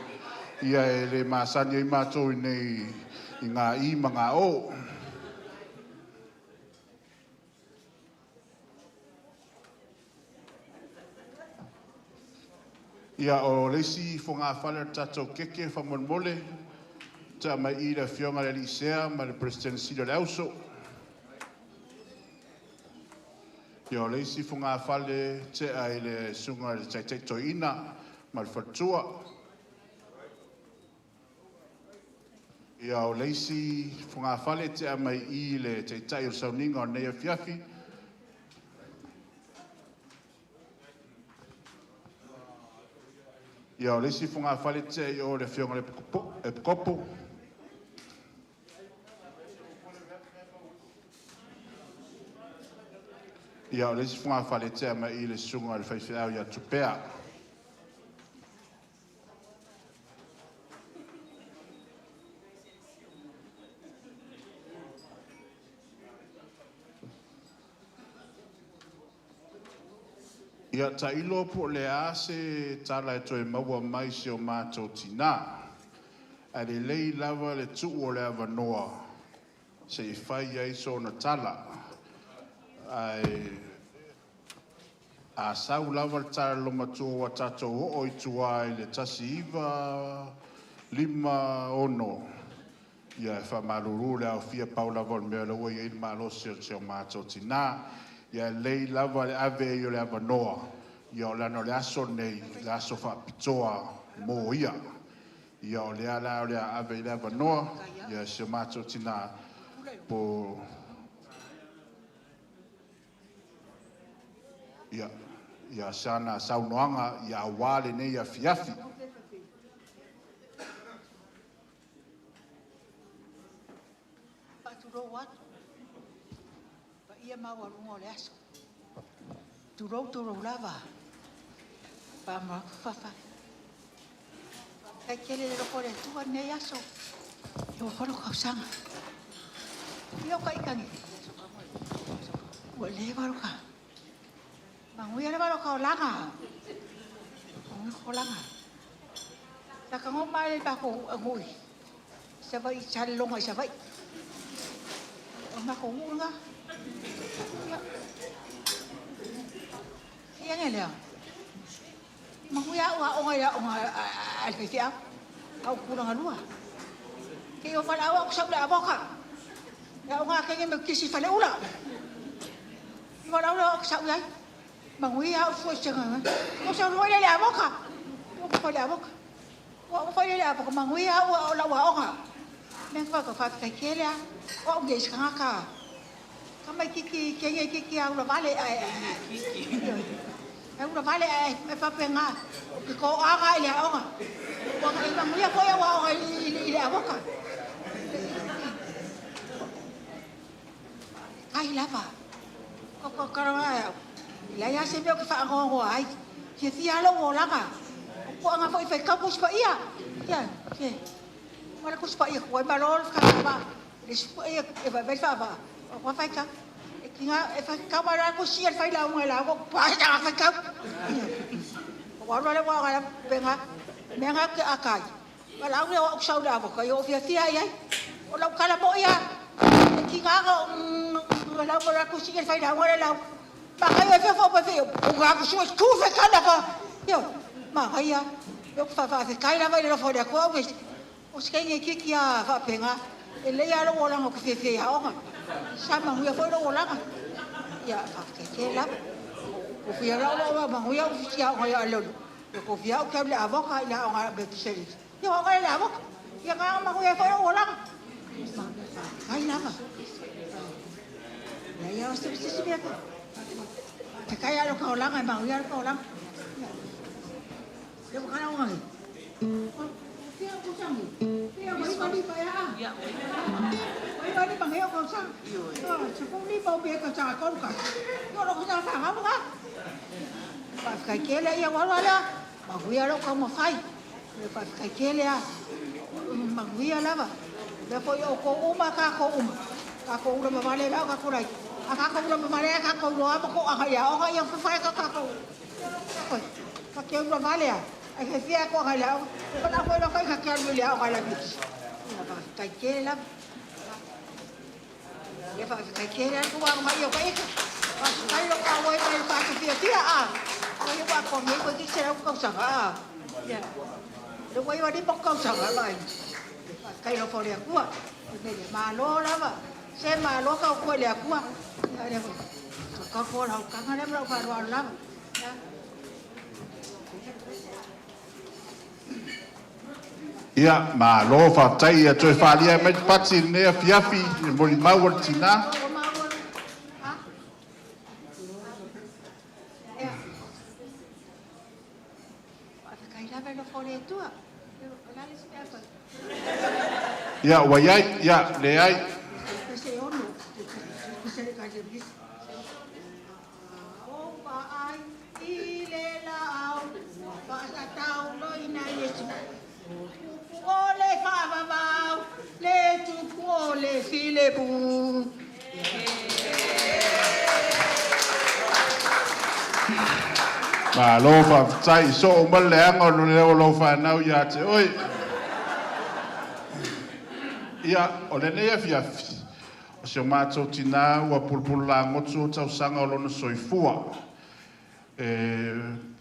Ia e le māsani i mātou i nei i ngā i ma ngā o. Ia o leisi whonga whale tātou keke whamonmole. Ta mai i le fionga le Lisea ma le presidency le auso. Ia o leisi whonga whale te ai le sunga le taitoina ma le whatua. Ia o leisi whonga whale te mai i le taitai o sauninga o nei a fiafi. Ia o lesi whunga whale te i o le whionga le kopo. Ia o lesi whunga whale te ama i le sunga le whaiwhiau i a tupea. Ia ta ilo po le ase tala e toi maua mai se o mātou Tinā. A le lei lava le tu o le avanoa se I whai ai so na tala. Ai a sau lava le tala loma tua wa tatou o I tua I le tasi iwa 5 ono. Ia e whamaruru le au fia paula vol mea le ua I le malo se o mātou Tinā. Ia lei lava le ave I o le avanoa. Ia o lano le aso nei, le aso whapitoa mō ia. Ia o le ala o le ave I le avanoa. Ia se o mātou Tinā po... Ia sana saunoanga, ia wale nei a fiafi. Paturo watu. Pa ia mawarungo le aso. Turo lava. Pa ma fafa. Kai kele le roko le tua nei aso. Yo kono kausanga. Yo kai kangi. Ua le waroka. Mangui le waroka o langa. Mangui ko langa. Taka ngoma le bako ngui. Savai chalonga savai. Ona ko unga. Ia ngele. Mangui a onga ya onga alfetia. Au kuranga lua. Ke o fala au sa la boka. Ya onga ke me kisi fale ula. Fala ula sa ya. Mangui a fo changa. O sa ro le la boka. O fale la boka. O fale la boka mangui a o la wa onga. Men fa ka ka kele. O ge ska ka. Kama kiki au la vale ai una vale e fa penga ko aga ile onga ko ai mangui ko ya wa ile aboka ai lava ko karanga la ya se veo que fa ngo ai que tia lo volanga ko anga foi fe ka pus pa ia ya ke wala kus pa ia ko ba lol ka ba les e va fa ko fa ka Tinga e fa kamera ko siya fa la ngela ko pa ta fa ka. Wa ro le wa ga penga menga ke akai. Wala ngue o sa da ko yo fia fia ai. O la kala mo ya. Tinga ko la ko siya fa la ngela la. Pa ka yo fa pa fe. O ga ko siya ku fe ka ka. Yo ma ya. Yo fa fe ka la va le fo de ko o skenge ki ya fa penga. Le ya lo wala ko fe fe ya o sama huya foi lo langa ya ke la o fia la ma huya o fia o ya lo ko fia o ka le avoka ila o be tseli yo o le avoka ya ka ma huya foi lo langa ai na ma ya o se bia te kaya lo ka langa ma huya ko langa yo ka na ngai Dia ko sangi. Dia mai mali pa ya. Ya. Mai mali bang yo ko sang. Sepung ni bau be ka sa kon ka. Yo lo ko sa ha ba. Pa ka kele ya wala la. Ma huya lo ka mo fai. Pa ka kele ya. Ma huya la ba. Be ko yo ko uma ka ko uma. Ka ko uma vale la ka ko rai. Ka ko uma vale ka ko lo ba ko a ya o ya fa ka ko. Ka ke uma vale ya. Ai que fia ko hala ko la ko ka ka lu ya ko la bi ka ke la ya fa ka ke la ko wa ma yo ka ka ka lo ka wa mai pa ka fia a ko yo wa ko mi ko ki se ko sa a ya lo wa yo di po ko sa a ba ka lo fo le ko ma lo la ba se ma lo ka ko le ko ya ka ko la ka ngale lo fa lo la ya Ia, Mālō whātai a toi whālia mai pati nea fiafi e mori maua Tinā. Ia, wai ai, ia, le ai. Ole fa va le tu ole file bu Mālō whawhitai so o maleanga no leo lau whanau ia te oi. Ia, o le nea fiafi. O se o mātou tina ua pulpulu la ngotu o tau sanga o lona soifua.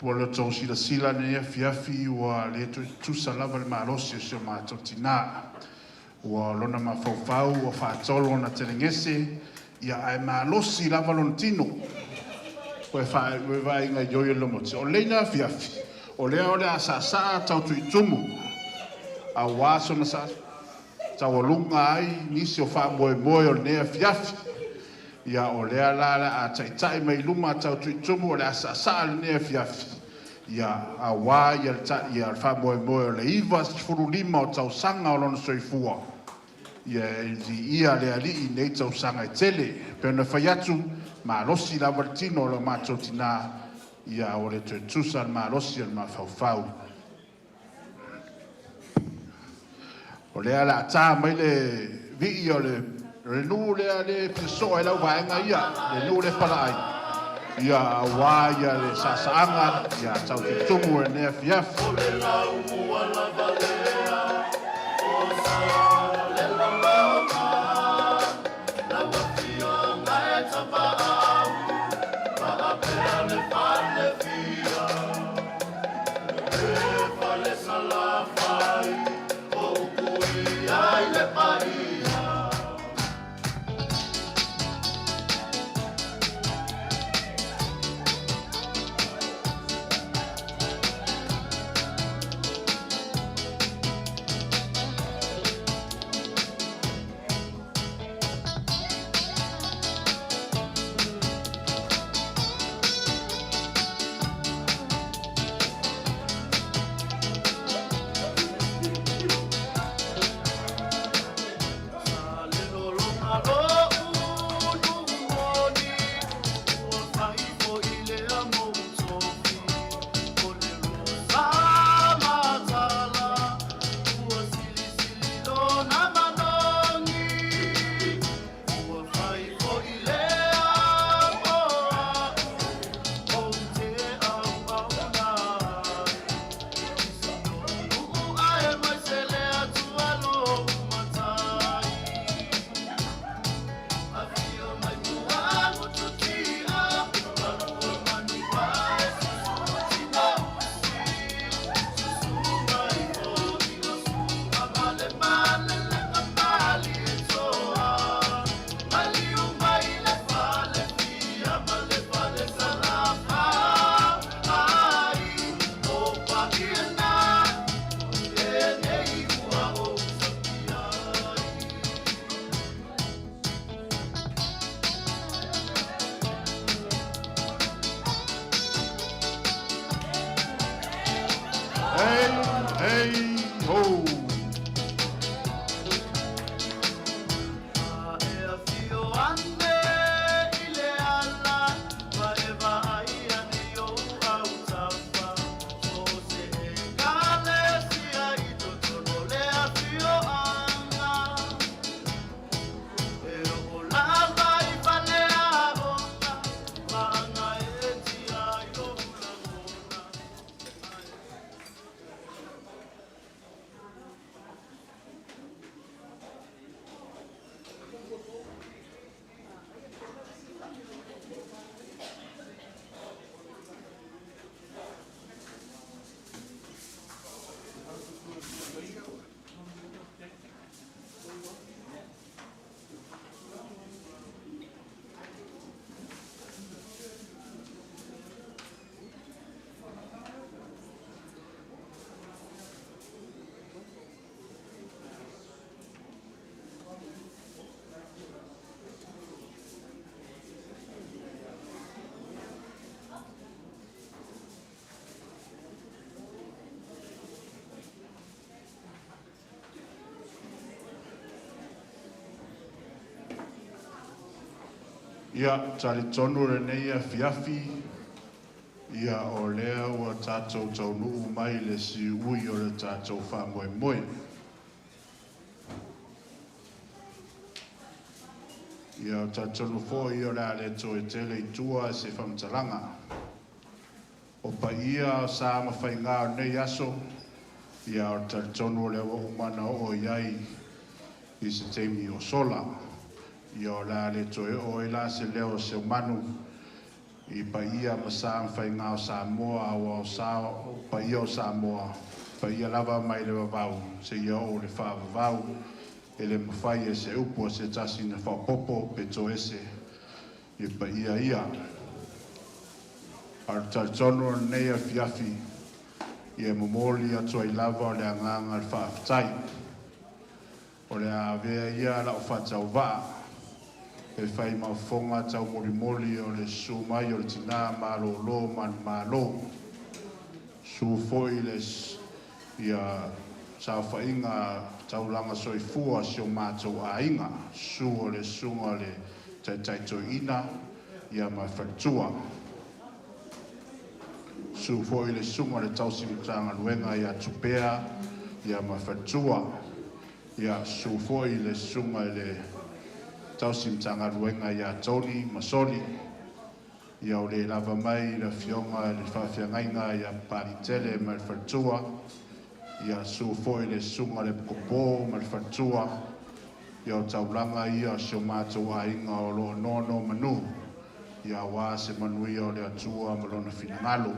Polo tau sila sila nea fiafi ua le tusa lava le mālosi o se o mātou tina. Ua lona mawhauwhau ua whaatolo na telengese. Ia ai mālosi lava lona tino. Koe vai ngai yoyo lo mote. O leina fiafi. O lea o lea sa tau tui tumu. A waso na sa. Tau alunga ai nisi o wha moe moe o nea fiafi. Ia o lea la a tai mai luma tau tui tumu o lea sa le nea fiafi. Ia a wā ia le wha moe moe o le iwa furu lima o tau sanga o lona soifua. Ia le ali nei tau sanga I tele. Pena whaiatu. Mālosi la vartino o lo mātou tina ia o le tue tusa mālosi al mawhauwhau. O lea la tā mai le vii o le nu lea le piso e lau vaenga ia, le nu le palai. Ia a wā ia le sasaanga, ia tau te tumu e nea fiafi. O le lau mua la valea, o sa le lalama, la wafio ngai tapa. Ia, tali tonu re neia fiafi. Ia o lea ua tātou tau nuu mai le si ui o le tātou wha moe moe. Ia o tātou nu fōi o lea le tō e tele I tua se whamtalanga. O pa ia sa mawhainga nei aso, ia o taritonu le wa umana o iai i se teimi o sola. Ia o la le toe o i la se leo Seumanu, i pa ia ma sa mawhainga o Samoa o sao, pa ia o Samoa, pa ia lava mai le wavau, se ia o le wha wavau, e le mawhai e se upo se tasi na whapopo pe to ese, i pa ia. Ar taritonu nei a fiafi, i e momoli atu ai lava o le anganga le whaaftai. O le a vea ia la o whatau waa, e whai mawhonga tau moli o le su mai o le Tinā Mālōlō Mālōlō. Su foi le ia sa whainga tau langa soifua sio mātou a inga, su o le sunga le taitaito ina, ia mai whatua. Su foi le sunga le tau simutanga luenga ia tupea, ia mai whatua. Ia su foi le sunga le tau simutanga luenga ia toni, masoli. Ia o le lava mai le fionga le whawhiangainga ia paritele mai whatua. Ia su foi le sunga le kopo mai whatua. Ia o taulanga ia sio mātou a inga o lo nono manu. Ia wā se manui o le atua malona finangalo.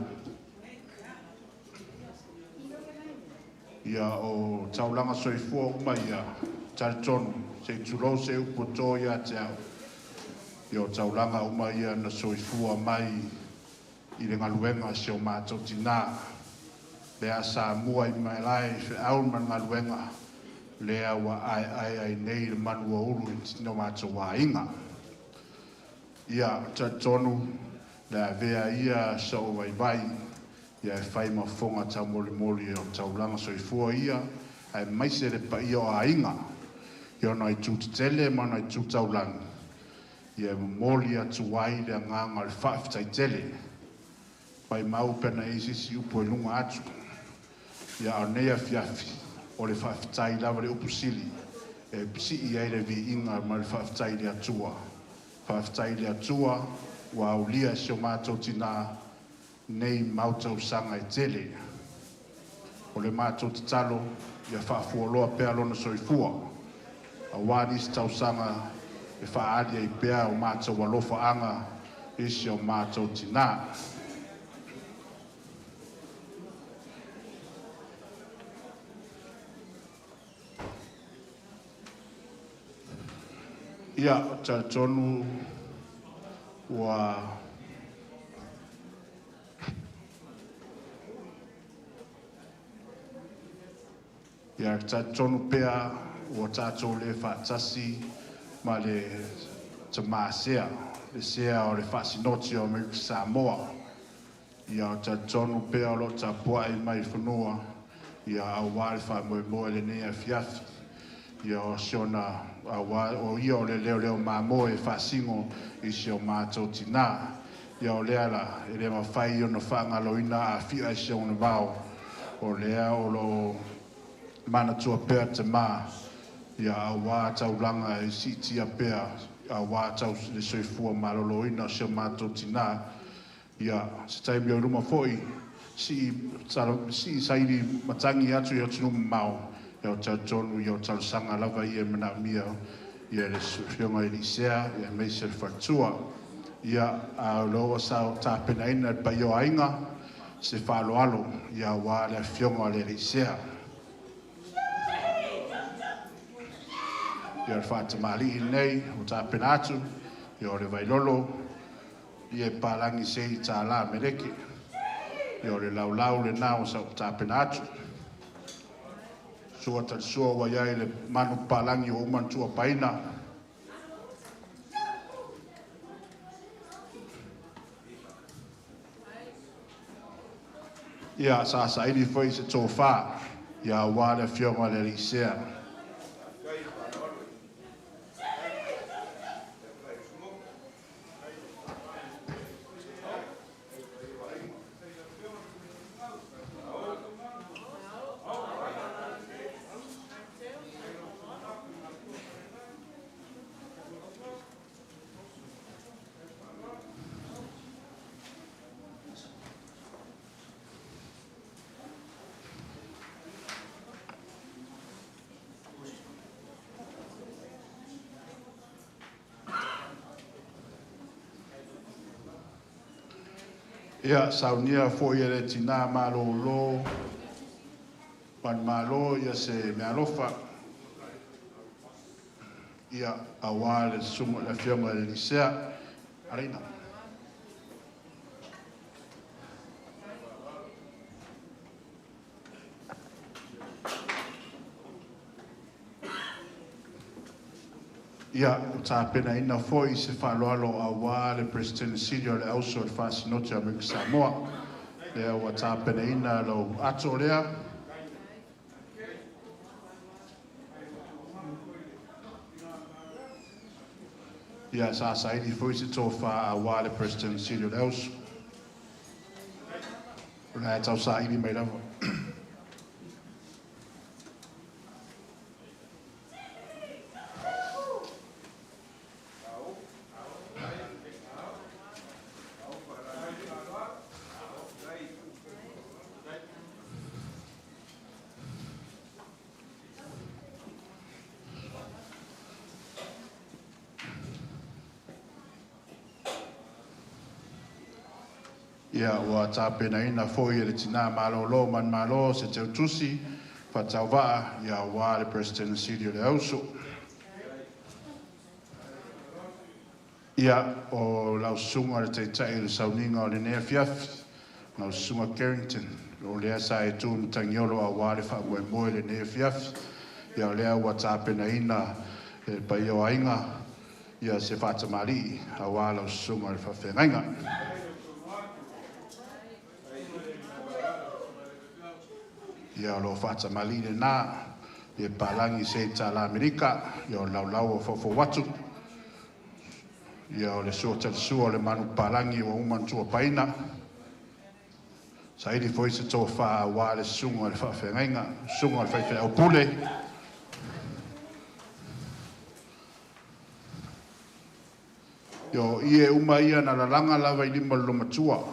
Ia o taulanga soifua uma ia taritonu, se tulo se upoto ia te au. Ia o taulanga uma ia na soifua mai i le ngaluenga se o mātou Tinā. Lea sa mua i mai lai fe au man ngaluenga. Lea wa ai nei le manua ulu i tino mātou wa inga. Ia taritonu, lea vea ia sa o vai. Ia e whai mawhonga tau moli o taulanga soifua ia, ai maise le pa ia o a inga. Ia ona i tūtitele, mana i tūtaulangi. Ia e moli atu wai le nganga le whaafitai tele. Pai mau pena eisisi upo e lunga atu. Ia o nea fiafi, o le whaafitai lava le upusili. E pisi i aile vi inga ma le whaafitai le atua. Whaafitai le atua, wa ulia se o mātou Tinā, nei mautau sanga i tele. O le mātou te talo, ia whaafuoloa pēa lona soifua. A wānis tau sanga e whaalia i pēa o mātou walofa anga isi o mātou Tinā. Ia taritonu wa ia taritonu pea ua tatou le whaatasi ma le tamasea, le sea o le whaasinoti o Amerika Samoa. Ia o taritonu pea o lo tapua i mai whanua, ia au wale whaamoemoe le nea fiafi. Ia o siona o ia o le leo mamoe e whaasingo i si o mātou Tinā. Ia o lea la, e le mawhai o na whaangaloina a whia i si o na vau. O lea o lo mana tua pēr te mā, ia a wā taulanga e si tia pēr, a wā tau le soifua Mālōlō ina o seo mātou Tinā. Ia, se taimi o ruma foi, si sairi matangi atu i o tunuma mau, ia o tautonu, ia o tausanga lava i e mana mia, ia le fionga i lisea, ia meise le whatua. Ia a loa sao tāpena ina pa i o ainga, se whaaloalo, ia wā le fionga le lisea. Ia le whaatamali i nei, o tāpena atu, ia o le vailolo, ia e pālangi se i tā la mereke, ia o le laulau le nao sa o tāpena atu. Sua tarisua wa iai le manu pālangi o umantua paina. Ia sa ili foi se tō whā, ia wā le fionga le lisea. Ia saunia fo ia le Tinā Mālōlō. Pan Mālō ia se me alofa. Ia awa le sunga le fianga le lisea. Arena. Ia ta pena ina foi se faloalo awa le President Silio le auso le fasinote Amerika Samoa. Lea wa ta pena ina lo ato lea. Ia sa saidi foi se tofa awa le President Silio le auso. Lea tau saidi mai lava. Ia ua tapena ina foi le Tinā Mālōlō man malo se te utusi fatau vaa ia ua le President Silio le auso. Ia o lausunga le teitai le sauninga o le nea fiafi, lausunga Carrington, o lea sa e tu mtangiolo a ua le whaamue moe le nea fiafi, ia o lea ua tapena ina e pai o ainga, ia se whatamari a ua lausunga le whawhengainga. Ia lo fata malile na e palangi se tala Amerika ia o laulau o fofo watu ia o le sota sua le manu palangi o uman tua paina saidi foi se to fa wa le sunga le fa fenga sunga le fa o pule yo ie uma ia na langa lava i lima lo matua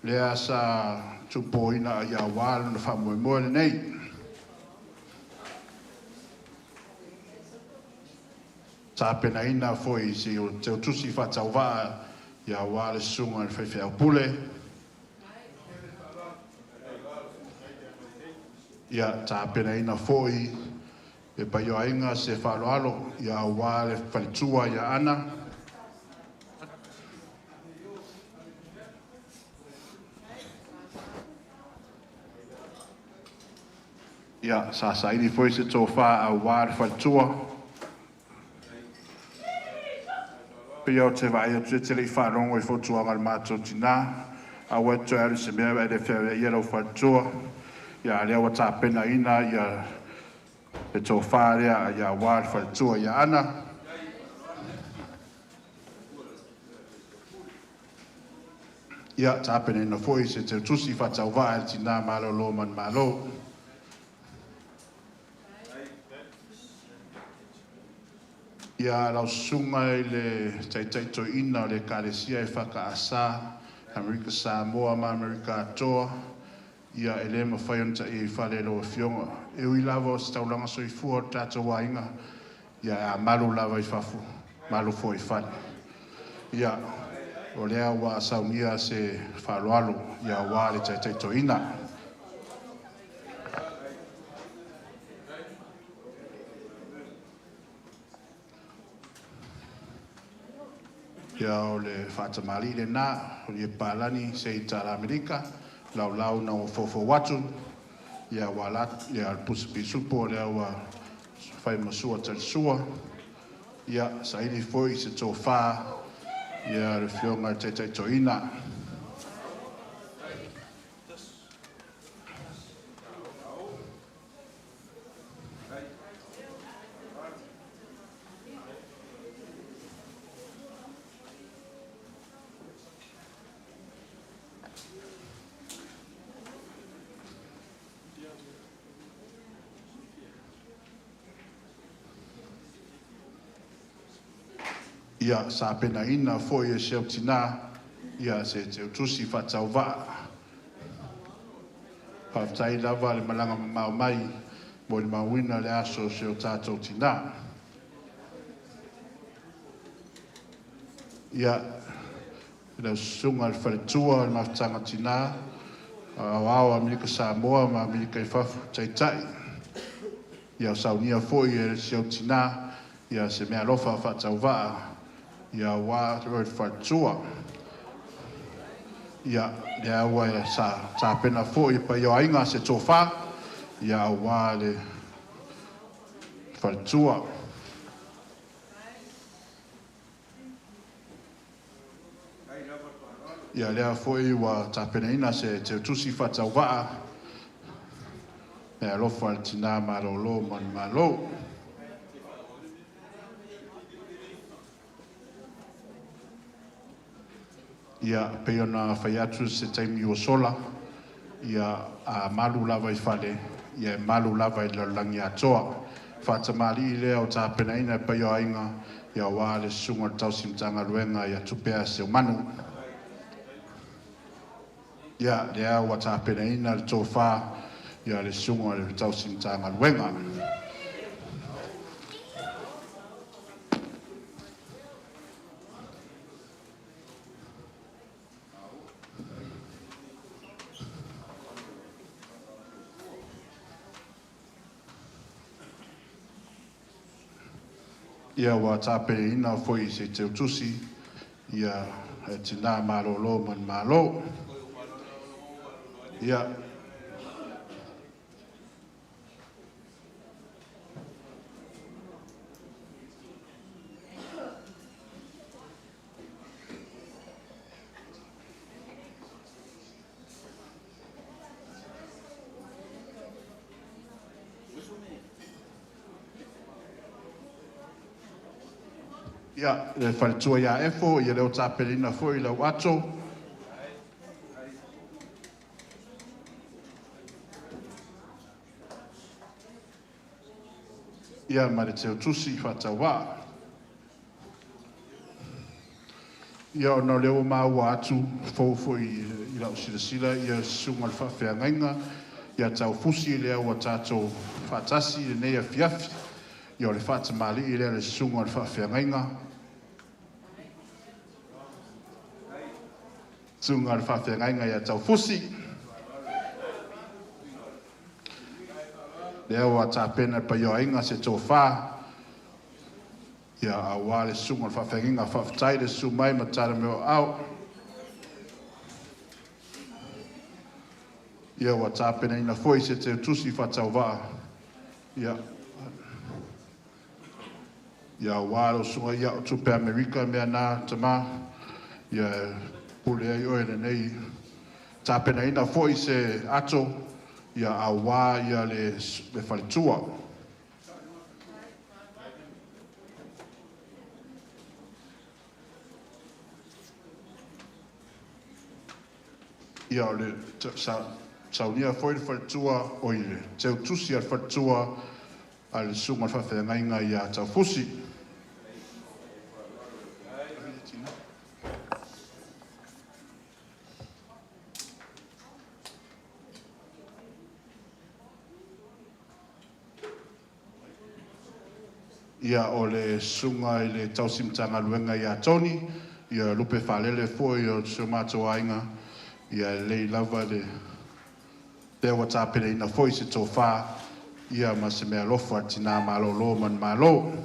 le asa tupo ina ia wala na whamoe moe nei. Tāpena ina foi si o te utusi whatau waa ia wale sunga le whaiwhea pule. Ia tāpena ina foi e pai o ainga se whaloalo ia wale whalitua ia ana. Ia sa saidi foi se tō wha a wāre whalitua. Pia o te vai o te tele i wharongo i whotuanga le mātou Tinā. A wetu ari se mea e le whiawe ia lau whalitua. Ia lea wa tā pena ina ia e tō wha rea ia wāre whalitua ia ana. Ia tā pena ina foi se te tusi whatau wā e Tinā Mālōlō man Mālō. Ia lau sunga i le taitaito ina le kāresia e whakaasa Amerika Samoa ma Amerika atoa. Ia e le mawhaianta i whale loa fionga. E ui lava o se taulanga soifua o tātou wainga. Ia a malu lava i whafu, malu fo i whale. Ia o lea wa saunia se whaloalo ia wā le taitaito ina. Ia o le whatamari le nā, o le pālani se i tāla Amerika, lau na o fofo watu, ia walat, ia pusipi supo, lea wa whai masua tarisua, ia saidi foi se tō whā, ia le whionga te toina. Ia sa pena ina foi e seo Tinā, ia se te utusi whatau waa. Pawtai lava le malanga mau mai, mo le mawina le aso seo tātou Tinā. Ia le sunga le whaletua le mawhtanga Tinā, au Amerika Samoa ma Amerika I whafu taitai. Ia saunia foi e seo Tinā, ia se mea lofa whatau waa, ia wā roi whaletua. Ia le aua e sa pena foi pa yo ainga se tofa, ia wā le whaletua. Ia lea foi wa tapena ina se te tusi whatau waa. Mea lofa le Tinā Mālōlō man Mālō. Ia peona whai atu se taimi o sola. Ia a malu lava I whale. Ia malu lava I lalangi atoa. Whatamari I lea o tapena ina peo ainga. Ia wā le sunga tausimtanga luenga ia tupea Seumanu. Ia lea wa tapena ina le tōwha, ia le sunga le tausimtanga luenga. Ia wa tapena ina foi se te utusi, ia Tinā Mālōlō man Mālō. Ia Ia, le whaletua ia efo, ia leo tāpelina foi lau ato. Ia ma le teo tusi whatau wā. Ia o no leo maua atu, fōfo I lau sila ia sunga le whawhea ngainga. Ia tau fusi lea ua tātou whatasi le nei a fiafi. Ia o le whatamali I lea le sunga le whawhea ngainga. Sunga le whawhea ngainga ia tau fusi. Lea ua tāpena pa io ainga se tō whā. Ia a wā le sunga le whawhea ngainga whawhatai le sumai ma tāra meo au. Ia ua tāpena ina foi se te tusi whatau wā. Ia wā lo sunga ia o tupe Amerika mea nā tamā. Ia pule ai oe le nei. Tāpena ina foi se ato. Ia a wā ia le whaletua. Ia o le saunia foi le whaletua o I le teo tusi al whaletua a le sunga le whawhea ngainga ia tau fusi. Ia o le sunga I le tausimtanga luenga ia Tony, ia lupe whalele foi o Seumanu ainga, ia lei lava le lewa tāpene ina foi se tō whā, ia ma se mea lofa Tinā Mālōlō man Mālō.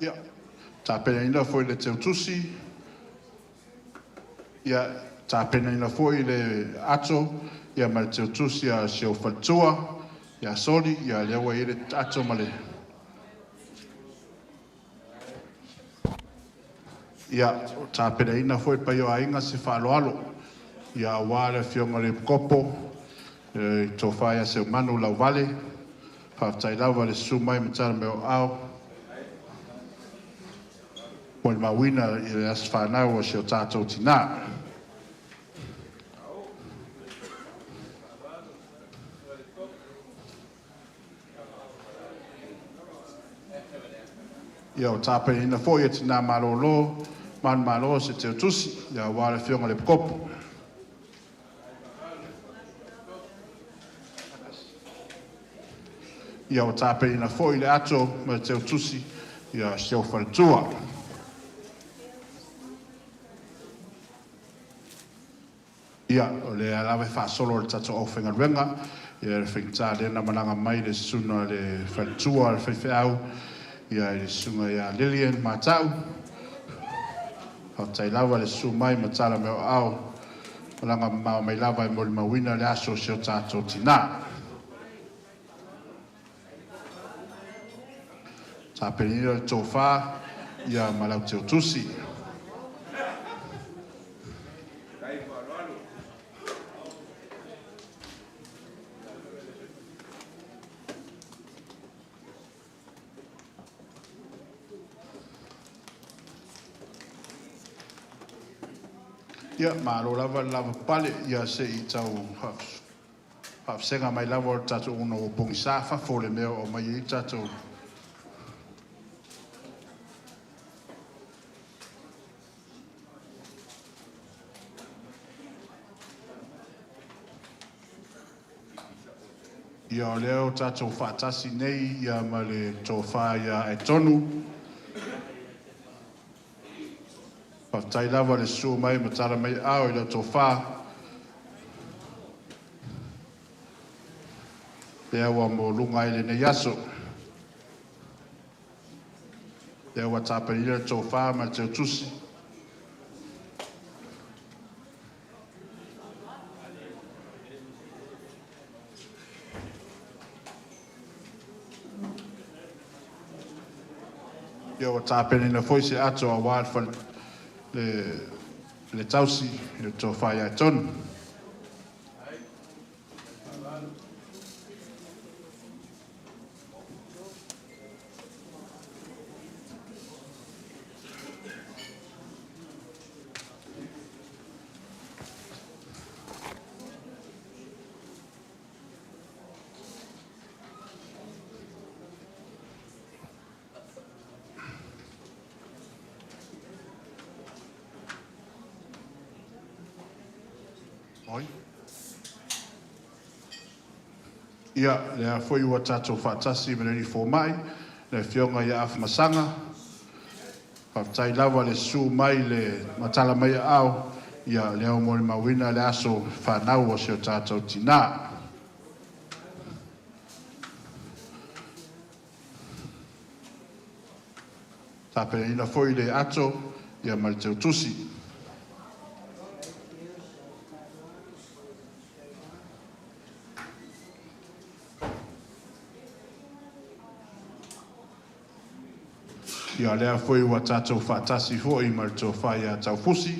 Ia, tāpena ina foi le teo tusi. Ia, tāpena ina foi le ato. Ia ma le teo tusi a seo whaletua. Ia soli, ia lewa I le ato ma le. Ia, tāpena ina foi pa io ainga se whaaloalo. Ia wā le fionga le kopo. Tō whaia Seumanu lau Vaili. Whawtai lawa le sumai matara meo au. O le mawina I le as whanau o seo tātou Tinā. Ia o tāpere ina fo ia tina Mālōlō, man Mālōlō se te tusi, ia wale whionga le kopu. Ia o tāpere ina fo i le ato, ma te tusi, ia se o whaletua. Ia o le alawe whaasolo le tato o whengaruenga, ia le whengta le na malanga mai le suna le whaletua le whewheau, ia le sunga ia Lilian Matau. Hau tai lawa le su mai matala meo au. Malanga mau mai lawa i mori mawina le aso seo tātou Tinā. Tā penira le tō whā, ia malau te o tusi. Ia Mālōlō lava pale ia se I tau hafsenga mai lava o tātou uno o pongi sāwha fōle meo o mai I tātou. Ia o leo tātou whātasi nei ia ma le tō whā ia e tonu. Tai lava le su mai matara mai au I le tō whā. Lea wa mo lunga I le ne yaso. Lea wa tāperi le tō whā ma te tusi. Lea wa tāperi na foise ato a wād le tausi le tō whaia tonu. Ia, lea foi ua tātou whātasi meneri fō mai, le whionga ia awhamasanga. Whaftai lawa le su mai le matala mai au, ia leo mori mawina le aso whanau o seo tātou Tinā. Tāpere ina foi le ato, ia mali teu tusi. Ia lea foi ua tātou whātasi hoi ma le tō whai a tau fusi.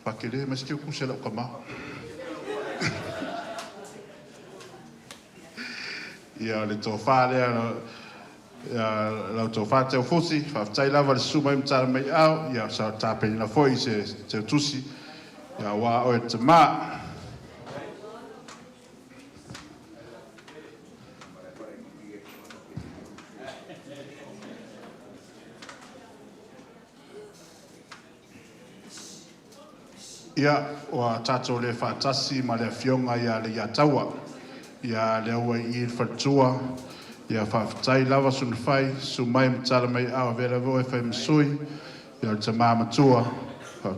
Whakere, mas keu kusela o kama. Ia le tō whā lea lau tō whā tau fusi, whaftai lava le suma imtara mai au, ia sa tāpeni na foi se tau tusi. Ia wā oe te mā. Ia oa tātou le whātasi ma le whionga ia le ia taua. Ia le ua I whatua. Ia whawhtai lava sun whai, su mai mtala mai awa vera voe whai msui. Ia te mā matua.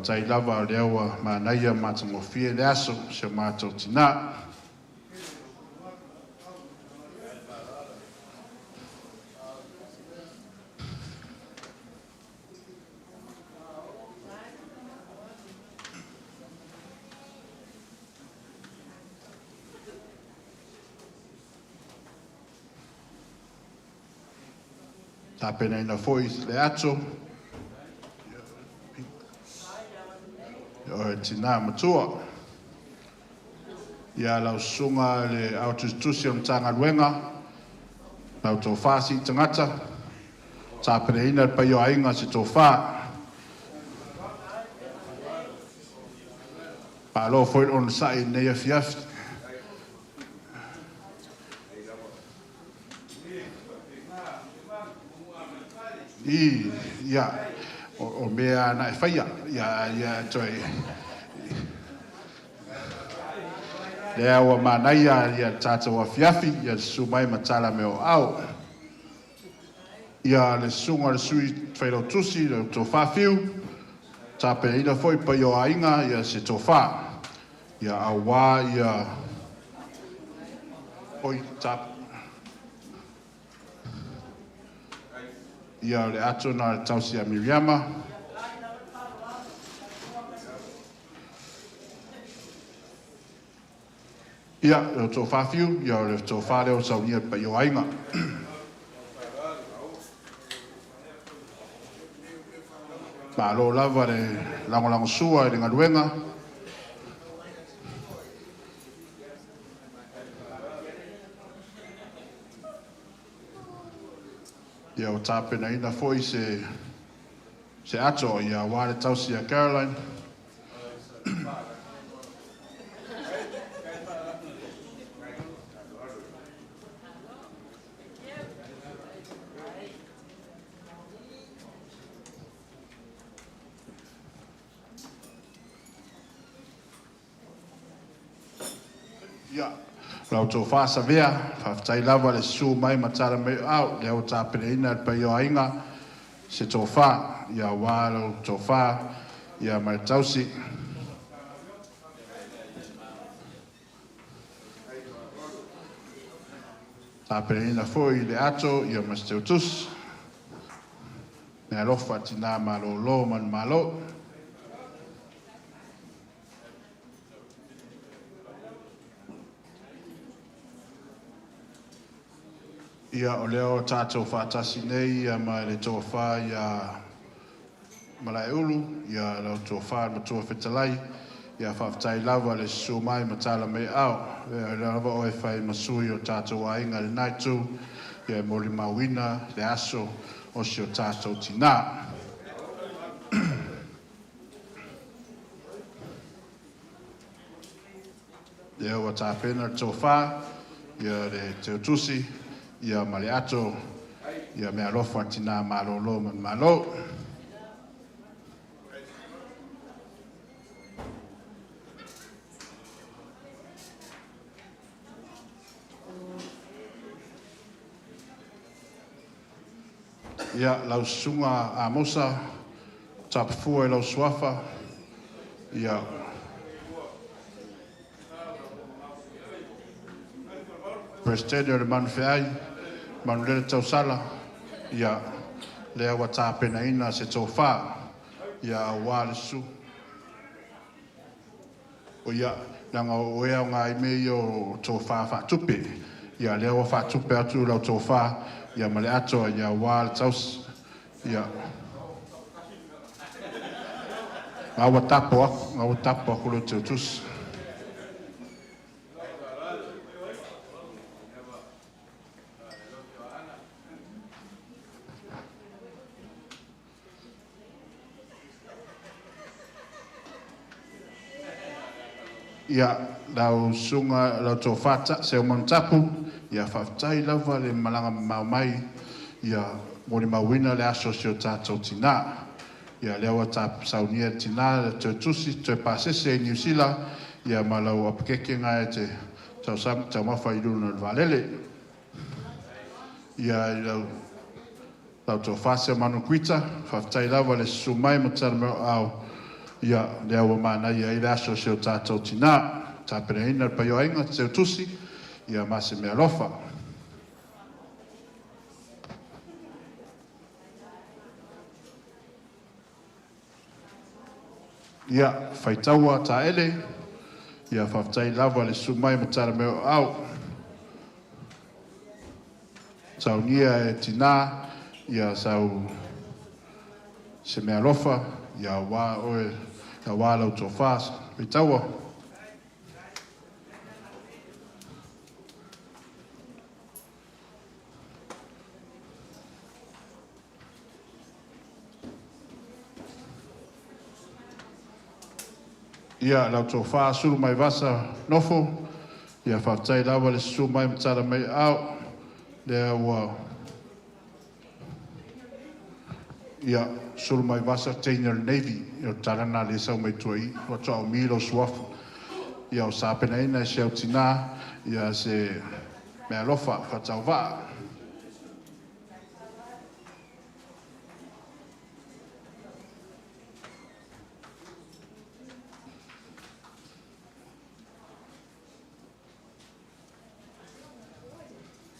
Tai lava o lewa ma naia matangofie le aso se mātou Tinā. Tāpena ina foi le ato. O Tinā matua. Ia lau sunga le autostusi on tanga luenga. Lau tō whāsi tangata. Tāpere ina pai o ainga se tō whā. Mālōlō foi on sai nei afiafi. Ia, o mea na e whaia, ia toi. Lea ua manaia ia tātou afiafi, ia sumai matala me o au. Ia le sunga le sui whairau tusi, le tō whawhiu, tāpena ina foi pa o ainga, ia se tō wha. Ia awa, ia oi tap. Ia le ato na le tausi a Miriama. Ia, le tō whawhiu, ia le tō whāreo saunia pa o ainga. Mālōlō lava le langolango sua e le ngaruenga. Ia o tāpena ina foi se ato ia wāre tausi a Caroline. Ia, lau tō whāsa vea, whawhtai lava le su mai matara me au, leo tāpene ina le pai o ainga, se tō whā, ia wālo tō whā, ia mai tausi. Tāpene ina foi le ato, ia mas teo tus. Me alofa Tinā Mālōlō man Mālō. Ia o leo tātou whātasi nei, ia mai le tō whā ia malai ulu, ia lau tō whā ma tō whetalai, ia whawhtai lava le su mai matala me au. Ia lava oe whai masui o tātou ainga le naitu, ia mori mawina, le aso, o si o tātou Tinā. Ia ua tāpena tō whā, ia le teo tusi, ia male ato, ia mea lofa Tinā Mālōlō man Mālō. Ia lau sunga a mosa, tapafua e lau suafa, ia Presidente o le manu feai, manu lele tau sala, ia lea wa tāpena ina se tau whā, ia awa le su. O ia, nanga o ea o ngā imei o tau whā whātupe, ia lea wa whātupe atu lau tau whā, ia male atoa, ia awa le taus, ia. Ngā wa tapo aku lo tau tus. Ia lau sunga lau tō whata Seumanu tapu, ia whawhtai lava le malanga mau mai, ia mori mawina le aso si o tātou Tinā. Ia lewa tāpu saunia Tinā le tō tusi, tō pāsese e New Zealand, ia malau apakeke ngā e te tau mawha i runa le Valele. Ia lau tō whase manu kuita, whawhtai lava le sumai matara meo au, ia lewa mana ia i aso si o tātou Tinā, tāpena ina pa yo ainga te tusi, ia mase mea lofa. Ia whaitaua tā ele, ia whawhtai lava le sumai matara meo au. Saunia e Tinā, ia sau se mea lofa, ia wā oe, ia wā lau tō whās, whaitaua. Ia lau tō wha suru mai vasa nofo. Ia whaftai lawa le su mai mtara mai au. Lea ua. Ia suru mai vasa Tinā Navy. Ia tarana le sau mai tuai. Wa Tuaumu lo suafu. Ia o sāpena ina se au Tinā. Ia se mea lofa whatau waa.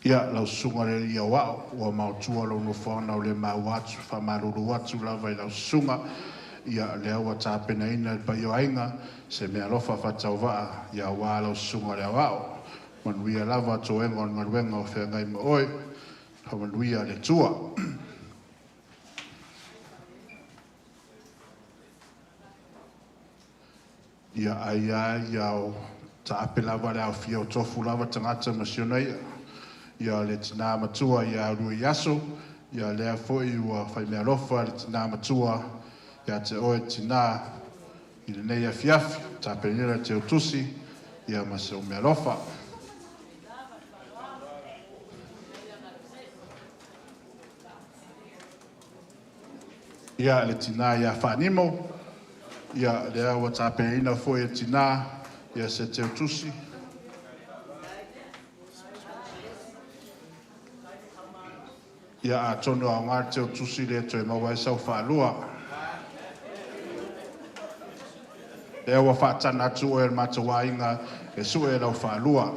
Ia lau sunga le ia wao, ua mautua lau no whaona o le mau atu, wha Mālōlō atu lawa i lau sunga, ia le aua tāpena ina i pai o ainga, se mea lofa whatau waa, ia wā lau sunga le wao. Manuia lava to enga o ngaruenga o whea ngai ma oe, ha manuia le tua. Ia ai ia o tāpe lava le au fia o tofu lava tangata masionaia. Ia le tina matua ia rui aso, ia lea foi ua whai mea lofa le tina matua, ia te oe tina i le nei a fiafi, ta penera te utusi, ia maseo mea lofa. Ia le tina ia whanimo, ia lea ua ta penera foi e tina, ia se te utusi, ia a tono a ngā te o tusi le toi maua e sau whaalua. E awa whaatana atu o e matawa inga e su e lau whaalua.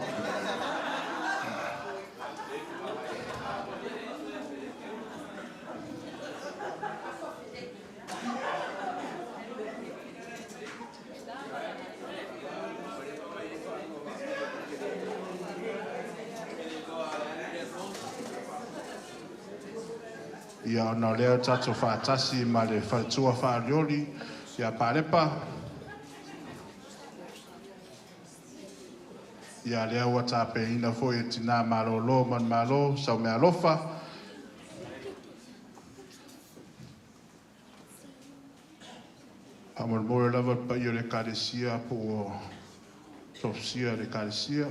Ia ona leo tato whaatasi ma le whaitua whaarioli, ia parepa. Ia leo wa tape ina fo e tina Mālōlō man malo, sau mea lofa. Aman mōre lava pa i o le kāresia po o tofsia le kāresia.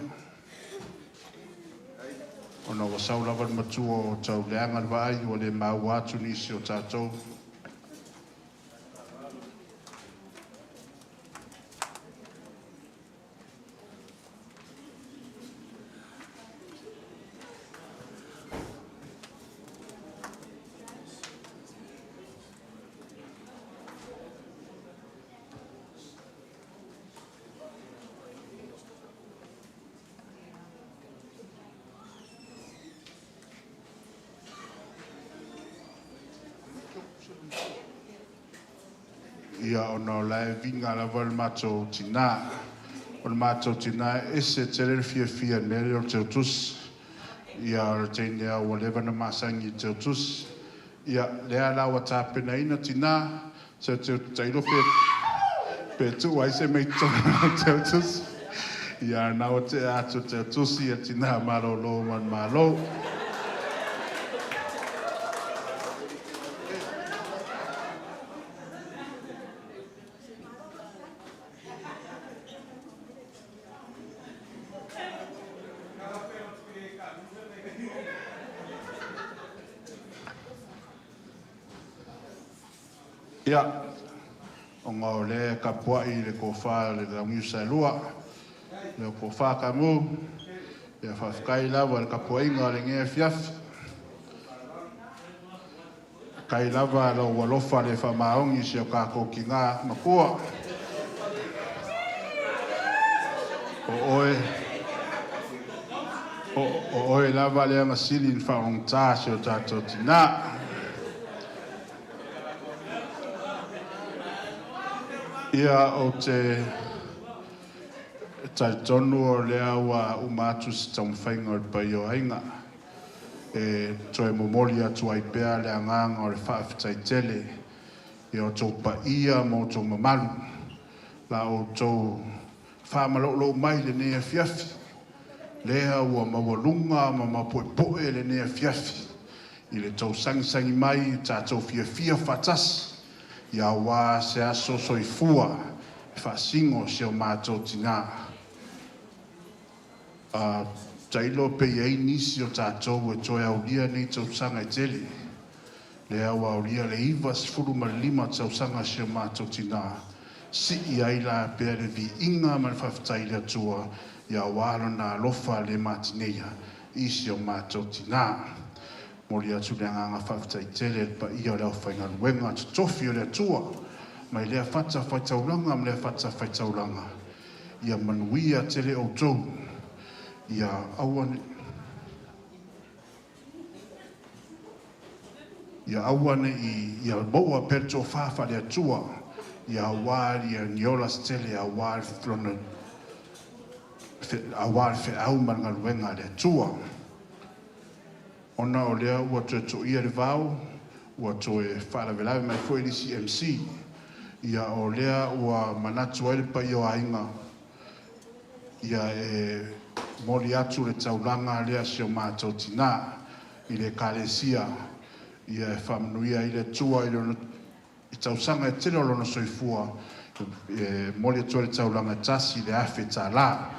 Ona wa sau lava matua o tau leanga vai o le mau atu nisi o tātou. Ia ona lai vinga lava le matou Tinā. O le matou Tinā ese te rere fia nere o te utusi. Ia o le teine au o lewa na masangi te utusi. Ia lea lawa tāpena ina Tinā. Se te tairo pe tu ai se mei tona te utusi. Ia nao te atu te utusi a Tinā Mālōlō man Mālō. Ia, o ngā o le ka puai le ko wha le raungiu sai lua, le ko wha ka mū, ia whawhikai lawa le ka puai ngā le ngea fiafi. Kai lava lau walofa le wha maongi si o kako ki ngā makua. O oe lava le anga sili in whaong tā si o tātou Tinā. Ia o te taitonu o lea ua umatu si taumwhainga o pai o ainga. E toe momoli atu ai pēr lea nganga o le whaafitai tele. Ia o tō pa ia mo tō mamalu. La o tō whaamalolo mai le nea fiafi. Lea ua mawalunga ma mapoe le nea fiafi. I le tō sangisangi mai tātou fia whatasi. Ia wā se aso soifua whaasingo se o mātou tina. Tailo pe iei nisi o tātou e toi au lia nei tau sanga I tele. Le awa au lia le iwa sifuru ma lima tau sanga se o mātou tina. Si I aila pe le vi inga man whaftai le atua ia walo na lofa le mātineia isi o mātou tina. Mori atu le nganga whaftai tele pa ia leo whainga luenga tutofi o le atua. Mai lea whata whaitaulanga am lea whata whaitaulanga. Ia manuia tele o tau. Ia awane. Ia awane ia moa perto whafa le atua. Ia wāri ia niolas tele a wāri flona. A wāri whi au maranga luenga le atua. Ona o lea ua toe to ia le vau. Ua toe whaala velawe mai fwoi li CMC. Ia o lea ua manatu aile pa i o ainga. Ia mori atu le taulanga lea se o mātou tina. I le kālesia. Ia whamanuia i le tua I tausanga e tino lona soifua. Mori atu le taulanga tasi le awhi tā la.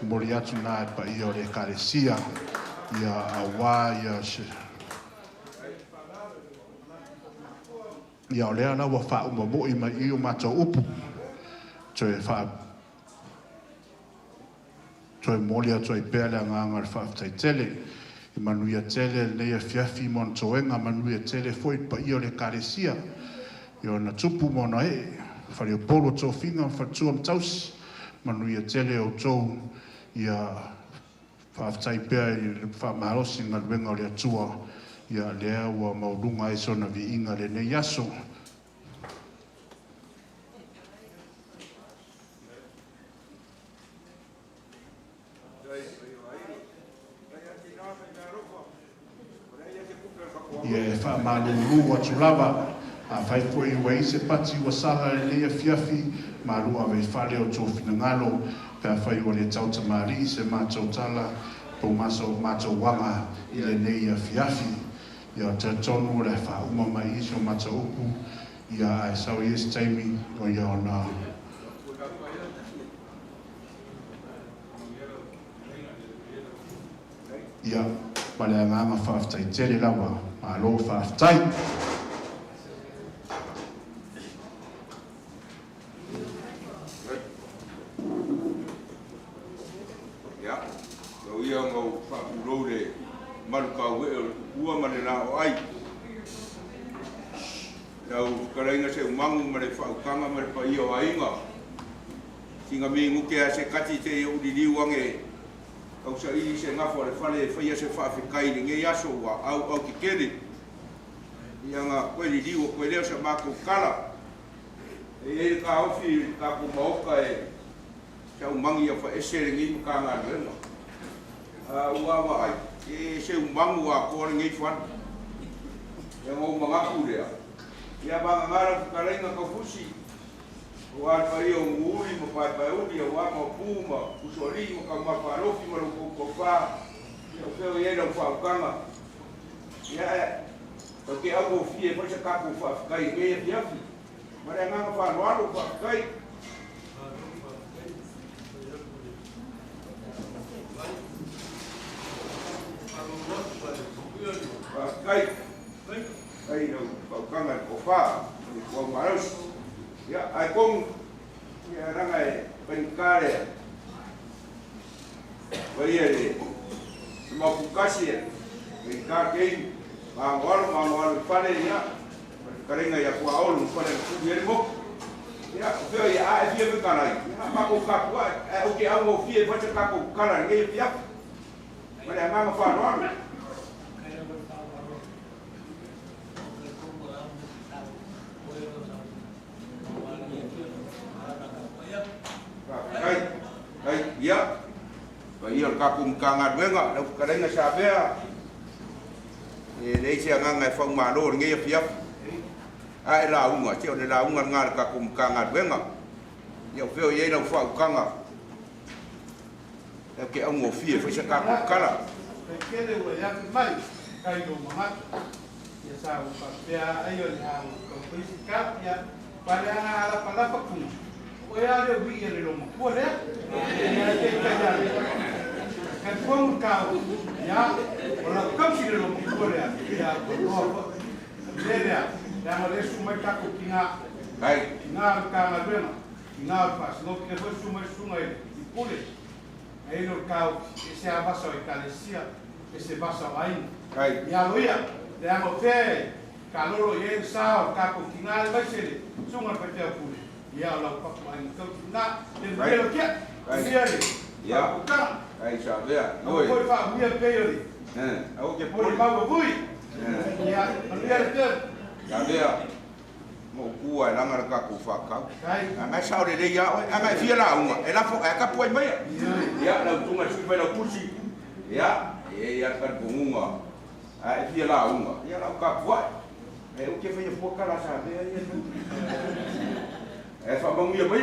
Mori atu nā e pa i o le kālesia. Ia a wā ia se. Ia o lea na ua wha uma mo I mai I o mātou upu. Toe wha. Toe molia toe pēle a nganga le whaftai tele. I manuia tele leia fiafi mon toenga manuia tele foi pa I o le kāresia. I o na tupu mona e. Whare o polo tō whinga whatua mtausi. Manuia tele o tō ia whaftai pēa I le whamarosi ngā luenga o le atua. Ia lea ua maurunga e sona vi inga le nei aso. Ia e Mālōlō atu lava. A whai fwoi ua I se pati ua sala le lea fiafi. Mālua vei whale o tō whingangalo. Pea whai ua le tauta mari se mātou tala. Pau mātou wanga I le nei a fiafi. Ia te tonu le wha uma mai iso mata upu. Ia ai sau I esi taimi o ia o nā. Ia, wale a nganga whaftai tere lawa. Mālō whaftai. Ia, so ia ngau whapurou le maruka ue ua mane nā o ai. Nau karainga Seumanu mare whaukanga mare pa I o ainga. Singa mi nguke a se kati te I o uririuange. Kau sa I se ngafo le whale e whaia se whaafikai ni nge aso wa au ki kere. Ia ngā koe ririu o koe leo sa mākou kala. E ka ofi ka ko maoka e Seumangi a wha esere ngi ka ngā renga. Ua wa ai. E Seumanu a kore ngi whan. Ia ngau mangaku rea. Ia banga ngara kukarainga ka fusi. O alpari o nguri mo pai uri o wama puma. Usori mo ka Mālōlōfi mo roko kopa. Ia keo iera o whaukanga. Ia o ke au o fie pa se kako whaafikai e fiafi. Mare nganga whanoalo whaafikai. Whaafikai. Ai no whaukanga ko wha. Kua maros. Ia ai kong. Ia ranga e pankare. Vai e. Sema pukasi e. Pankare kei. Mālōlō whare ia. Karenga ia kua aolu whare kuhiere mo. Ia whio ia a e fia whikarai. Ia mako kakua. E oke au o fie whacha kako kara ngei fia. Mare a nganga whanoaru. Kai, ia. Vai ia kako mkanga duenga. Lau karenga sa bea. E nei se nganga e whau Mālōlō ngei a fiafu. A e la unga, te o le la unga ngāra ka kumkanga duenga. Ia whio i eina u whaukanga. E ke au ngō fie, whaisa ka kumkara. Kere ua iaku mai, kai no mamatu. Ia sa u whapea ai o le hau. Kau kuisi kapia, pare anga ala palapa kuma. o ia le wi le lo mo le ia te ka ka pon ka ya o la kamsi le lo mo le ya ko no le ya mo le su mai ka ko kinga Ai na ka na bena na pas no que foi su mai su mai pule aí no ka ese abaso e calesia ese baso aí ai ya loia le amo fe kalolo ye sa ka ko kinga vai ser sunga pa te pule ya la pa mai ka na le velo que ya ai sa vea oi foi fa mia peori au que por mau vui ya ia te ya vea mo kua e langa ka ku whakau. Ngai sao re rei au, ngai fia la unga, e la fo e ka poi mai. Ia la tunga sui vai la pusi. Ia, ia ka punga. Ai fia la unga, ia la ka poi. E o que foi fo kala sa be ia. E fa bom ia mai.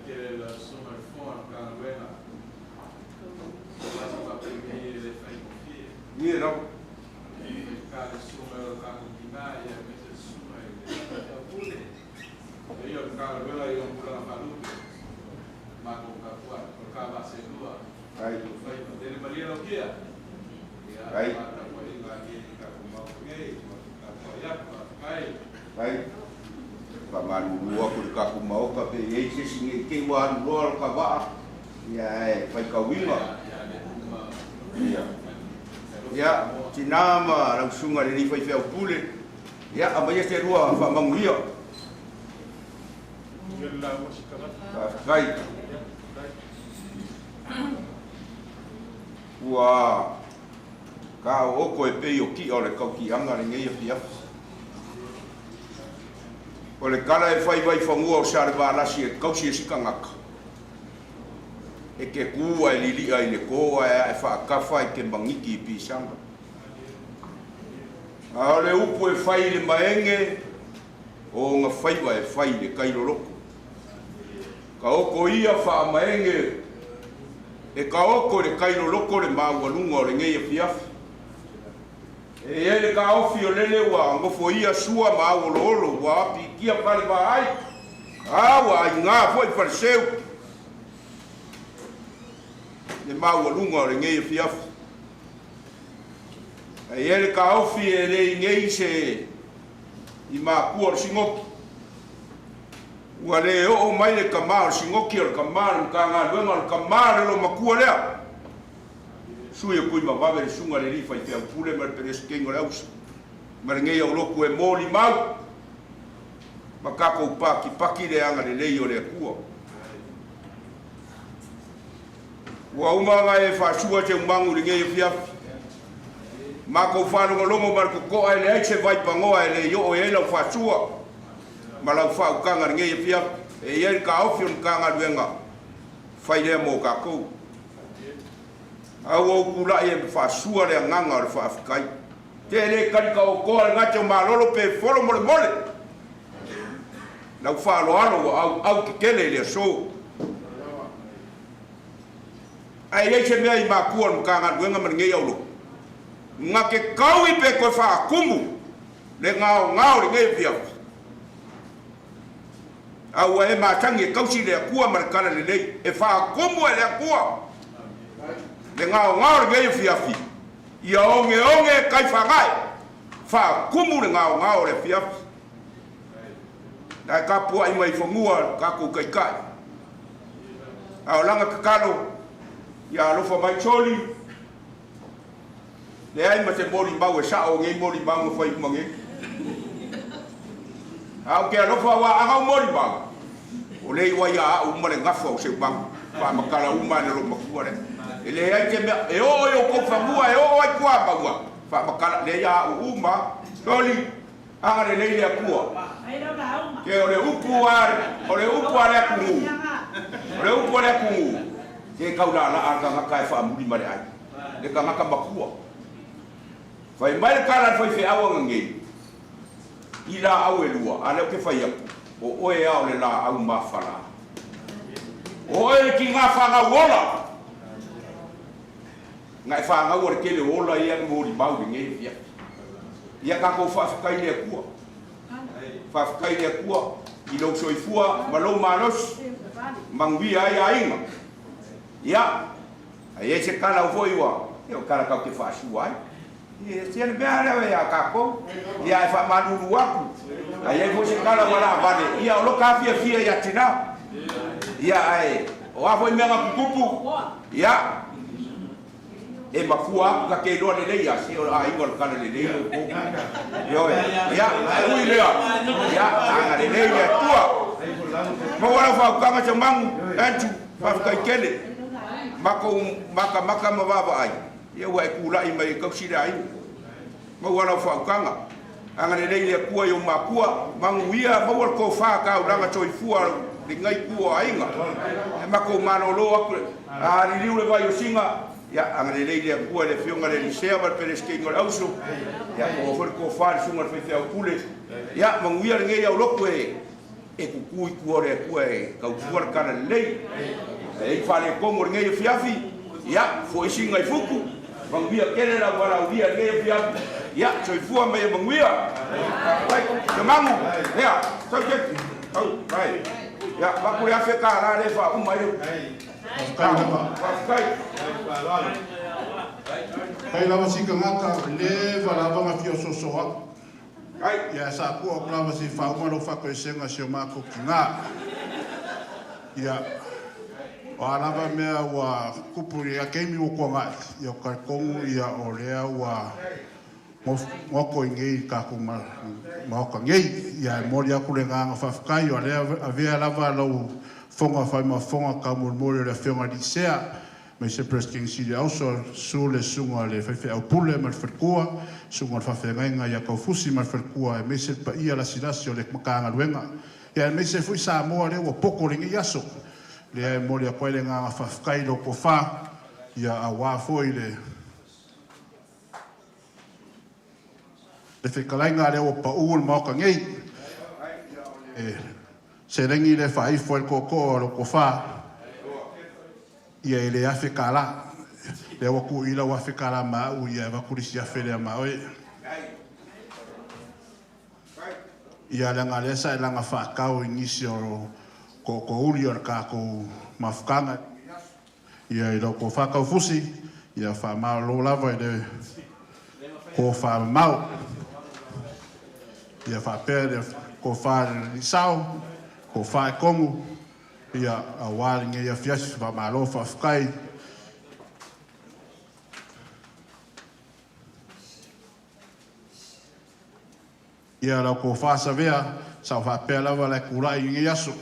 Que la suma fon ka buena. La suma pe que le fai confie. Ia no. Ka suma ka combinare io caro quella io pure la falupe ma con capua con cava sedua ai fai delle maniere occhia ai ma poi la che ma che ai ai pa malu lua ku ka ku mau ka pe ei se singe ke wa lor ka va ya e fai ka winga ya ya Tinā ma la sunga le fai fe pule ya amaya te rua fa manguia Vai. Ua ka o ko e pe o ki o le kau ki anga le ngai fia. O le kala e fai vai fangua o sare va lasi e kau si sikangaka. E ke kua e lili ai le koa e fa ka fai ke mangiki pi sanga. A le upu e fai le maenge o nga fai vai fai le kailoloko. Ka oko ia wha maenge e ka oko le kaino loko le māualunga o le ngei fiafi. E ele ka ofi o lele wa ngofo ia sua Mālōlō wa api kia pale wa ai. Awa ai ngā fo i fariseu. Le māualunga o le ngei fiafi. E ele ka ofi e le ngei se i mākua o singoki. Ua le o mai le kamar singoki o kamar ka ngā luenga o kamar lo makua lea. Sui e kui mawave le sunga le rifa i te ampule ma le peresu kengo le ausa. Ma le ngei au loku e mōli mau. Ma kako upa ki paki le anga le lei o le akua. Ua umanga e whasua te umangu le ngei fiafi. Ma kou whanonga longo ma le kukoa e le aise vai pangoa e le yo o e lau whasua. Ma lau whau kanga ngei e pia e ieri ka ofi on kanga luenga whai lea mō kākou. Au au kula e whasua lea nganga o le whaafikai. Te le kari ka o koa le ngate o Mālōlō pe wholo mole mole. Lau whaalo alo au ki kele lea so. Ai ei se mea i mākua on kanga luenga ma ngei aulo. Ngā ke kau i pe koe whaakumu le ngao le ngei pia. Au e matangi e kausi le akua marakana le nei e whaakomu e le akua le ngao le ngei fiafi ia onge kai whangai whaakomu le ngao le fiafi na ka pua i mai whangua ka kou kai kai au langa kakalo ia alofa mai choli le ai ma te mori mau e sao ngei mori mau ma whai kumange au ke alofa wa anga mori bang. O lei wa ia u mare ngafa o Seumanu. Fa makala u mane lo makua le. Ele ai ke e o ko famua e o ai kua baua. Fa makala le ia u ma toli anga le lei le kua. Ke o le upu are ku. O le upu are ku. Ke kaula la anga ngaka e fa muri mare ai. Le ka ngaka makua. Fa mai kala foi fe awa ngei. Ila au e lua, ale o ke whaia, o oe au le la au mawhara. O oe ki ngā whanga wola. Ngai whanga ua le kele ola ia mōri mauri ngei fia. Ia ka kou whawhikai lea kua. Whawhikai lea kua, I lau soifua ma lau manos manguia ai ainga. Ia, ai e se kala o foi wa. Ia kala kau ke whaasua ai. Ia se ane mea rewe ia kako. Ia e wha manuru aku. Ai e fo se kala wala vale. Ia o loka fia ia Tinā. Ia ai, o a foi mea kukupu. Ia, e makua aku ka ke loa lelei a si o a ingo lo kala lelei o koku. Ia, ai ui lea. Ia, anga lelei lea tua. Ma wala whaukanga te mangu, antu, whawkai kele. Maka ma wawa ai. Ia ua e kūrai mai kausire ai. Ma wala whaukanga. Anga lelei lea kua i o makua, mangu ia, ma wala ko whakau ranga toi fua le ngai kua ainga. E mako Mālōlō aku, a ririu le vai o singa, ia anga lelei lea kua le fionga le lisea ma peres ke ingo le auso. Ia ko whare ko whare sunga le whaite au kule. Ia mangu ia le ngai au loku e kukui kua rea kua e kautua le kana lelei. E whare kongo le ngai fiafi, ia fo e singa i fuku. Mangu ia kere la wala uria le ngai fiafi. Ia, soifua mai e mangu ia. Vai, te mangu, ia, tau keki. Tau, vai. Ya, baku ya fe kara le fa uma eu. Kai lava sika ngaka le lava ma fio so so. Ai, ya sa ku o lava si fa uma lo fa ko senga Seumanu kinga. Ya. Wa lava mea wa kupuri ya kemi o ko nga. Ya ka kongu ya o lea wa mo ko ngei ka ku ma ka ngei ya mori aku le nga fa kai o le avea lava lo fonga fa ma fonga ka mo mo le fonga di sea me se presking si le auso su le sunga le fa au pule ma ferkua sunga fa fenga ya ka fusi ma ferkua me se pa ia la silasio le makanga luenga ya me se fu sa mo le o poko le yaso le mori aku le nga fa kai lo ko fa ya awa foi le whekalainga leo pa uul mauka ngei. Se rengi le whai fwel koko o loko wha. Ia e le awhi kala. Leo ku ila wa awhi kala mau ia e wakurisi awhi lea mau e. Ia langa lesa e langa whakau i nisi o koko uli o kako mafukanga. Ia e loko whakau fusi. Ia wha Mālōlō lava e le ko wha mau. Ia whapere ko whare ni sao, ko whae kongu, ia a wāringa ia fiasi wha Mālōlō whawhikai. Ia rau ko whasa vea, sau whapere lava le kurai ingi aso.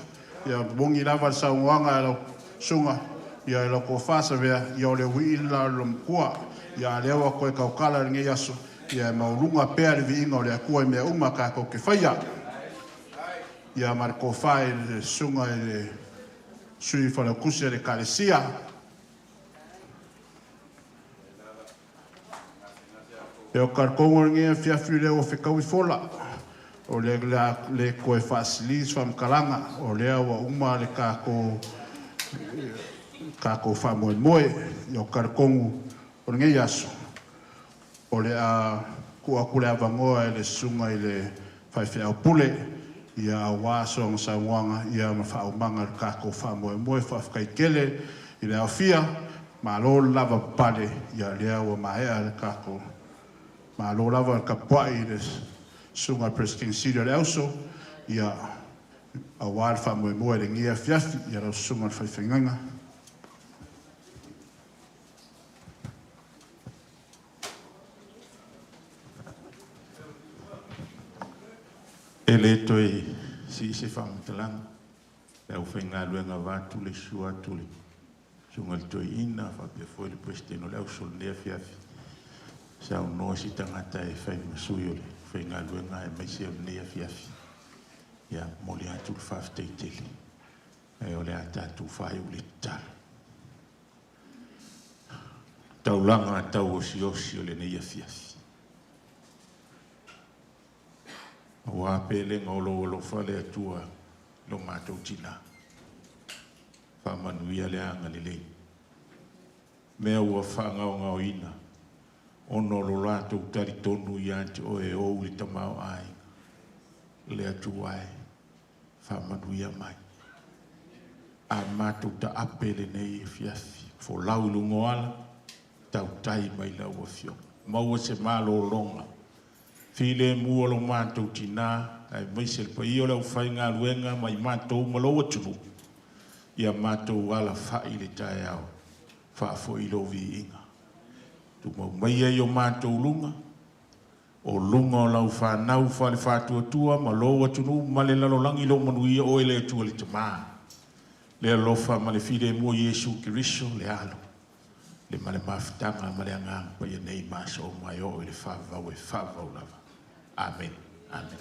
Ia bongi lava sau ngoanga e lau sunga. Ia rau ko whasa vea, ia o le hui ila lomkua. Ia lewa koe kaukala ingi aso. Ia maurunga pea le viinga o le akua i mea uma ka ko ke whaia. Ia mariko whae le sunga e le sui whalakusi e le kalesia. E o karkongo ngia whiawhi leo whikau i whola. O le koe whaasilis whamkalanga. O lea wa uma le kako whamoe moe. I o karkongo o ngia aso. O le a kua kule avangoa e le sunga i le whaiwhea pule ia a wāso ang sauanga ia ma whaumanga le kako whamoe moe whawhikai kele i le awhia Mālōlō lava pale ia lea ua mahea le kako Mālōlō lava ka puai le sunga Presking City le auso ia a wāle whamoe moe le ngia whiawhi ia rau sunga le whaiwhenganga. E le toi si se whamatalang, e au whainga luenga wātu le sua tuli. Sunga le toi ina, whapia fwoi le presideno le au sol nea fiafi. Sa au noa si tangata e whai masui o le whainga luenga e maise o nea fiafi. Ia mole atu le whafteiteli. E o le atatu whai u le tala. Taulanga tau osi osi o le nea fiafi. Wa pele ngolo fale atua lo matou Tinā. Whamanuia le anga lelei. Mea ua whangao ina. Ono lo latou tari tonu i ante o e ou i tamau ai. Le atu ai. whaamanuia mai. A mātou ta apele nei e fiafi, fo lau lungo ala, tau tai mai lau a fio. Maua se mālōlōnga. While mua lo mātou Tinā, ai maisel pa i o lau whai ngā luenga mai mātou maloa tunu. Ia mātou ala whai le tae au, whaafo i lo vi inga. Tu mau mai ai o mātou lunga, o lunga o lau whanau whale whātua tua, maloa tunu, male lalolangi lo manuia o ele atua le tamaa. Le alofa ma le fide mo Yesu Kiriso le alo. Le male mafitanga ma le angang pa ia nei maso o mai o le whavau e whavau lava. Amen. Amen.